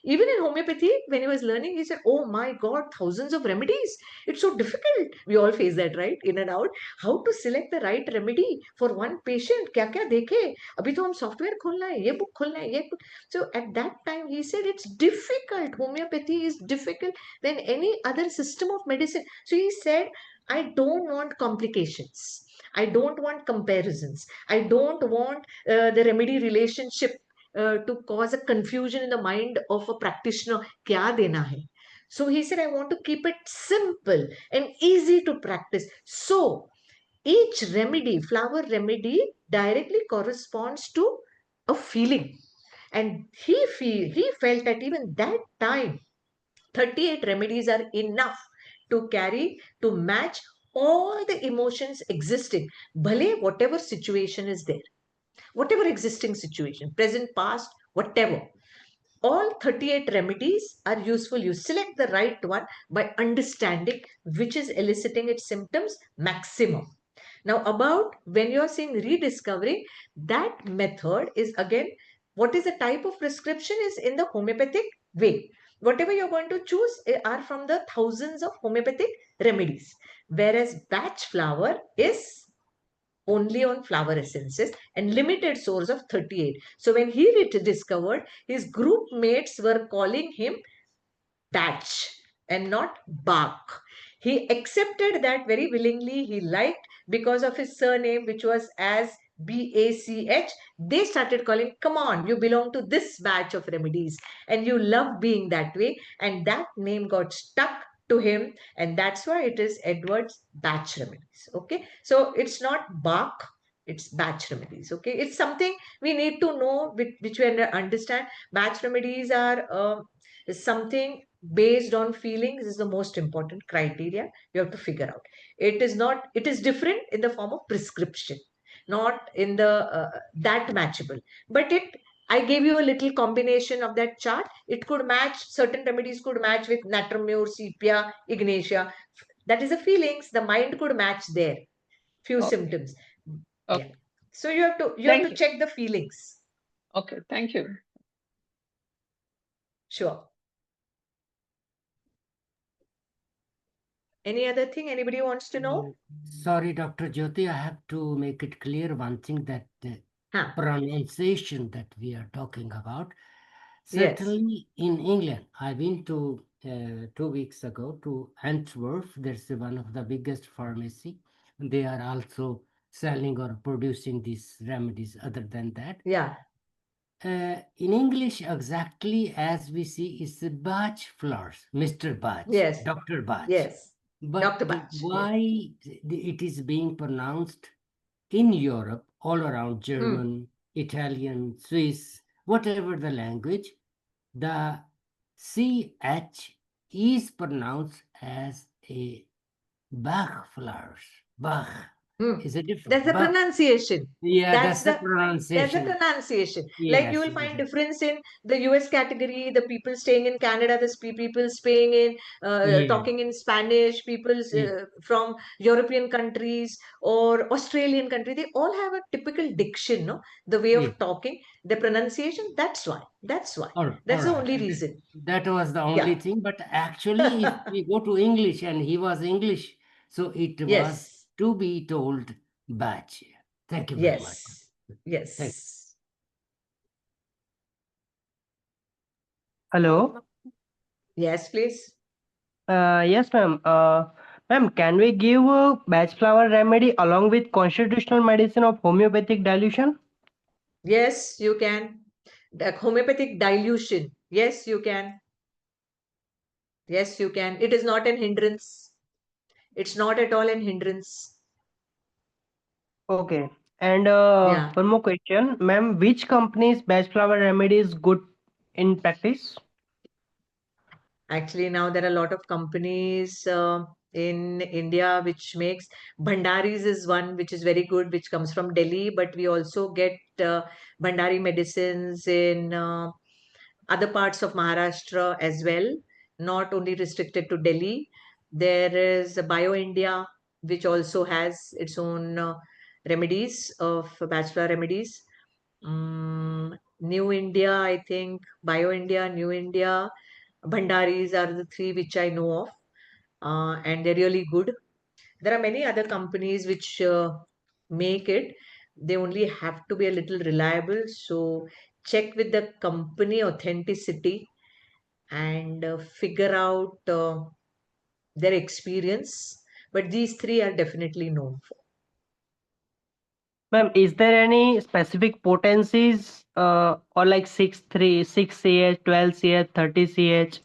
S2: Even in homeopathy, when he was learning, he said, oh my God, thousands of remedies. It's so difficult. We all face that, right? In and out. How to select the right remedy for one patient? क्या क्या देखे? अभी तो हम software खोलना है, ये book खोलना है, ये book. So at that time, he said it's difficult. Homeopathy is difficult than any other system of medicine. So he said, I don't want complications. I don't want comparisons. I don't want the remedy relationship to cause a confusion in the mind of a practitioner. Kya dena hai? So he said, I want to keep it simple and easy to practice. So each remedy, flower remedy, directly corresponds to a feeling. And he felt that even that time, 38 remedies are enough to match all the emotions existing. Bhale, whatever situation is there, whatever existing situation, present, past, whatever. All 38 remedies are useful. You select the right one by understanding which is eliciting its symptoms maximum. Now, about when you're saying rediscovering, that method is again, what is the type of prescription is in the homeopathic way. Whatever you're going to choose are from the thousands of homeopathic remedies. Whereas batch flower is only on flower essences and limited source of 38. So when he discovered, his group mates were calling him Batch and not Bach. He accepted that very willingly. He liked because of his surname, which was as Bach. They started calling, come on, you belong to this batch of remedies and you love being that way. And that name got stuck to him. And that's why it is Edward's batch remedies. Okay. So it's not Bach, it's batch remedies. Okay. It's something we need to know, which we understand. Batch remedies are something based on feelings is the most important criteria you have to figure out. It is different in the form of prescription, not in the that matchable. But I gave you a little combination of that chart. It could match, certain remedies could match with natramure, sepia, ignatia. That is the feelings. The mind could match there. Few
S5: Okay.
S2: symptoms.
S5: Okay.
S2: Yeah. So you have
S5: Thank
S2: to
S5: you.
S2: check the feelings.
S5: Okay. Thank you.
S2: Sure. Any other thing anybody wants to know?
S4: Sorry, Dr. Jyoti, I have to make it clear one thing, that
S2: Huh.
S4: pronunciation that we are talking about.
S2: Yes.
S4: Certainly in England, I've been to 2 weeks ago to Antwerp. There's one of the biggest pharmacy. They are also selling or producing these remedies. Other than that,
S2: Yeah.
S4: in English, exactly as we see, is the Bach flowers, Mr. Bach,
S2: Yes.
S4: Dr. Bach.
S2: Yes.
S4: But
S2: Dr. Bach.
S4: why it is being pronounced in Europe, all around German, Italian, Swiss, whatever the language, the CH is pronounced as a Bach flowers. Bach is a different
S2: That's the
S4: Bach.
S2: pronunciation.
S4: Yeah,
S2: That's
S4: that's the
S2: the
S4: pronunciation.
S2: pronunciation. Like you
S4: Yes,
S2: will
S4: yes,
S2: find
S4: yes.
S2: difference in the US category, the people staying in Canada, the people staying in
S4: Yeah,
S2: talking in Spanish, people
S4: yeah,
S2: from European countries or Australian country, they all have a typical diction, no? The way
S4: yeah.
S2: of talking, the pronunciation, that's why. That's why.
S4: All
S2: That's the
S4: right.
S2: only reason.
S4: That was the only
S2: Yeah.
S4: thing. But actually, if we go to English, and he was English, so it was
S2: Yes.
S4: to be told batch. Thank you very much.
S2: Yes.
S4: Thank
S2: Yes.
S6: Hello.
S2: Yes, please.
S6: Yes, ma'am. Ma'am, can we give a batch flower remedy along with constitutional medicine of homeopathic dilution?
S2: Yes, you can. The homeopathic dilution. Yes, you can. Yes, you can. It is not an hindrance. It's not at all an hindrance.
S6: Okay. And
S2: Yeah.
S6: one more question, ma'am. Which company's batch flower remedy is good in practice?
S2: Actually, now there are a lot of companies in India which makes Bhandari's is one which is very good, which comes from Delhi, but we also get Bhandari medicines in other parts of Maharashtra as well, not only restricted to Delhi. There is Bio India, which also has its own remedies of bachelor remedies. New India, I think, Bio India, New India, Bhandaris are the three which I know of, and they're really good. There are many other companies which make it. They only have to be a little reliable. So check with the company authenticity and figure out their experience. But these three are definitely known for.
S6: Ma'am, is there any specific potencies or like 6 3 6 CH 12 CH 30 CH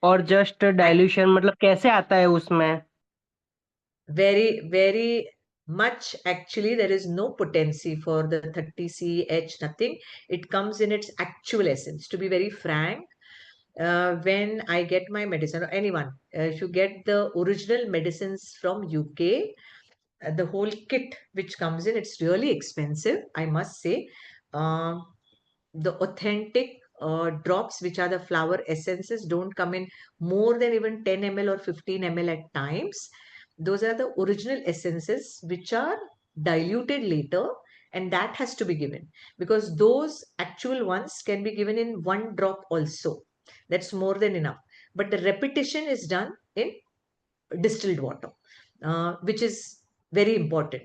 S6: और just dilution मतलब कैसे आता है उसमें?
S2: Very, very much actually, there is no potency for the 30 CH, nothing. It comes in its actual essence. To be very frank, when I get my medicine, or anyone, if you get the original medicines from UK, the whole kit which comes in, it's really expensive, I must say. Um, the authentic drops, which are the flower essences, don't come in more than even 10 ml or 15 ml at times. Those are the original essences which are diluted later, and that has to be given because those actual ones can be given in one drop also. That's more than enough. But the repetition is done in distilled water, which is very important.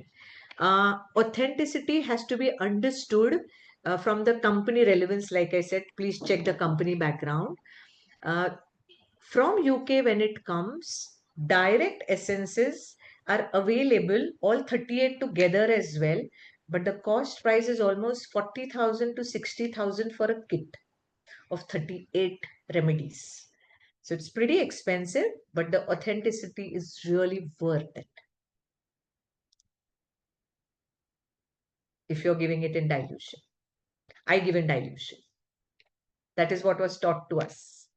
S2: Authenticity has to be understood from the company relevance. Like I said, please check the company background. Uh, from UK, when it comes, direct essences are available, all 38 together as well. But the cost price is almost 40,000 to 60,000 for a kit of 38 remedies. So it's pretty expensive, but the authenticity is really worth it if you're giving it in dilution. I give in dilution. That is what was taught to us.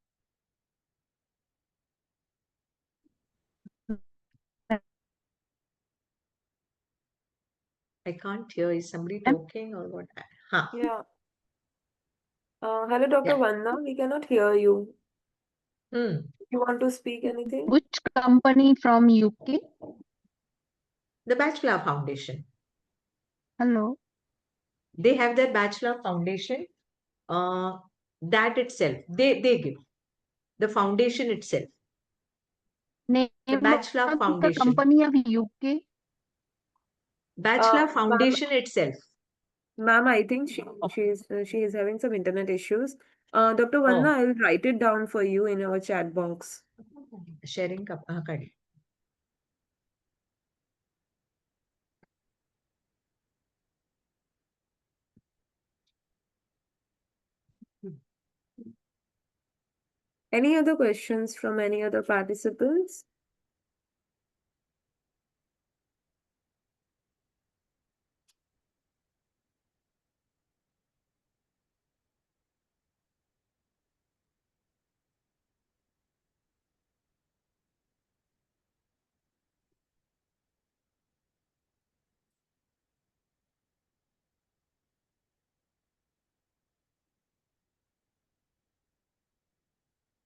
S2: I can't hear. Is somebody talking or what? Huh.
S1: Yeah. Hello, Dr.
S2: Yeah.
S1: Vanna. We cannot hear you.
S2: Hmm.
S1: You want to speak anything?
S7: Which company from UK?
S2: The Bach Flower Foundation.
S7: Hello.
S2: They have their Bachelor Foundation. That itself, they give the foundation itself. The
S7: Name
S2: Bach
S7: of
S2: Flower
S7: the
S2: Foundation.
S7: company of UK?
S2: Bachelor
S1: Ma'am,
S2: Foundation itself.
S1: ma'am, I think she is having some internet issues. Dr. Vanna,
S2: Oh,
S1: I'll write it down for you in our chat box.
S2: sharing card.
S1: Any other questions from any other participants?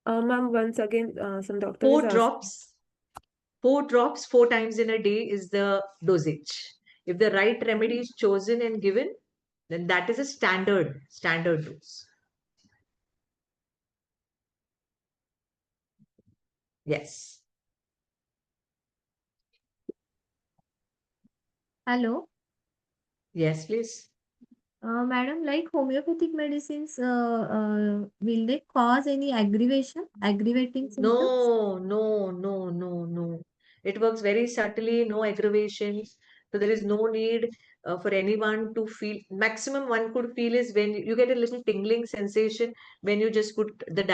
S1: Ma'am, once again, some doctor is
S2: Four
S1: asking.
S2: drops. 4 drops 4 times in a day is the dosage. If the right remedy is chosen and given, then that is a standard dose. Yes.
S8: Hello,
S2: Yes, please.
S8: madam, like homeopathic medicines, will they cause any aggravating symptoms?
S2: No. It works very subtly, no aggravations. So there is no need for anyone to feel. Maximum one could feel is when you get a little tingling sensation when you just put the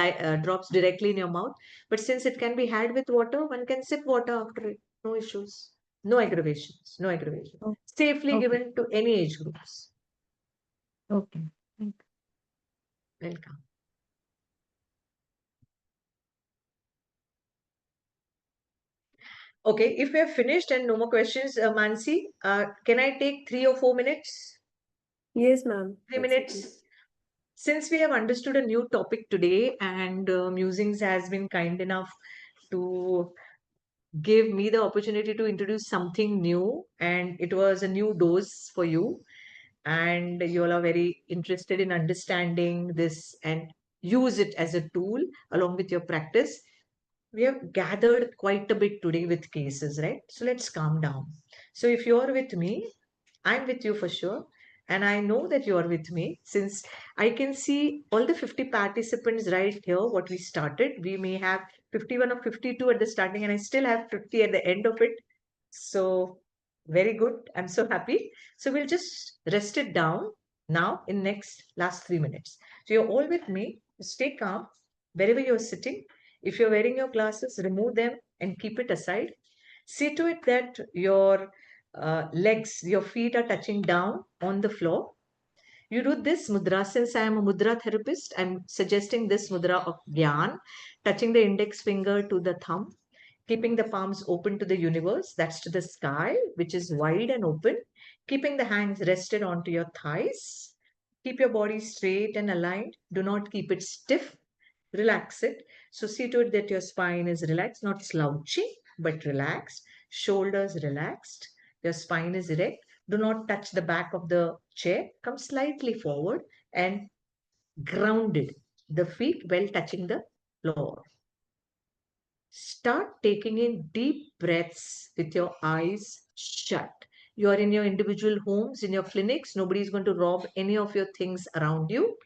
S2: drops directly in your mouth. But since it can be had with water, one can sip water after it. No issues. No aggravations. No aggravation.
S8: Oh,
S2: Safely
S8: okay,
S2: given to any age groups.
S8: okay. Thank
S2: Welcome. Okay, if we have finished and no more questions, Mansi, can I take 3 or 4 minutes?
S1: Yes, ma'am.
S2: 3 minutes. Since we have understood a new topic today, and Musings has been kind enough to give me the opportunity to introduce something new, and it was a new dose for you, and you all are very interested in understanding this and use it as a tool along with your practice. We have gathered quite a bit today with cases, right? So let's calm down. So if you're with me, I'm with you for sure. And I know that you're with me since I can see all the 50 participants right here, what we started. We may have 51 or 52 at the starting, and I still have 50 at the end of it. So very good. I'm so happy. So we'll just rest it down now in next last 3 minutes. So you're all with me. Stay calm wherever you're sitting. If you're wearing your glasses, remove them and keep it aside. See to it that your legs, your feet are touching down on the floor. You do this mudra. Since I am a mudra therapist, I'm suggesting this mudra of Gyan, touching the index finger to the thumb, keeping the palms open to the universe, that's to the sky, which is wide and open, keeping the hands rested onto your thighs. Keep your body straight and aligned. Do not keep it stiff. Relax it. So see to it that your spine is relaxed, not slouching, but relaxed. Shoulders relaxed. Your spine is erect. Do not touch the back of the chair. Come slightly forward and grounded. The feet well touching the floor. Start taking in deep breaths with your eyes shut. You are in your individual homes, in your clinics. Nobody is going to rob any of your things around you.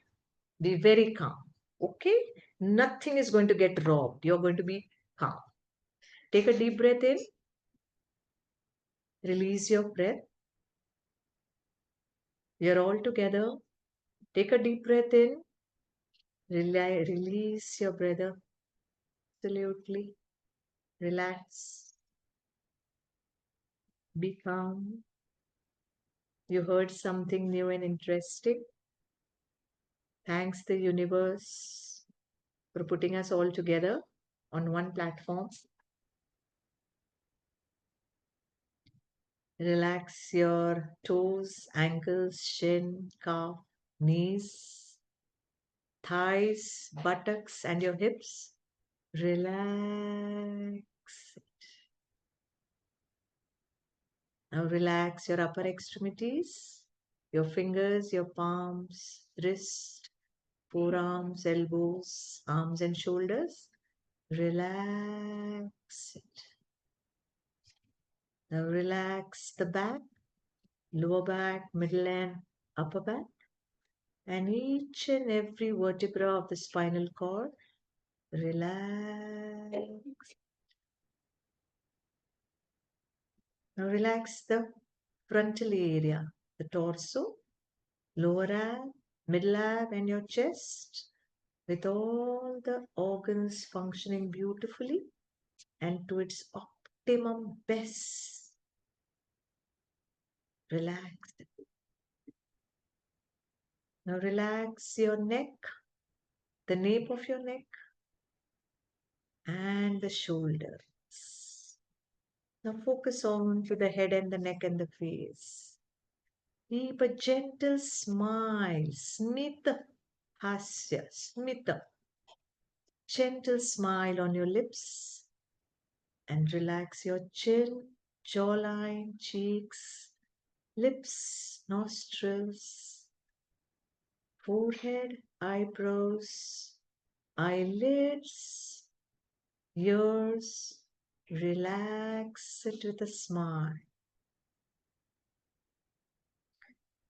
S2: Be very calm. Okay? Nothing is going to get robbed. You're going to be calm. Take a deep breath in. Release your breath. You're all together. Take a deep breath in. Release your breath. Absolutely. Relax. Be calm. You heard something new and interesting. Thanks the universe for putting us all together on one platform. Relax your toes, ankles, shin, calf, knees, thighs, buttocks, and your hips. Relax. Now relax your upper extremities, your fingers, your palms, wrist, forearms, elbows, arms, and shoulders. Relax it. Now relax the back, lower back, middle, and upper back, and each and every vertebra of the spinal cord. Relax. Now relax the frontal area, the torso, lower ab, middle ab, and your chest, with all the organs functioning beautifully and to its optimum best. Relax. Now relax your neck, the nape of your neck, and the shoulders. Now focus on to the head and the neck and the face. Keep a gentle smile, smita hasya, smita. Gentle smile on your lips and relax your chin, jawline, cheeks, lips, nostrils, forehead, eyebrows, eyelids, ears. Relax it with a smile.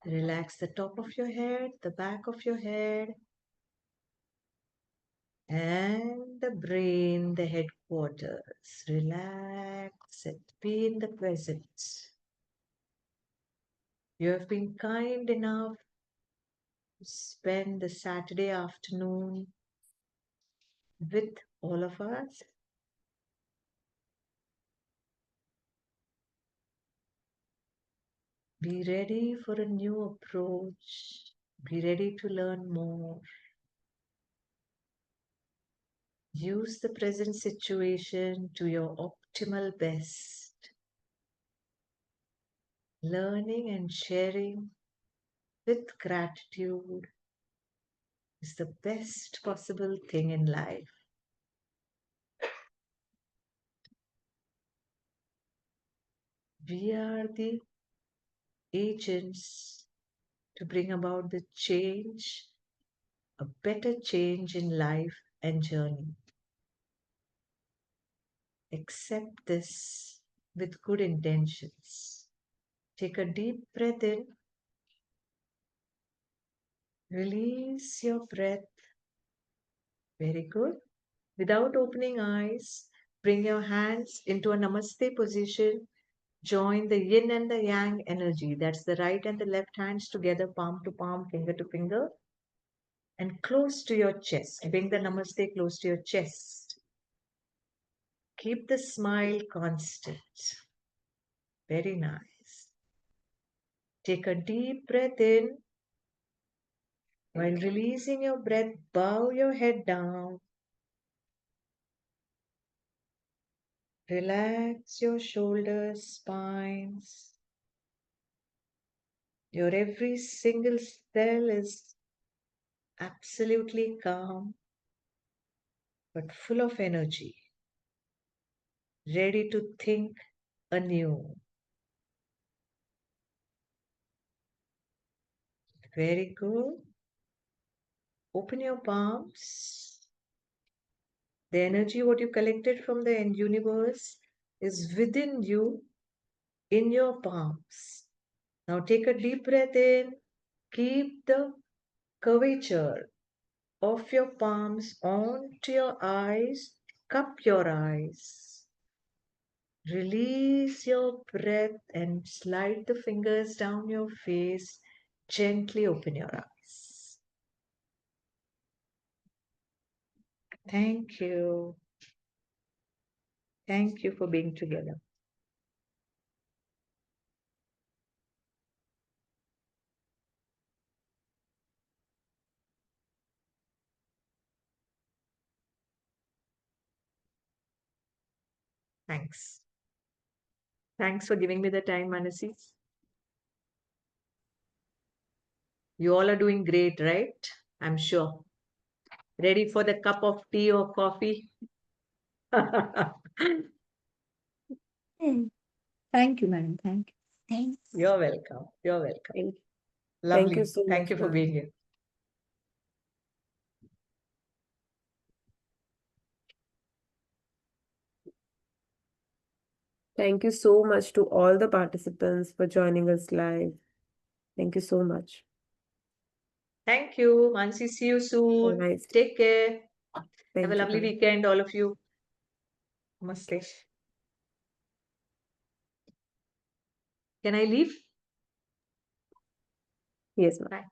S2: Relax the top of your head, the back of your head, and the brain, the headquarters. Relax it. Be in the present. You have been kind enough to spend the Saturday afternoon with all of us. Be ready for a new approach. Be ready to learn more. Use the present situation to your optimal best. Learning and sharing with gratitude is the best possible thing in life. We are the agents to bring about the change, a better change in life and journey. Accept this with good intentions. Take a deep breath in. Release your breath. Very good. Without opening eyes, bring your hands into a namaste position. Join the yin and the yang energy. That's the right and the left hands together, palm to palm, finger to finger, and close to your chest. Bring the namaste close to your chest. Keep the smile constant. Very nice. Take a deep breath in. While releasing your breath, bow your head down. Relax your shoulders, spines. Your every single cell is absolutely calm, but full of energy, ready to think anew. Very good. Open your palms. The energy what you collected from the end universe is within you in your palms. Now take a deep breath in. Keep the curvature of your palms onto your eyes. Cup your eyes. Release your breath and slide the fingers down your face. Gently open your eyes. Thank you. Thank you for being together. Thanks. Thanks for giving me the time, Manasi. You all are doing great, right? I'm sure. Ready for the cup of tea or coffee?
S8: Thank you, madam. Thank you. Thank
S2: You're welcome. You're welcome.
S1: Thank
S2: Lovely.
S1: you so
S2: Thank
S1: much,
S2: you for
S1: ma'am.
S2: being here.
S1: Thank you so much to all the participants for joining us live. Thank you so much.
S2: Thank you, Mansi. See you
S1: Have a
S2: soon.
S1: nice day.
S2: Take care.
S1: Thank
S2: Have a
S1: you,
S2: lovely
S1: ma'am.
S2: weekend, all of you. Namaste. Can I leave?
S1: Yes, ma'am.
S2: Bye.